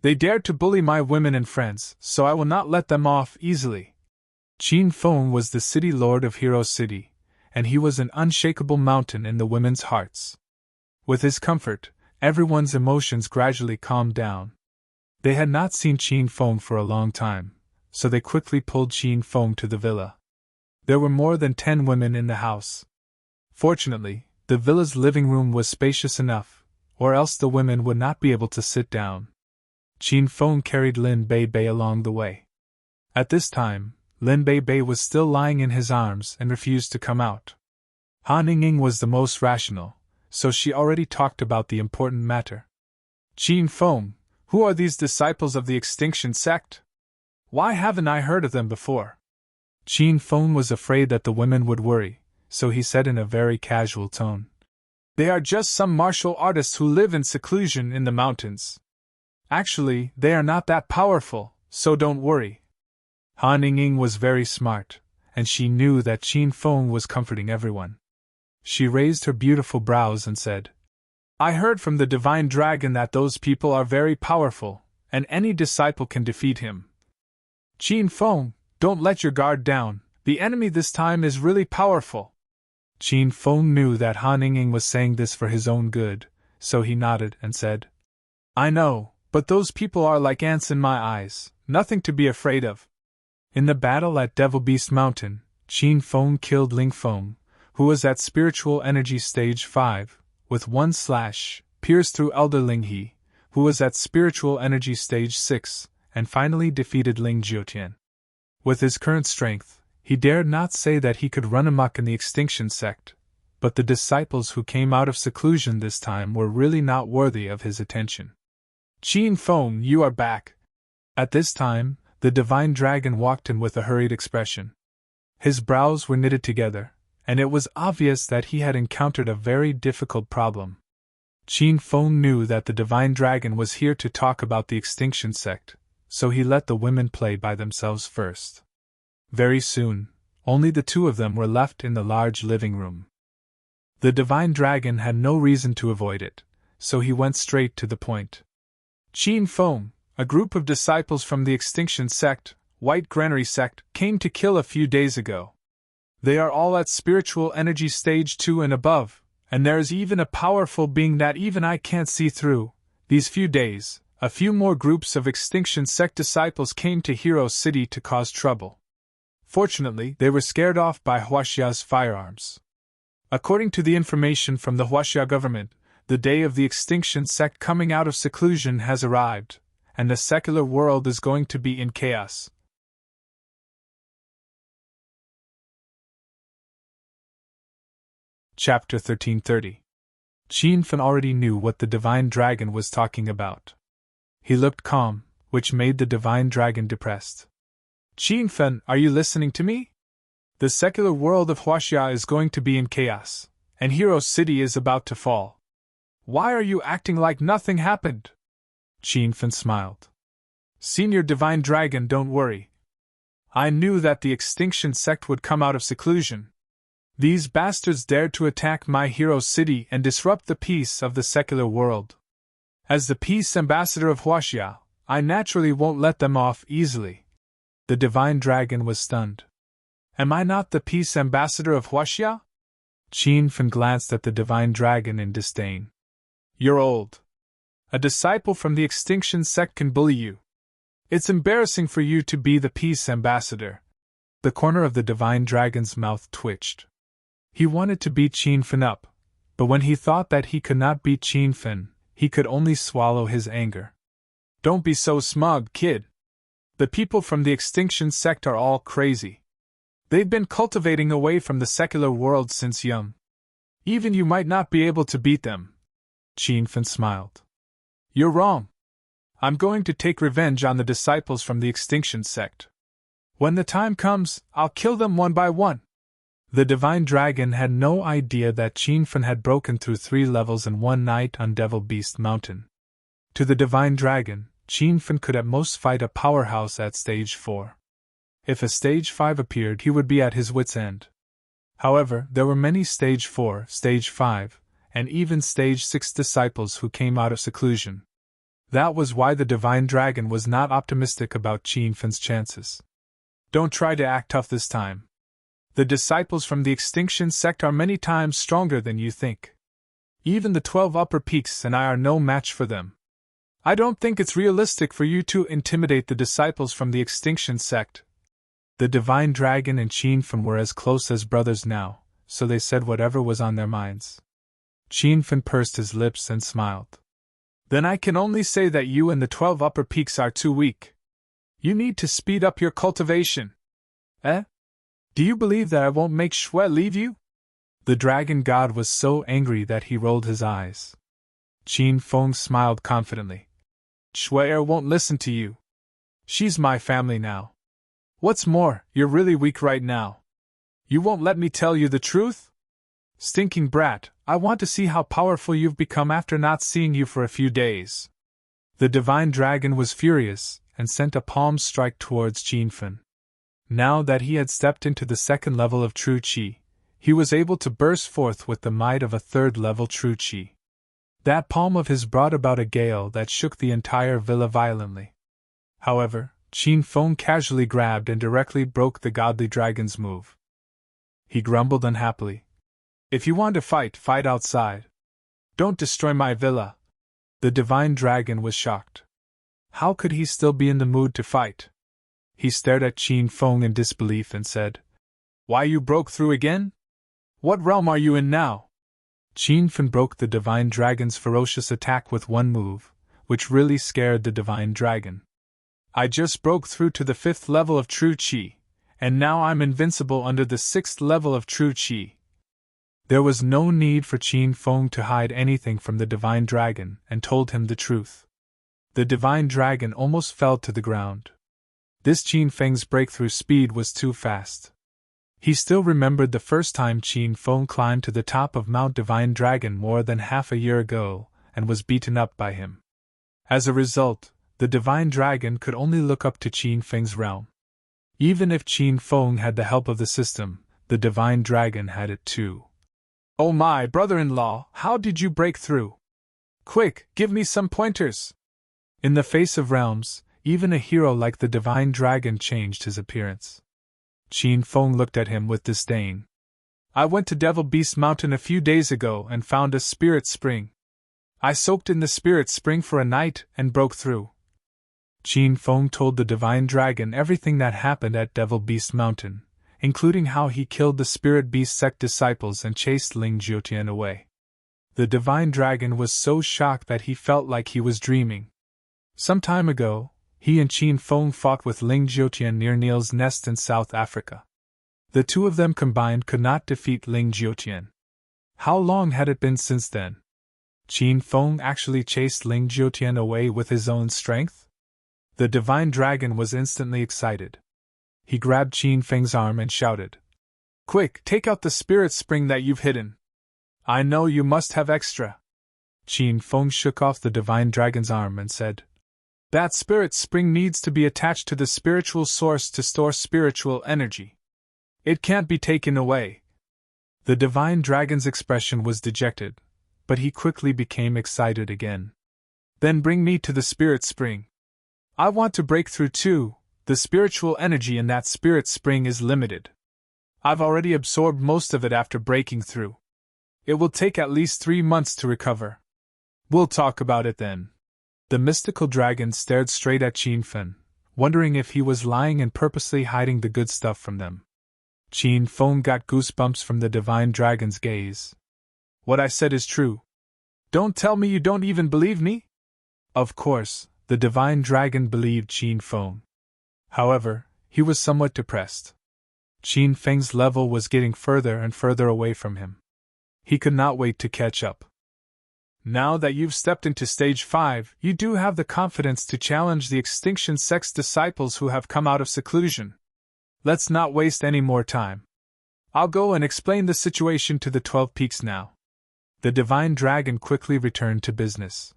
They dared to bully my women and friends, so I will not let them off easily. Qin Feng was the city lord of Hero City, and he was an unshakable mountain in the women's hearts. With his comfort, everyone's emotions gradually calmed down. They had not seen Qin Feng for a long time, so they quickly pulled Qin Feng to the villa. There were more than 10 women in the house. Fortunately, the villa's living room was spacious enough, or else the women would not be able to sit down. Qin Feng carried Lin Beibei along the way. At this time, Lin Beibei was still lying in his arms and refused to come out. Han Yingying was the most rational, so she already talked about the important matter. Qin Feng, who are these disciples of the Extinction Sect? Why haven't I heard of them before? Qin Feng was afraid that the women would worry, so he said in a very casual tone. They are just some martial artists who live in seclusion in the mountains. Actually, they are not that powerful, so don't worry. Han Yingying was very smart, and she knew that Qin Feng was comforting everyone. She raised her beautiful brows and said, I heard from the Divine Dragon that those people are very powerful, and any disciple can defeat him. Qin Feng, don't let your guard down, The enemy this time is really powerful. Qin Feng knew that Han Ying was saying this for his own good, so he nodded and said, I know, but those people are like ants in my eyes, nothing to be afraid of. In the battle at Devil Beast Mountain, Qin Feng killed Ling Feng, who was at Spiritual Energy Stage 5, with one slash, pierced through Elder Ling He, who was at Spiritual Energy Stage 6, and finally defeated Ling Jiutian. With his current strength, he dared not say that he could run amok in the Extinction Sect, but the disciples who came out of seclusion this time were really not worthy of his attention. Qin Feng, you are back. At this time, the Divine Dragon walked in with a hurried expression. His brows were knitted together, and it was obvious that he had encountered a very difficult problem. Qin Feng knew that the Divine Dragon was here to talk about the Extinction Sect, so he let the women play by themselves first. Very soon, only the two of them were left in the large living room. The Divine Dragon had no reason to avoid it, so he went straight to the point. Qin Feng, a group of disciples from the Extinction Sect, White Granary Sect, came to kill a few days ago. They are all at Spiritual Energy Stage 2 and above, and there is even a powerful being that even I can't see through. These few days, a few more groups of Extinction Sect disciples came to Hero City to cause trouble. Fortunately, they were scared off by Huaxia's firearms. According to the information from the Huaxia government, the day of the Extinction Sect coming out of seclusion has arrived, and the secular world is going to be in chaos. Chapter 1330. Qin Feng already knew what the Divine Dragon was talking about. He looked calm, which made the Divine Dragon depressed. Qin Feng, are you listening to me? The secular world of Huaxia is going to be in chaos, and Hero City is about to fall. Why are you acting like nothing happened? Qin Feng smiled. Senior Divine Dragon, don't worry. I knew that the Extinction Sect would come out of seclusion. These bastards dared to attack my Hero City and disrupt the peace of the secular world. As the peace ambassador of Huaxia, I naturally won't let them off easily. The Divine Dragon was stunned. Am I not the peace ambassador of Huaxia? Qin Feng glanced at the Divine Dragon in disdain. You're old. A disciple from the Extinction Sect can bully you. It's embarrassing for you to be the peace ambassador. The corner of the Divine Dragon's mouth twitched. He wanted to beat Qin Feng up, but when he thought that he could not beat Qin Feng, he could only swallow his anger. Don't be so smug, kid. The people from the Extinction Sect are all crazy. They've been cultivating away from the secular world since young. Even you might not be able to beat them. Qin Feng smiled. You're wrong. I'm going to take revenge on the disciples from the Extinction Sect. When the time comes, I'll kill them one by one. The Divine Dragon had no idea that Qin Feng had broken through 3 levels in one night on Devil Beast Mountain. To the Divine Dragon, Qin Feng could at most fight a powerhouse at Stage 4. If a Stage 5 appeared, he would be at his wits' end. However, there were many Stage 4, Stage 5, and even Stage 6 disciples who came out of seclusion. That was why the Divine Dragon was not optimistic about Qin Feng's chances. Don't try to act tough this time. The disciples from the Extinction Sect are many times stronger than you think. Even the 12 upper peaks and I are no match for them. I don't think it's realistic for you to intimidate the disciples from the Extinction Sect. The Divine Dragon and Qin Feng were as close as brothers now, so they said whatever was on their minds. Qin Feng pursed his lips and smiled. Then I can only say that you and the 12 upper peaks are too weak. You need to speed up your cultivation. Eh? Do you believe that I won't make Shui leave you? The dragon god was so angry that he rolled his eyes. Qin Feng smiled confidently. Shui won't listen to you. She's my family now. What's more, you're really weak right now. You won't let me tell you the truth? Stinking brat, I want to see how powerful you've become after not seeing you for a few days. The Divine Dragon was furious, and sent a palm strike towards Qin Feng. Now that he had stepped into the 2nd level of True Qi, he was able to burst forth with the might of a 3rd level True Qi. That palm of his brought about a gale that shook the entire villa violently. However, Qin Feng casually grabbed and directly broke the godly dragon's move. He grumbled unhappily. If you want to fight, fight outside. Don't destroy my villa. The divine dragon was shocked. How could he still be in the mood to fight? He stared at Qin Feng in disbelief and said, Why, you broke through again? What realm are you in now? Qin Feng broke the divine dragon's ferocious attack with one move, which really scared the divine dragon. I just broke through to the 5th level of true Qi, and now I'm invincible under the 6th level of true Qi. There was no need for Qin Feng to hide anything from the divine dragon and told him the truth. The divine dragon almost fell to the ground. This Qin Feng's breakthrough speed was too fast. He still remembered the first time Qin Feng climbed to the top of Mount Divine Dragon more than half a year ago and was beaten up by him. As a result, the divine dragon could only look up to Qin Feng's realm. Even if Qin Feng had the help of the system, the divine dragon had it too. Oh my brother-in-law, how did you break through? Quick, give me some pointers! In the face of realms, even a hero like the divine dragon changed his appearance. Qin Feng looked at him with disdain. I went to Devil Beast Mountain a few days ago and found a spirit spring. I soaked in the spirit spring for a night and broke through. Qin Feng told the divine dragon everything that happened at Devil Beast Mountain, including how he killed the spirit beast sect disciples and chased Ling Jiutian away. The divine dragon was so shocked that he felt like he was dreaming. Some time ago, he and Qin Feng fought with Ling Jiutian near Neil's Nest in South Africa. The two of them combined could not defeat Ling Jiutian. How long had it been since then? Qin Feng actually chased Ling Jiutian away with his own strength? The divine dragon was instantly excited. He grabbed Qin Feng's arm and shouted, Quick, take out the spirit spring that you've hidden. I know you must have extra. Qin Feng shook off the divine dragon's arm and said, That spirit spring needs to be attached to the spiritual source to store spiritual energy. It can't be taken away. The divine dragon's expression was dejected, but he quickly became excited again. Then bring me to the spirit spring. I want to break through too. The spiritual energy in that spirit spring is limited. I've already absorbed most of it after breaking through. It will take at least 3 months to recover. We'll talk about it then. The mystical dragon stared straight at Qin Feng, wondering if he was lying and purposely hiding the good stuff from them. Qin Feng got goosebumps from the divine dragon's gaze. What I said is true. Don't tell me you don't even believe me? Of course, the divine dragon believed Qin Feng. However, he was somewhat depressed. Qin Feng's level was getting further and further away from him. He could not wait to catch up. Now that you've stepped into stage 5, you do have the confidence to challenge the extinction sect's disciples who have come out of seclusion. Let's not waste any more time. I'll go and explain the situation to the 12 Peaks now. The divine dragon quickly returned to business.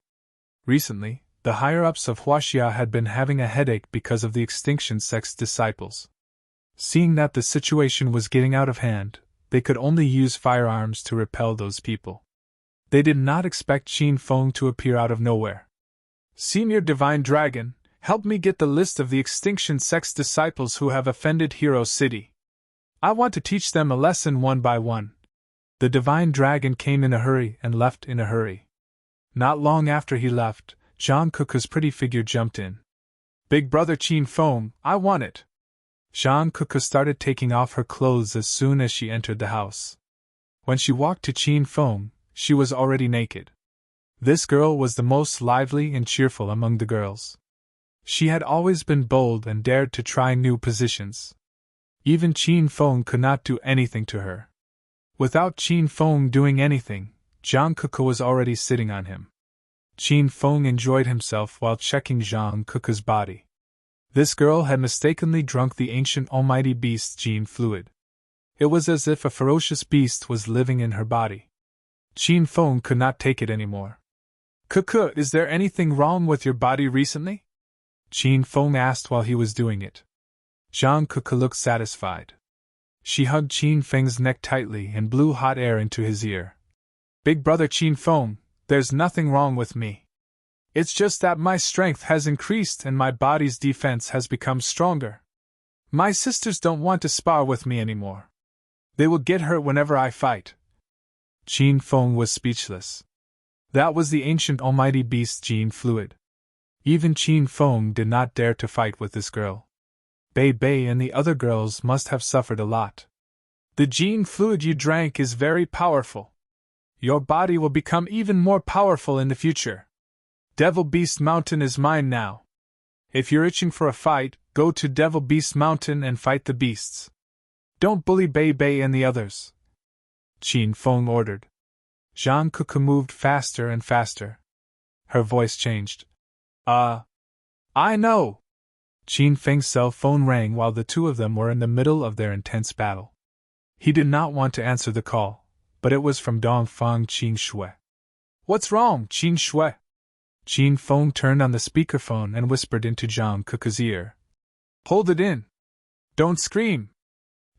Recently, the higher-ups of Huaxia had been having a headache because of the extinction sect's disciples. Seeing that the situation was getting out of hand, they could only use firearms to repel those people. They did not expect Qin Feng to appear out of nowhere. Senior Divine Dragon, help me get the list of the extinction sect's disciples who have offended Hero City. I want to teach them a lesson one by one. The Divine Dragon came in a hurry and left in a hurry. Not long after he left, Zhang Kuku's pretty figure jumped in. Big brother Qin Feng, I want it. Zhang Kuku started taking off her clothes as soon as she entered the house. When she walked to Qin Feng, she was already naked. This girl was the most lively and cheerful among the girls. She had always been bold and dared to try new positions. Even Qin Feng could not do anything to her. Without Qin Feng doing anything, Zhang Kuku was already sitting on him. Qin Feng enjoyed himself while checking Zhang Kuku's body. This girl had mistakenly drunk the ancient almighty beast's gene fluid. It was as if a ferocious beast was living in her body. Qin Feng could not take it anymore. Kuku, is there anything wrong with your body recently? Qin Feng asked while he was doing it. Zhang Kuku looked satisfied. She hugged Qin Feng's neck tightly and blew hot air into his ear. Big brother Qin Feng, there's nothing wrong with me. It's just that my strength has increased and my body's defense has become stronger. My sisters don't want to spar with me anymore. They will get hurt whenever I fight." Qin Feng was speechless. That was the ancient almighty beast Qin Fluid. Even Qin Feng did not dare to fight with this girl. Bei Bei and the other girls must have suffered a lot. "The Qin Fluid you drank is very powerful. Your body will become even more powerful in the future. Devil Beast Mountain is mine now. If you're itching for a fight, go to Devil Beast Mountain and fight the beasts. Don't bully Bei Bei and the others," Qin Feng ordered. Zhang Kuku moved faster and faster. Her voice changed. I know." Qin Feng's cell phone rang while the two of them were in the middle of their intense battle. He did not want to answer the call, but it was from Dongfang Qin Shui. "What's wrong, Qin Shui?" Qin Feng turned on the speakerphone and whispered into Zhang Kuku's ear. "Hold it in. Don't scream."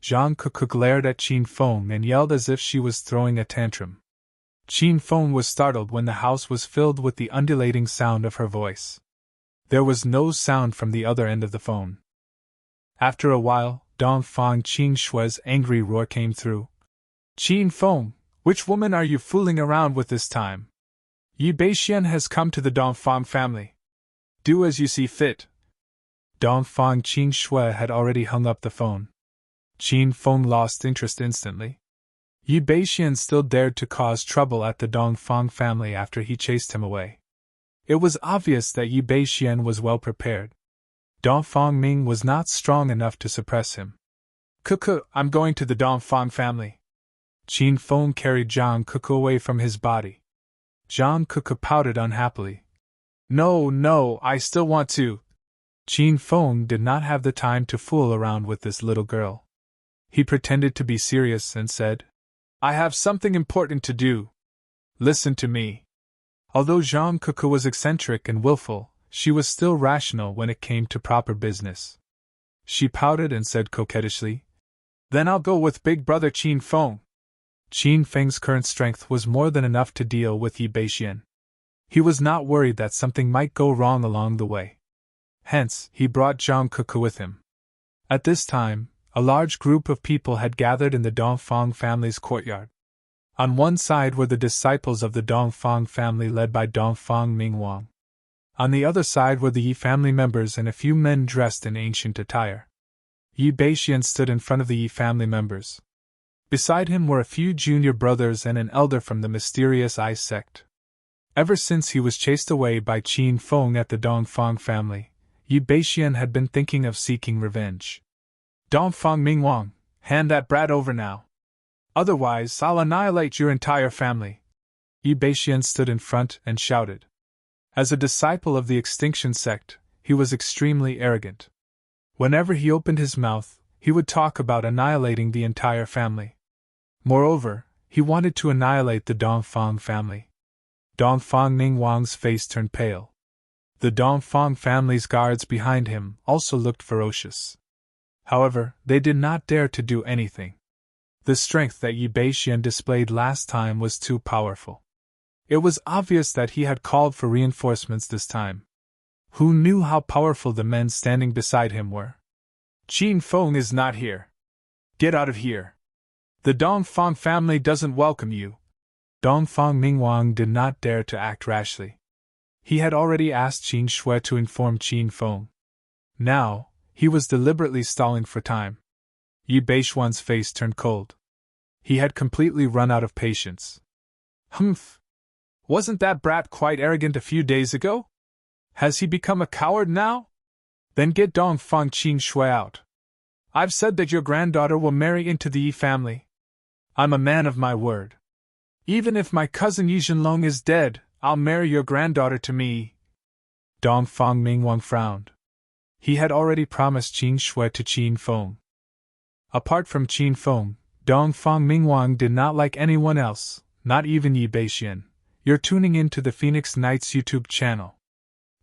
Zhang Kuku glared at Qin Feng and yelled as if she was throwing a tantrum. Qin Feng was startled when the house was filled with the undulating sound of her voice. There was no sound from the other end of the phone. After a while, Dongfang Qin Shui's angry roar came through. "Qin Feng, which woman are you fooling around with this time? Yi Beixian has come to the Dongfang family. Do as you see fit." Dongfang Qin Shui had already hung up the phone. Qin Feng lost interest instantly. Yi Beixian still dared to cause trouble at the Dongfang family after he chased him away. It was obvious that Yi Beixian was well prepared. Dongfang Ming was not strong enough to suppress him. "Kuku, I'm going to the Dongfang family." Qin Feng carried Zhang Kuku away from his body. Zhang Kuku pouted unhappily. No, I still want to." Qin Feng did not have the time to fool around with this little girl. He pretended to be serious and said, "I have something important to do. Listen to me." Although Zhang Kuku was eccentric and willful, she was still rational when it came to proper business. She pouted and said coquettishly, "Then I'll go with big brother Qin Feng." Qin Feng's current strength was more than enough to deal with Yi Beixian. He was not worried that something might go wrong along the way. Hence, he brought Zhang Kuku with him. At this time, a large group of people had gathered in the Dongfang family's courtyard. On one side were the disciples of the Dongfang family led by Dongfang Mingwang. On the other side were the Yi family members and a few men dressed in ancient attire. Yi Beixian stood in front of the Yi family members. Beside him were a few junior brothers and an elder from the mysterious Ice sect. Ever since he was chased away by Qin Feng at the Dongfang family, Yi Beixian had been thinking of seeking revenge. "Dongfang Mingwang, hand that brat over now. Otherwise, I'll annihilate your entire family." Yi Beixian stood in front and shouted. As a disciple of the Extinction sect, he was extremely arrogant. Whenever he opened his mouth, he would talk about annihilating the entire family. Moreover, he wanted to annihilate the Dongfang family. Dongfang Ningwang's face turned pale. The Dongfang family's guards behind him also looked ferocious. However, they did not dare to do anything. The strength that Yi Beixian displayed last time was too powerful. It was obvious that he had called for reinforcements this time. Who knew how powerful the men standing beside him were? "Qin Feng is not here. Get out of here. The Dongfang family doesn't welcome you." Dongfang Mingwang did not dare to act rashly. He had already asked Qin Shui to inform Qin Feng. Now, he was deliberately stalling for time. Yi Beixian's face turned cold. He had completely run out of patience. "Humph! Wasn't that brat quite arrogant a few days ago? Has he become a coward now? Then get Dongfang Qin Shui out. I've said that your granddaughter will marry into the Yi family. I'm a man of my word. Even if my cousin Yi Zhenlong is dead, I'll marry your granddaughter to me." Dongfang Mingwang frowned. He had already promised Qin Shui to Qin Feng. Apart from Qin Feng, Dongfang Mingwang did not like anyone else, not even Yi Beixian. You're tuning in to the Phoenix Knights YouTube channel.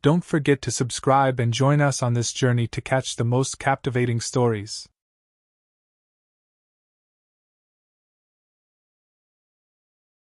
Don't forget to subscribe and join us on this journey to catch the most captivating stories.